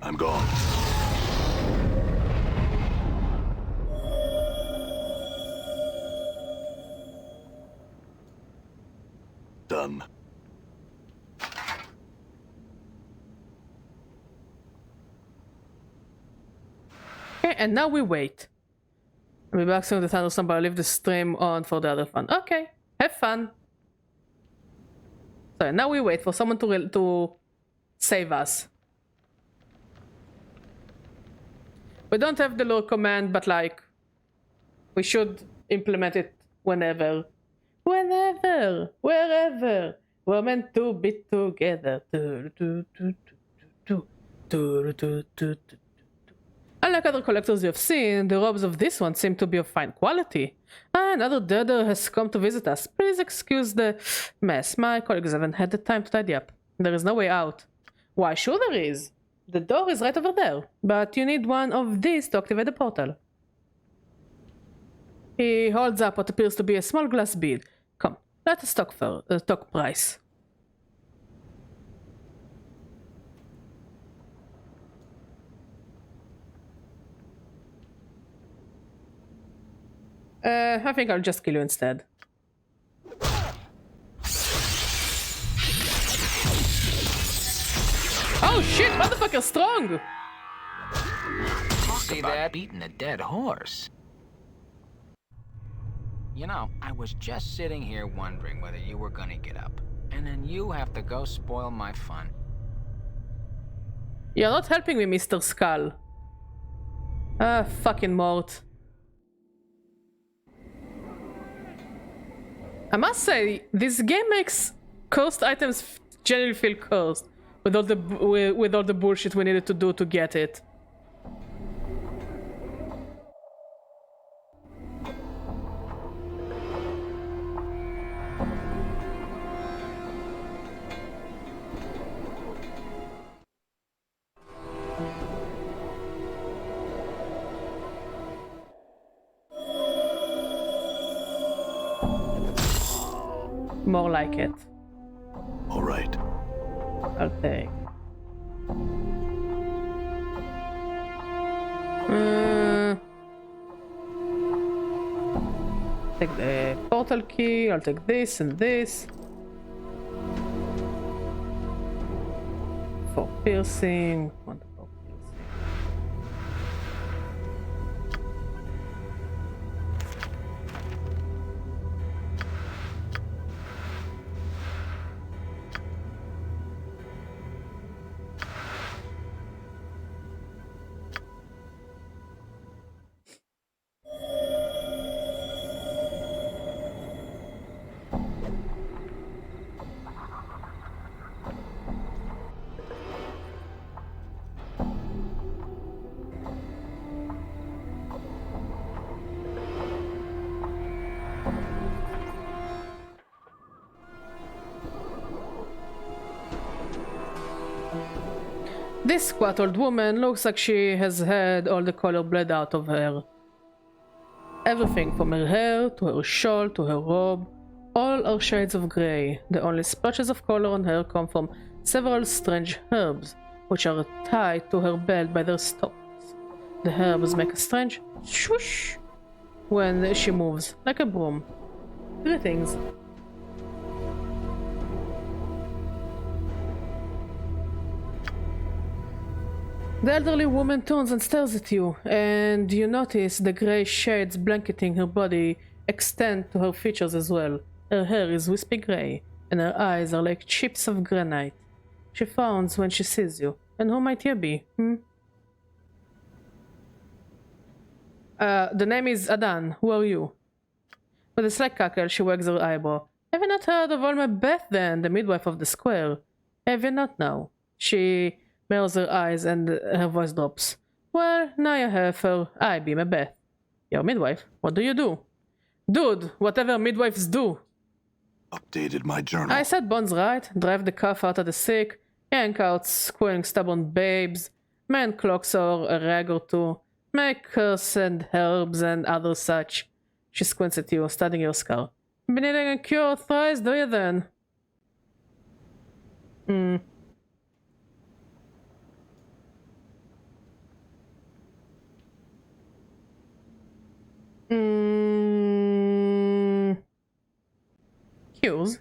I'm gone. Done. Okay, and now we wait. I'll be back soon with the thunderstorm, but I'll leave the stream on for the other fun. Okay, have fun. So now we wait for someone to save us. We don't have the lure command, but like, we should implement it whenever. Whenever, wherever, we're meant to be together. Unlike other collectors you have seen, the robes of this one seem to be of fine quality. Another debtor has come to visit us. Please excuse the mess. My colleagues haven't had the time to tidy up. There is no way out. Why, sure there is. The door is right over there, but you need one of these to activate the portal. He holds up what appears to be a small glass bead. Come, let us talk price. I think I'll just kill you instead. Oh shit, motherfucker, strong! see about that? beating a dead horse. You know, I was just sitting here wondering whether you were gonna get up. And then you have to go spoil my fun. You're not helping me, Mr. Skull. Ah, fucking Mort. I must say, this game makes cursed items generally feel cursed with all the bullshit we needed to do to get it. More like it. All right. I'll take. Take the portal key. I'll take this and this. For piercing. Wonderful piercing. This squat old woman looks like she has had all the color bled out of her. Everything from her hair, to her shawl, to her robe, all are shades of grey. The only splotches of color on her come from several strange herbs, which are tied to her belt by their stalks. The herbs make a strange swoosh when she moves, like a broom. Greetings. The elderly woman turns and stares at you, and you notice the grey shades blanketing her body extend to her features as well. Her hair is wispy grey, and her eyes are like chips of granite. She frowns when she sees you. And who might you be, The name is Adan. Who are you? With a slight cackle, she wags her eyebrow. Have you not heard of Olma Beth then, the midwife of the square? Have you not now? She narrows her eyes and her voice drops. Well, now you have her. I be Beth. Your midwife? What do you do? Dude, whatever midwives do. Updated my journal. I said Bond's right. Drive the cough out of the sick. Yank out squealing stubborn babes. Mend clocks or a rag or two. Make curse and herbs and other such. She squints at you, studying your scar. Been needing a cure thrice, do you then? Cures?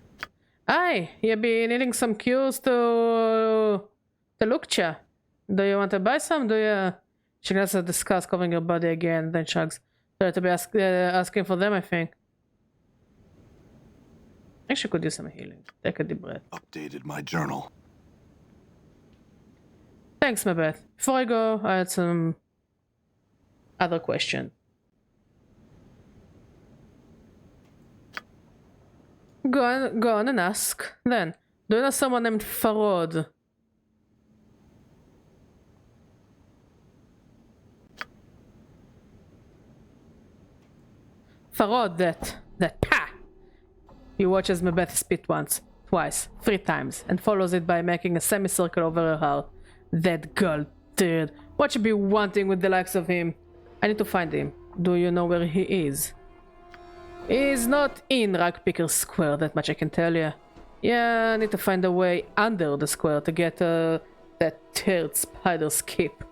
Aye, you be needing some cures to Lukcha. Do you want to buy some? Do you? She glances at the scars covering her body again, then shrugs. Sorry to be asking for them, I think. I think she could use some healing. Take a deep breath. Updated my journal. Thanks, Beth. Before I go, I had some other question. Go on and ask. Then, do you know someone named Farod? Farod, that pa! He watches Mabeth spit once, twice, 3 times, and follows it by making a semicircle over her heart. That girl, dude. What you be wanting with the likes of him? I need to find him. Do you know where he is? He's not in Ragpicker Square, that much I can tell you. Yeah, I need to find a way under the square to get that third spider's cape.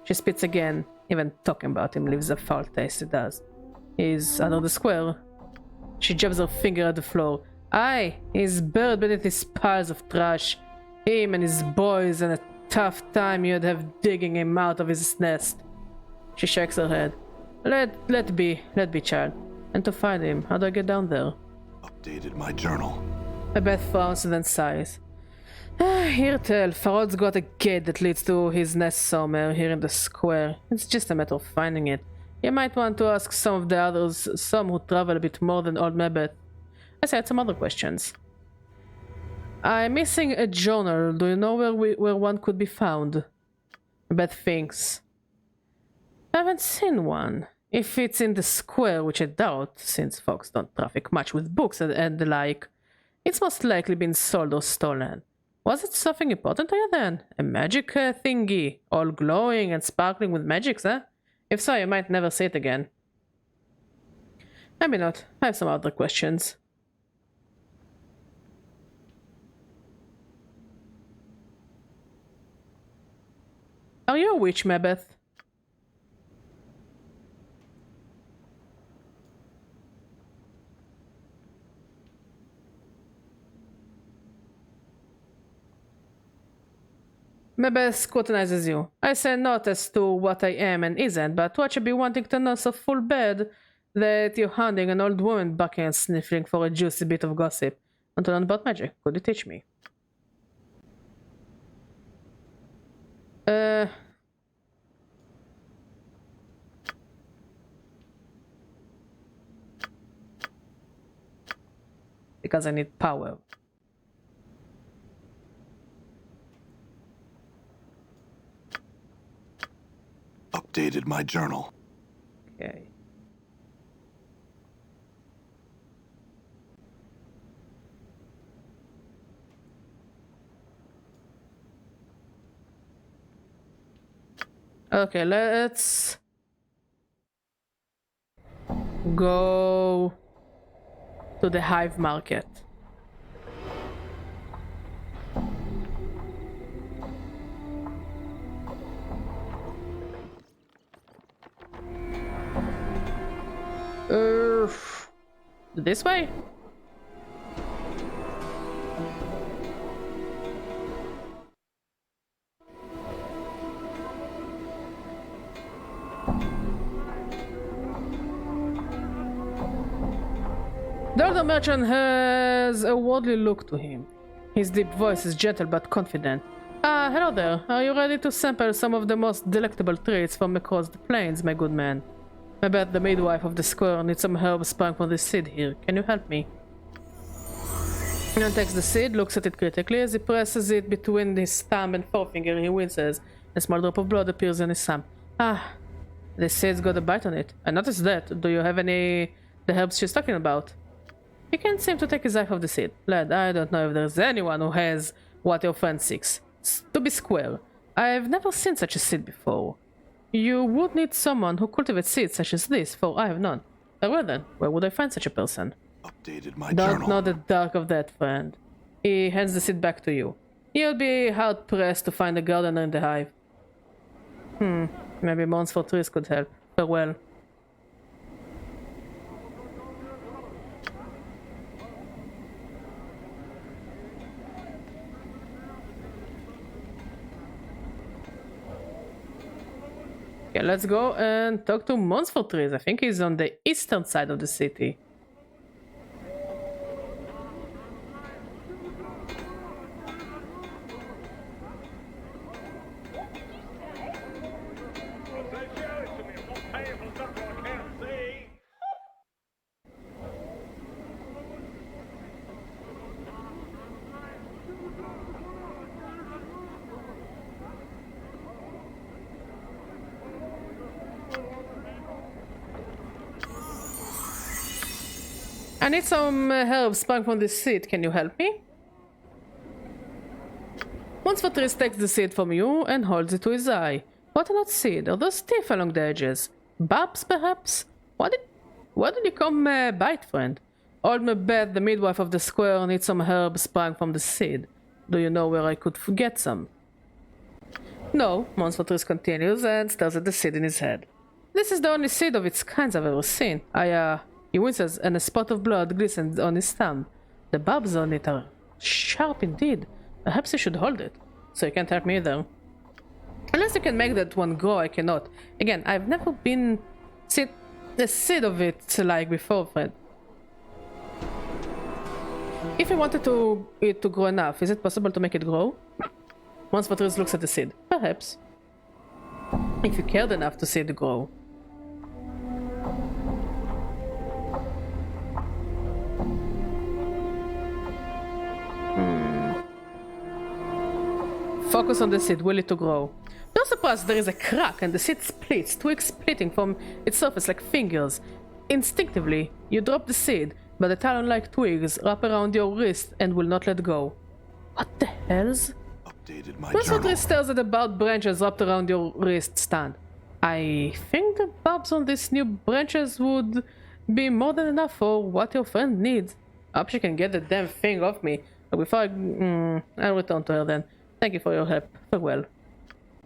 She spits again. Even talking about him leaves a foul taste, it does. He's under the square. She jabs her finger at the floor. Aye, he's buried beneath his piles of trash. Him and his boys, and a tough time you'd have digging him out of his nest. She shakes her head. Let be, child. And to find him, how do I get down there? Updated my journal. Beth frowns and then sighs. Here tell, Farod's got a gate that leads to his nest somewhere here in the square. It's just a matter of finding it. You might want to ask some of the others, some who travel a bit more than old Mebeth. I had some other questions. I'm missing a journal. Do you know where one could be found? Beth thinks. I haven't seen one. If it's in the square, which I doubt, since folks don't traffic much with books and the like, it's most likely been sold or stolen. Was it something important to you then? A magic thingy, all glowing and sparkling with magics, eh? If so, you might never see it again. Maybe not. I have some other questions. Are you a witch, Mebeth? Mebeth scrutinizes you. I say not as to what I am and isn't, but what you be wanting to know so full bad that you're hunting an old woman bucking and sniffling for a juicy bit of gossip. Want to learn about magic? Could you teach me? Because I need power. Updated my journal. Okay. Okay, let's go to the hive market. This way? The older merchant has a worldly look to him. His deep voice is gentle but confident. Hello there. Are you ready to sample some of the most delectable treats from across the plains, my good man? I bet the midwife of the square needs some herbs sprung from the seed here. Can you help me? He takes the seed, looks at it critically. As he presses it between his thumb and forefinger, he winces. A small drop of blood appears in his thumb. The seed's got a bite on it. I noticed that. Do you have the herbs she's talking about? He can't seem to take his eye off the seed. Lad, I don't know if there's anyone who has what your friend seeks. To be square, I've never seen such a seed before. You would need someone who cultivates seeds such as this, for I have none. Well then, where would I find such a person? Updated my Don't journal. know the dark of that, friend. He hands the seed back to you. You'll be hard-pressed to find a gardener in the hive. Maybe Mons for Trees could help. Farewell. Okay, let's go and talk to Mons for Trees. I think he's on the eastern side of the city. I need some herbs sprung from this seed. Can you help me? Mons for Trees takes the seed from you and holds it to his eye. What an odd seed. Are those teeth along the edges? Barbs, perhaps? Why did you come bite, friend? Old Mebeth, the midwife of the square, needs some herbs sprung from the seed. Do you know where I could get some? No, Mons for Trees continues and stares at the seed in his head. This is the only seed of its kind I've ever seen. He winces and a spot of blood glistens on his thumb. The barbs on it are sharp indeed. Perhaps you should hold it, so you can't help me either. And Unless you can make that one grow, I cannot. Again, I've never been the seed of it like before, Fred. If you wanted it to grow enough, is it possible to make it grow? Once Vatrius looks at the seed. Perhaps. If you cared enough to see it grow. Focus on the seed, will it to grow. No surprise there is a crack and the seed splits, twigs splitting from its surface like fingers. Instinctively, you drop the seed, but the talon-like twigs wrap around your wrist and will not let go. What the hells? Updated my Once journal. Vatrius stares at the barbed branches wrapped around your wrist stand. I think the barbs on these new branches would be more than enough for what your friend needs. I hope she can get the damn thing off me. But before I'll return to her then. Thank you for your help. Farewell.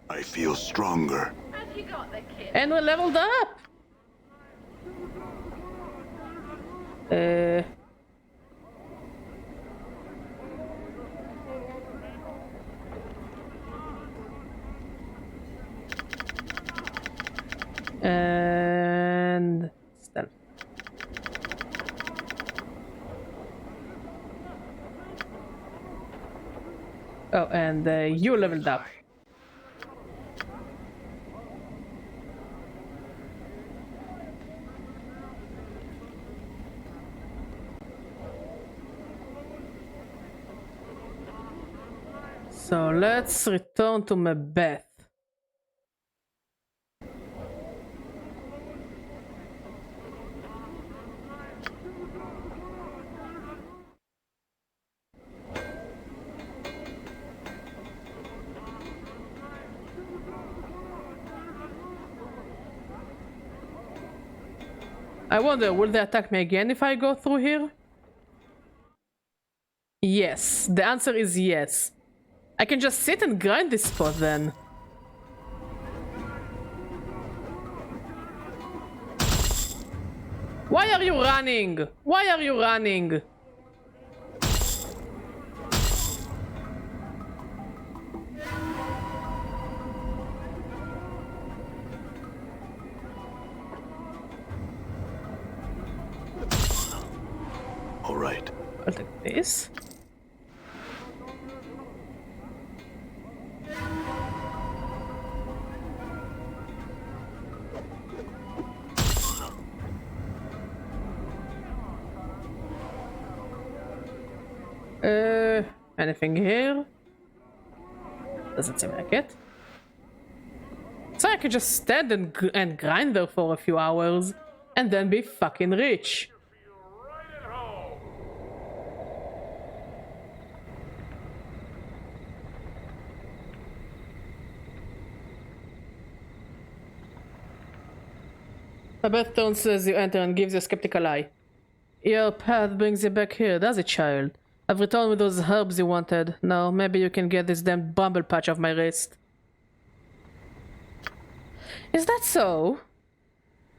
I feel stronger. Have you got the kid? And we're leveled up! And stealth. Oh, and you leveled up. So let's return to Macbeth. I wonder, will they attack me again if I go through here? Yes, the answer is yes. I can just sit and grind this spot then. Why are you running? Why are you running? All right. I'll take this. Anything here? Doesn't seem like it. So I could just stand and grind there for a few hours and then be fucking rich. Right at home. Macbeth turns as you enter and gives you a skeptical eye. Your path brings you back here, does it, child? I've returned with those herbs you wanted. Now, maybe you can get this damn bumble patch off my wrist. Is that so?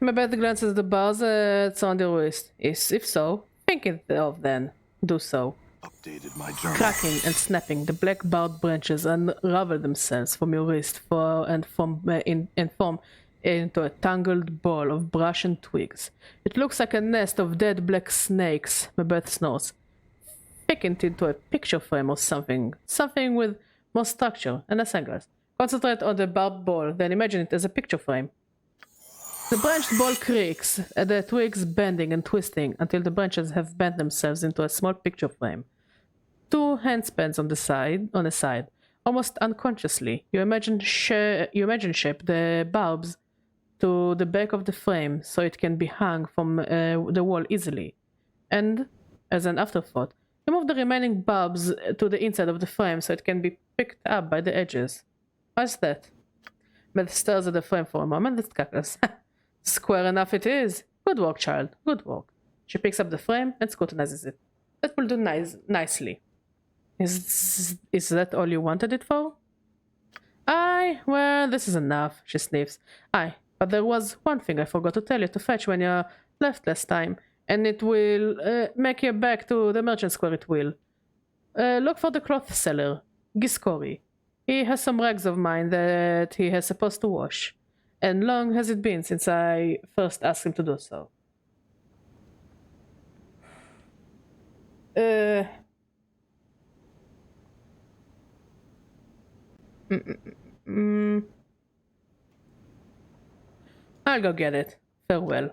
Macbeth glances at the bars that's on your wrist. If so, think it of then. Do so. Updated my journal. Cracking and snapping, the black barred branches unravel themselves from your wrist and form into a tangled ball of brush and twigs. It looks like a nest of dead black snakes, Macbeth snores. Pick it into a picture frame or something. Something with more structure and less angles. Concentrate on the barbed ball, then imagine it as a picture frame. The branched ball creaks, the twigs bending and twisting until the branches have bent themselves into a small picture frame. Two handspans on the side, almost unconsciously. You imagine shape the barbs to the back of the frame so it can be hung from the wall easily. And, as an afterthought, remove the remaining barbs to the inside of the frame so it can be picked up by the edges. How's that? Beth stares at the frame for a moment and cackles. Square enough it is. Good work, child. Good work. She picks up the frame and scrutinizes it. That will do nicely. Is that all you wanted it for? Aye, well, this is enough, she sniffs. Aye, but there was one thing I forgot to tell you to fetch when you left last time. And it will make you back to the merchant square, it will. Look for the cloth seller, Giscori. He has some rags of mine that he has supposed to wash. And long has it been since I first asked him to do so. I'll go get it. Farewell.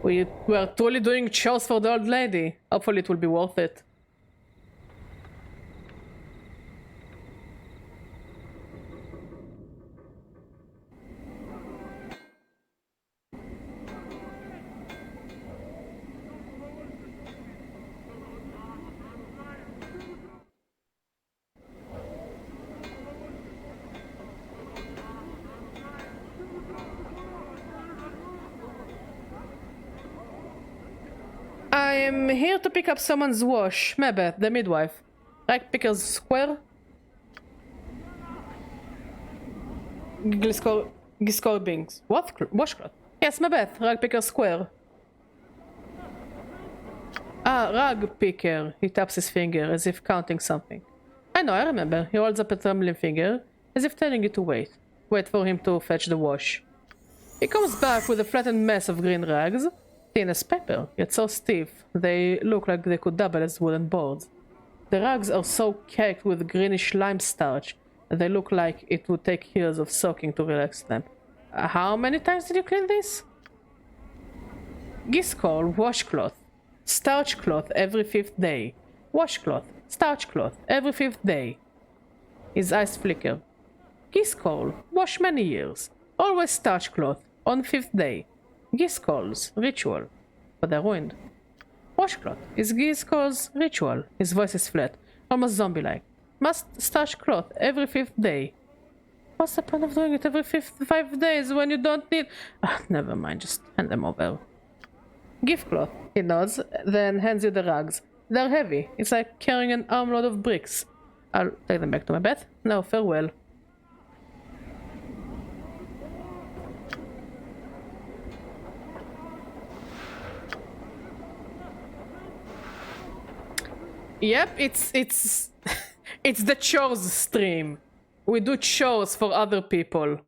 We're totally doing chores for the old lady. Hopefully it will be worth it. I am here to pick up someone's wash. Mabeth, the midwife. Right, Pickers Square? Giscor Bings. What? Washcloth? Yes, Mabeth, Rag Picker Square. Ah, Rag Picker. He taps his finger as if counting something. I know, I remember. He holds up a trembling finger as if telling you to wait. Wait for him to fetch the wash. He comes back with a flattened mess of green rags. Thin as paper, yet so stiff, they look like they could double as wooden boards. The rags are so caked with greenish lime starch, that they look like it would take years of soaking to relax them. How many times did you clean this? Giscol, washcloth. Starch cloth every 5th day. Washcloth, starch cloth every 5th day. His eyes flicker. Giscol, wash many years. Always starch cloth, on 5th day. Giscol's ritual, but they're ruined. Washcloth is Giscol's ritual. His voice is flat, almost zombie-like. Must starch cloth every 5th day. What's the point of doing it every 5 days when you don't need... never mind, just hand them over. Gift cloth, he nods, then hands you the rugs. They're heavy. It's like carrying an armload of bricks. I'll take them back to my bed. No, farewell. Yep, it's it's the chores stream. We do chores for other people.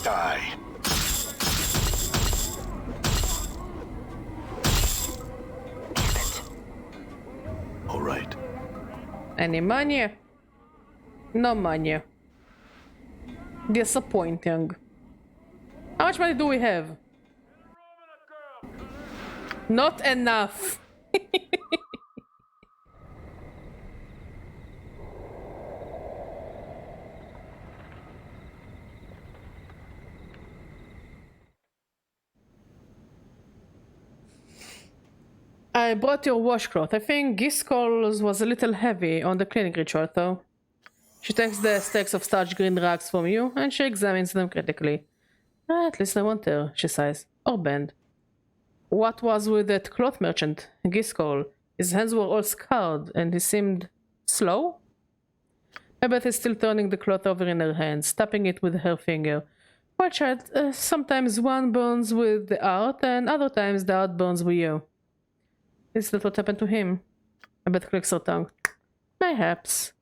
Die. All right. Any money? No money. Disappointing. How much money do we have? Not enough. I brought your washcloth. I think Giscol's was a little heavy on the cleaning ritual, though. She takes the stacks of starch green rags from you, and she examines them critically. At least I won't tear, she sighs. Or bend. What was with that cloth merchant, Giscol? His hands were all scarred, and he seemed slow? Mabeth is still turning the cloth over in her hands, tapping it with her finger. Well, child, sometimes one burns with the art, and other times the art burns with you. Is that what happened to him? Mabeth clicks her tongue. Perhaps.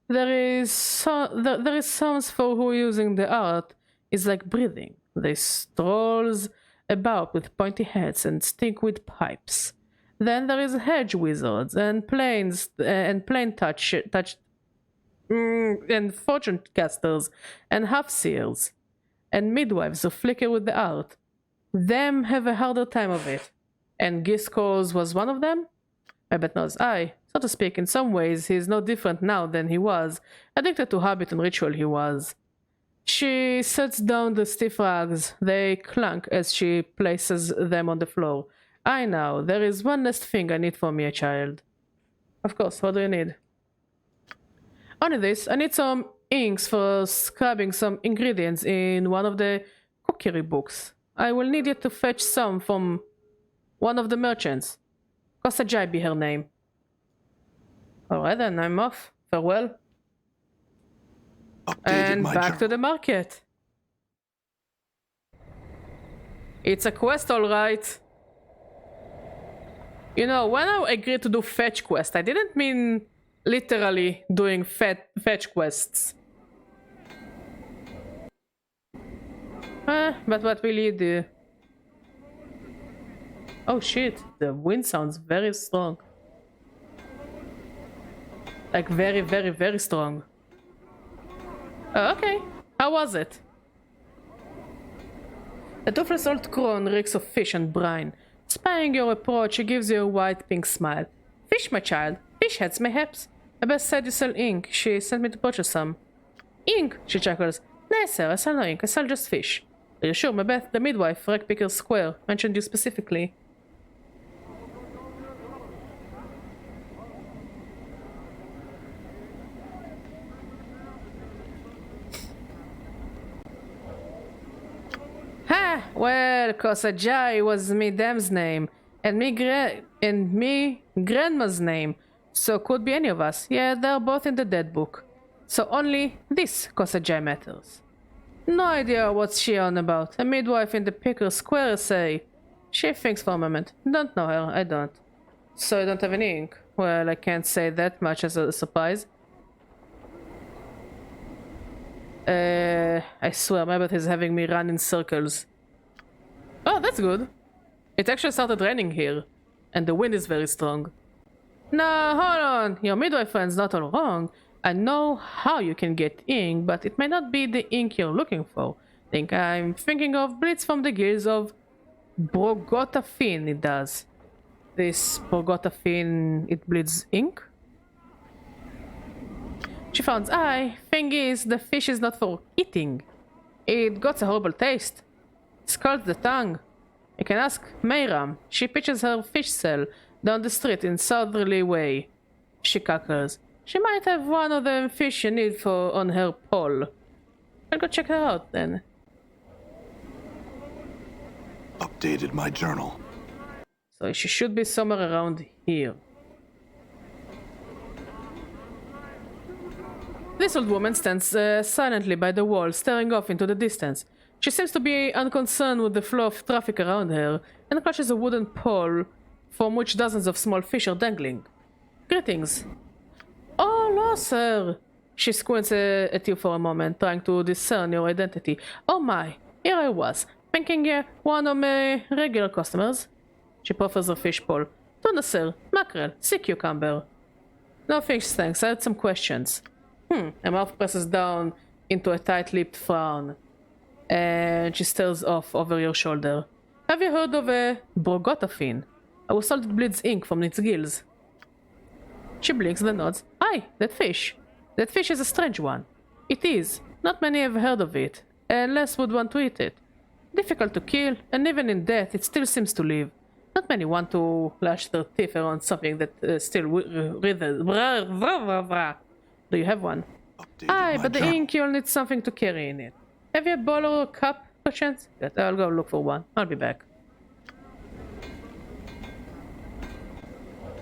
There is sounds for who using the art is like breathing. They strolls about with pointy heads and stink with pipes. Then there is hedge wizards and plane touch and fortune casters and half-seers and midwives who flicker with the art. Them have a harder time of it. And Gisco's was one of them? I bet knows. Aye, so to speak, in some ways he is no different now than he was. Addicted to habit and ritual he was. She sets down the stiff rags. They clunk as she places them on the floor. I know, there is one last thing I need from you, child. Of course, what do you need? Only this, I need some inks for scrubbing some ingredients in one of the cookery books. I will need you to fetch some from one of the merchants. Kosajai be her name. Alright then, I'm off. Farewell. Updated And my back to journal. the market. It's a quest, alright. You know, when I agreed to do fetch quest, I didn't mean literally doing fetch quests. But what will you do? Oh shit, the wind sounds very strong. Like very, very, very strong. Okay, how was it? The toothless old crone reeks of fish and brine. Spying your approach, she gives you a white-pink smile. Fish, my child. Fish heads, mayhaps. A best said you sell ink. She sent me to purchase some. Ink, she chuckles. Nay, sir, I sell no ink. I sell just fish. Are you sure, Macbeth, the midwife, Wreckpicker Square, mentioned you specifically? Ha! Well, Kosajai was me dam's name, and me grandma's name, so could be any of us. Yeah, they're both in the dead book. So only this Kosajai matters. No idea what she on about. A midwife in the Picker Square say. She thinks for a moment. Don't know her, I don't. So you don't have any ink? Well, I can't say that much as a surprise. I swear, my bad is having me run in circles. Oh, that's good. It actually started raining here, and the wind is very strong. No, hold on. Your midwife friend's not all wrong. I know how you can get ink, but it may not be the ink you're looking for. I'm thinking of Blitz from the guilds of Brogotafin, it does. This Brogotafin, it bleeds ink? She found, thing is, the fish is not for eating. It got a horrible taste. Scalds the tongue. You can ask Mayram. She pitches her fish cell down the street in southerly way. She cackles. She might have one of the fish you need for on her pole. I'll go check her out then. Updated my journal. So she should be somewhere around here. This old woman stands silently by the wall, staring off into the distance. She seems to be unconcerned with the flow of traffic around her, and clutches a wooden pole from which dozens of small fish are dangling. Greetings. Oh, hello, sir. She squints at you for a moment, trying to discern your identity. Oh my, here I was, thinking you're one of my regular customers. She proffers a fish pole. Tuna, sir. Mackerel. Sea cucumber. No fish, thanks. I had some questions. Her mouth presses down into a tight-lipped frown, and she stares off over your shoulder. Have you heard of a Brogotafin? I was told it bleeds ink from its gills. She blinks and nods. Aye, that fish. That fish is a strange one. It is. Not many have heard of it, and less would want to eat it. Difficult to kill, and even in death it still seems to live. Not many want to lash their teeth around something that still writhers. Do you have one? Aye, but the ink, you'll need something to carry in it. Have you a bowl or a cup, perchance? Good, I'll go look for one. I'll be back.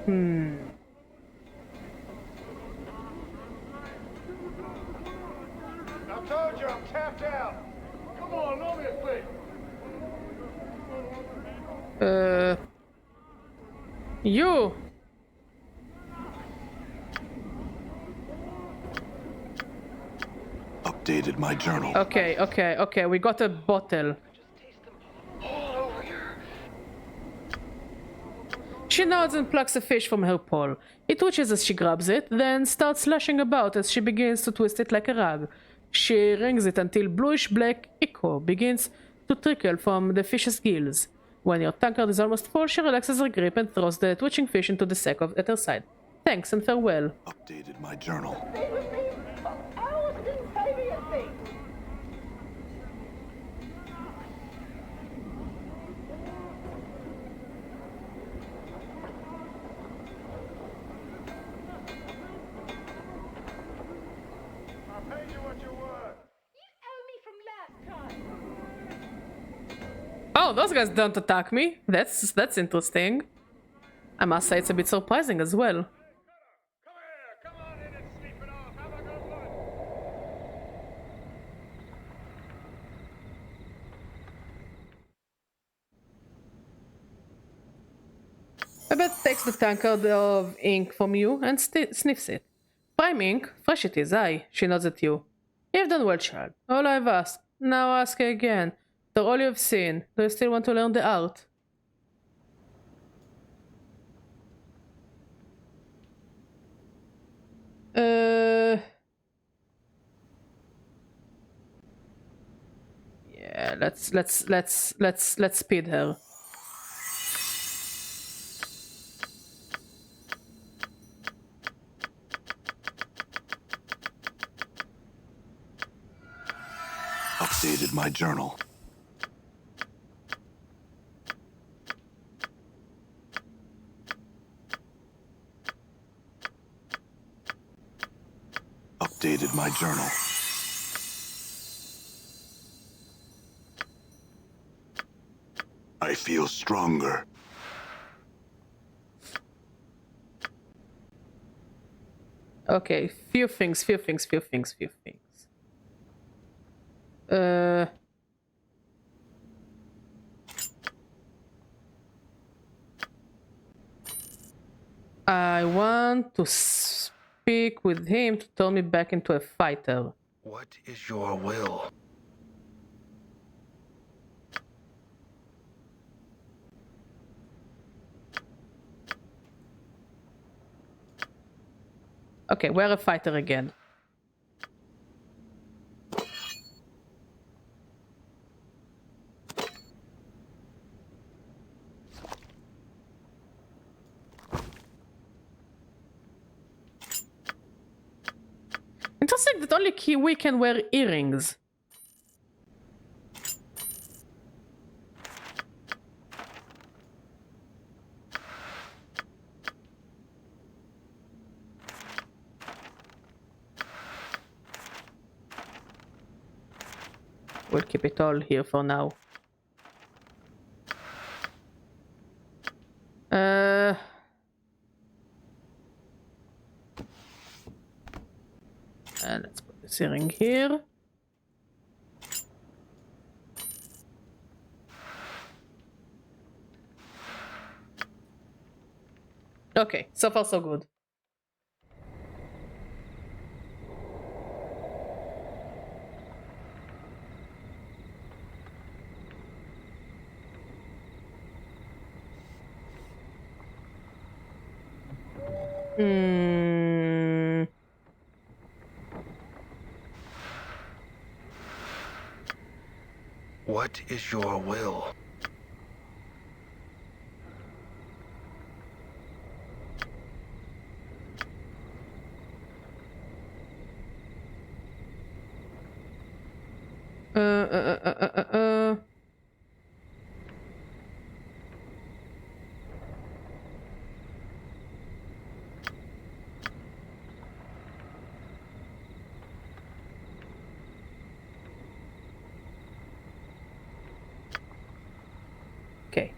I told you I'm tapped out. Come on, loan me a thing. You! Updated my journal. Okay, we got a bottle. She nods and plucks a fish from her pole. It twitches as she grabs it, then starts slashing about as she begins to twist it like a rag. She wrings it until bluish-black ichor begins to trickle from the fish's gills. When your tankard is almost full, she relaxes her grip and throws the twitching fish into the sack at her side. Thanks and farewell. Updated my journal. Stay with me for hours didn't pay me a thing. I paid you what you were. You owe me from last time. Oh, those guys don't attack me. That's interesting. I must say it's a bit surprising as well. Babette takes the tankard of ink from you and sniffs it. Prime ink? Fresh it is, aye. She nods at you. You've done well, child. All I've asked. Now ask again. After all you've seen, do you still want to learn the art? Yeah, let's speed her. Updated my journal. Updated my journal. I feel stronger. Okay, few things. I want to speak with him to turn me back into a fighter. What is your will? Okay, we're a fighter again. Interesting that only Kiwi can wear earrings. We'll keep it all here for now. Let's put this earring here. Okay, so far so good. What is your will? Okay.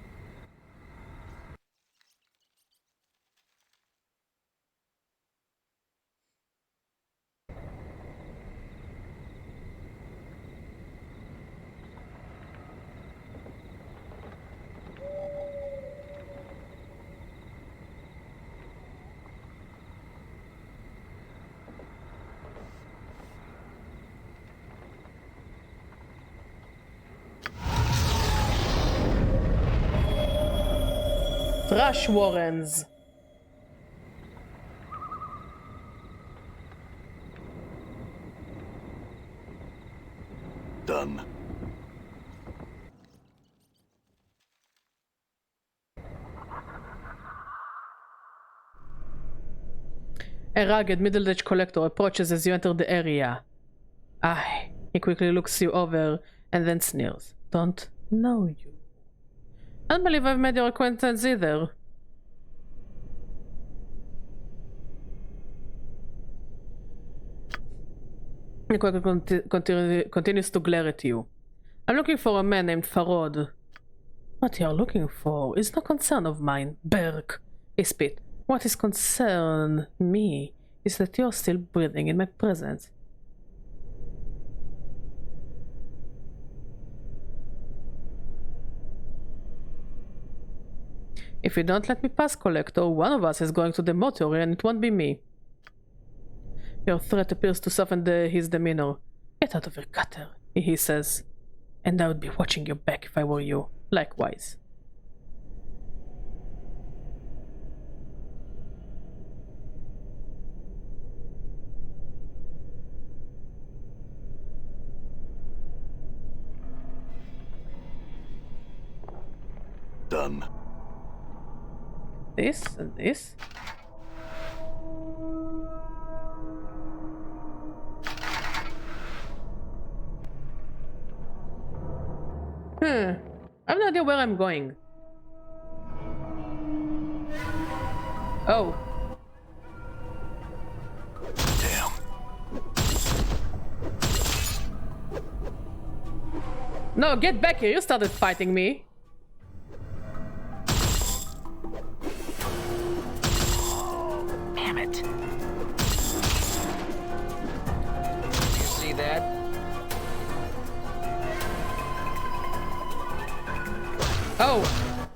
Trash Warrens. Done. A rugged, middle-aged collector approaches as you enter the area. Aye. He quickly looks you over and then sneers. Don't know you. I don't believe I've made your acquaintance either. He quickly continues to glare at you. I'm looking for a man named Farod. What you're looking for is no concern of mine, Berk. He spit. What is concern me is that you're still breathing in my presence. If you don't let me pass, Collector, one of us is going to the mortuary and it won't be me. Your threat appears to soften his demeanor. Get out of your gutter, he says. And I would be watching your back if I were you. Likewise. Done. This and this. I have no idea where I'm going. Oh. Damn. No, get back here. You started fighting me. Damn it. You see that?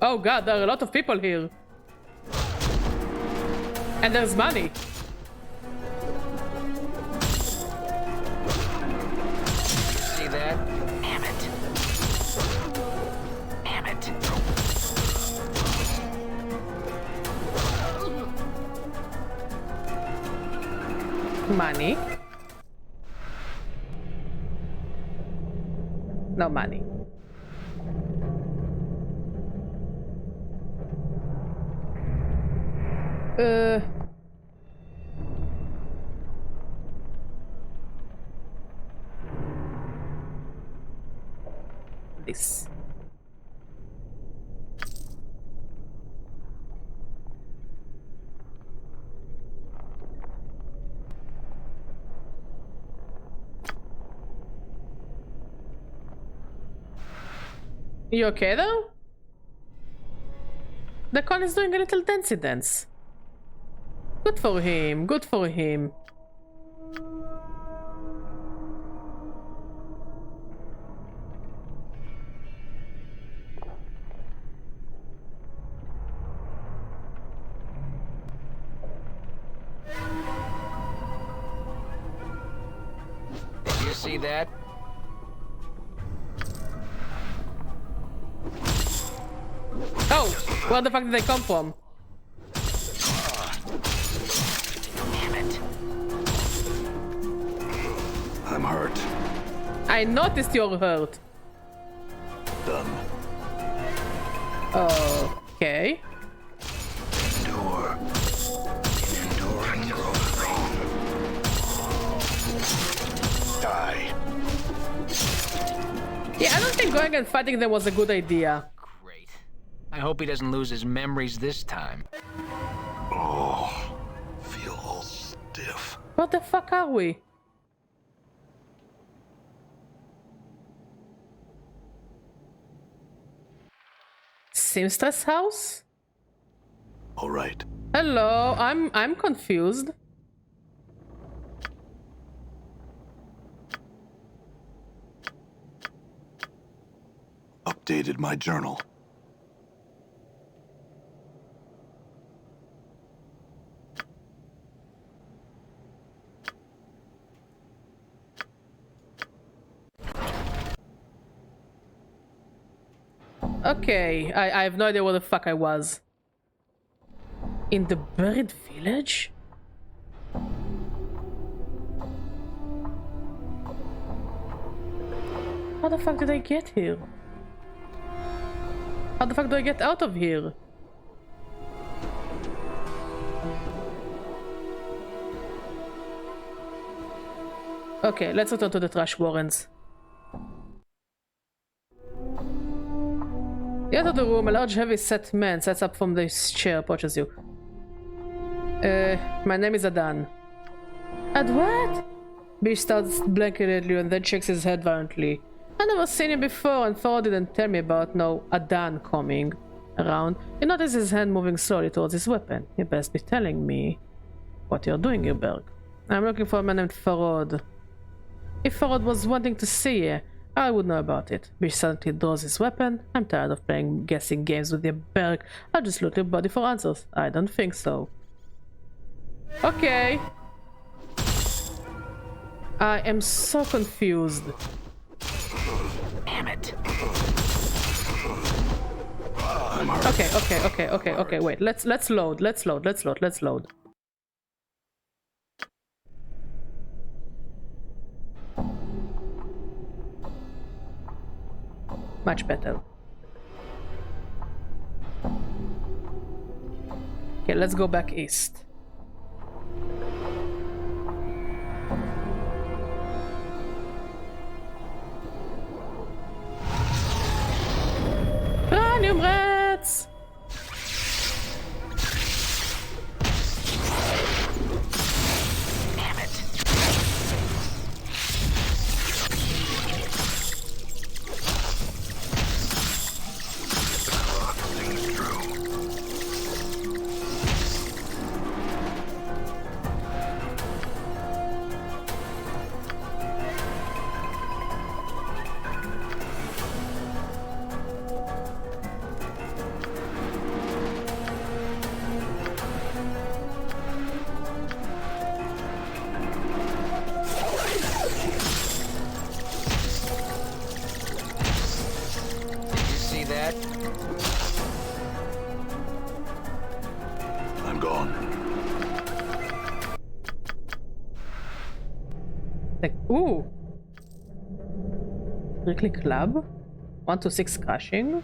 Oh god, there are a lot of people here. And there's money. See that? Damn it. Damn it. Money. No money. This. You okay though? The con is doing a little dancey dance. Good for him, good for him. Did you see that? Oh, where the fuck did they come from? Damn it. I'm hurt. I noticed you're hurt. Done. Okay. Endure. In enduring grows wrong. Die. Yeah, I don't think going and fighting them was a good idea. Great. I hope he doesn't lose his memories this time. Oh, feel all stiff. What the fuck are we? Seamstress house? All right. Hello, I'm confused. Updated my journal. Okay, I have no idea where the fuck I was. In the buried village? How the fuck did I get here? How the fuck do I get out of here? Okay, let's return to the trash warrens. Out of the room, a large heavy-set man sets up from this chair, approaches you. My name is Adan. Ad what? Bish starts blinking at you and then shakes his head violently. I've never seen him before and Thor didn't tell me about no Adan coming around. You notice his hand moving slowly towards his weapon. You best be telling me what you're doing here, Berg. I'm looking for a man named Farod. If Farod was wanting to see you, I would know about it. Bish suddenly draws his weapon. I'm tired of playing guessing games with your Berg. I'll just loot your body for answers. I don't think so. Okay. I am so confused. Damn it. Okay, wait. Let's load. Much better. Okay, let's go back east. Ranium rats! Damn it. Things true. Did you see that? I'm gone. Like, ooh. Prickly club. 1 to 6 crashing.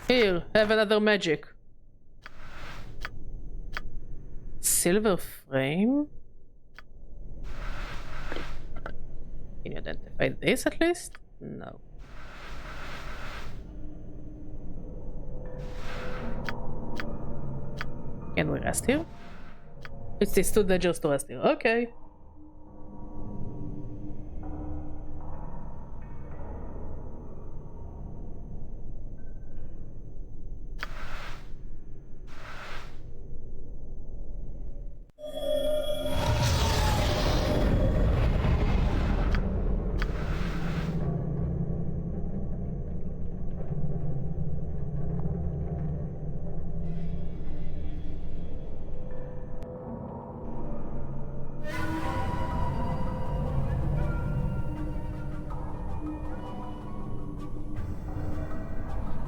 Here, have another magic. Silver frame? Can you identify this at least? No. Can we rest here? It's too dangerous to rest here. Okay.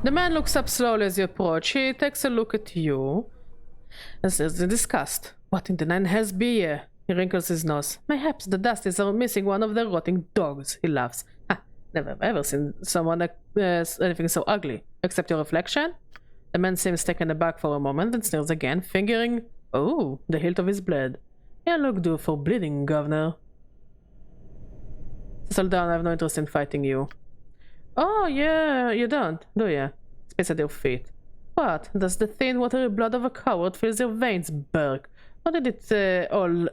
The man looks up slowly as you approach. He takes a look at you and says in disgust. What in the nine hells be ye? He wrinkles his nose. Mayhaps the dusties are missing one of their rotting dogs. He laughs. Ha! Never ever seen someone anything so ugly. Except your reflection? The man seems taken aback for a moment and sneers again, fingering, oh, the hilt of his blade. You look due for bleeding, governor. Settle down, I have no interest in fighting you. Oh, yeah, you don't, do ya? Space at your feet. What? Does the thin, watery blood of a coward fills your veins, Berg? Or did it all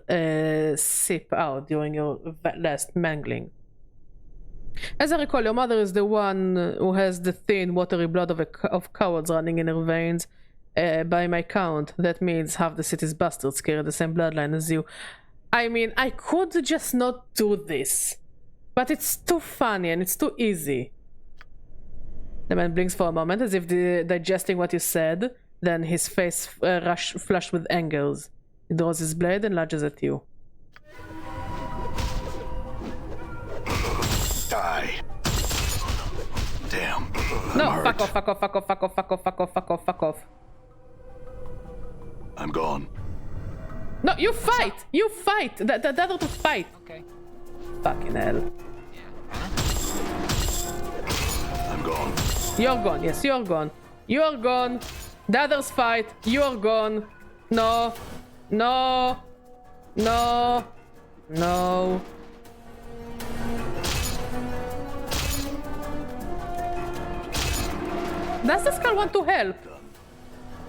seep out during your last mangling? As I recall, your mother is the one who has the thin, watery blood of cowards running in her veins. By my count, that means half the city's bastards carry the same bloodline as you. I mean, I could just not do this. But it's too funny and it's too easy. The man blinks for a moment as if digesting what you said. Then his face flushed with anger. He draws his blade and lunges at you. Die. Damn. No, I'm fuck hurt. off, fuck off, fuck off, fuck off, fuck off, fuck off, fuck off, fuck off. I'm gone. No, you fight! You fight! That ought to fight! Okay. Fucking hell. I'm gone. You're gone, yes, you're gone. You're gone. The others fight. You're gone. No. No. No. No. Does the skull want to help?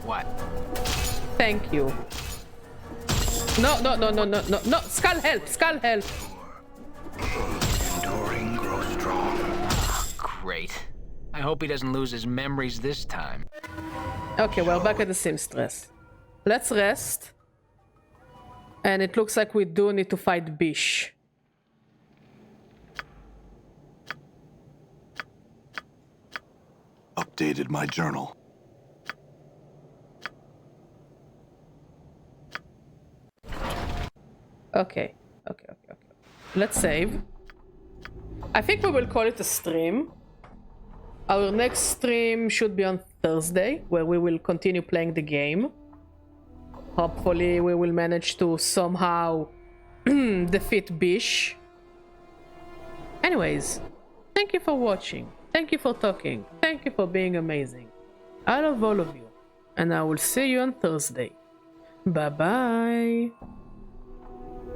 What? Thank you. No, no, no, no, no, no, no. Skull help. Skull help. Enduring grows strong. Great. I hope he doesn't lose his memories this time. Okay, we're back at the seamstress. Let's rest. And it looks like we do need to fight Bish. Updated my journal. Okay. Let's save. I think we will call it a stream. Our next stream should be on Thursday, where we will continue playing the game. Hopefully we will manage to somehow defeat Bish. Anyways, thank you for watching. Thank you for talking. Thank you for being amazing. I love all of you. And I will see you on Thursday. Bye bye.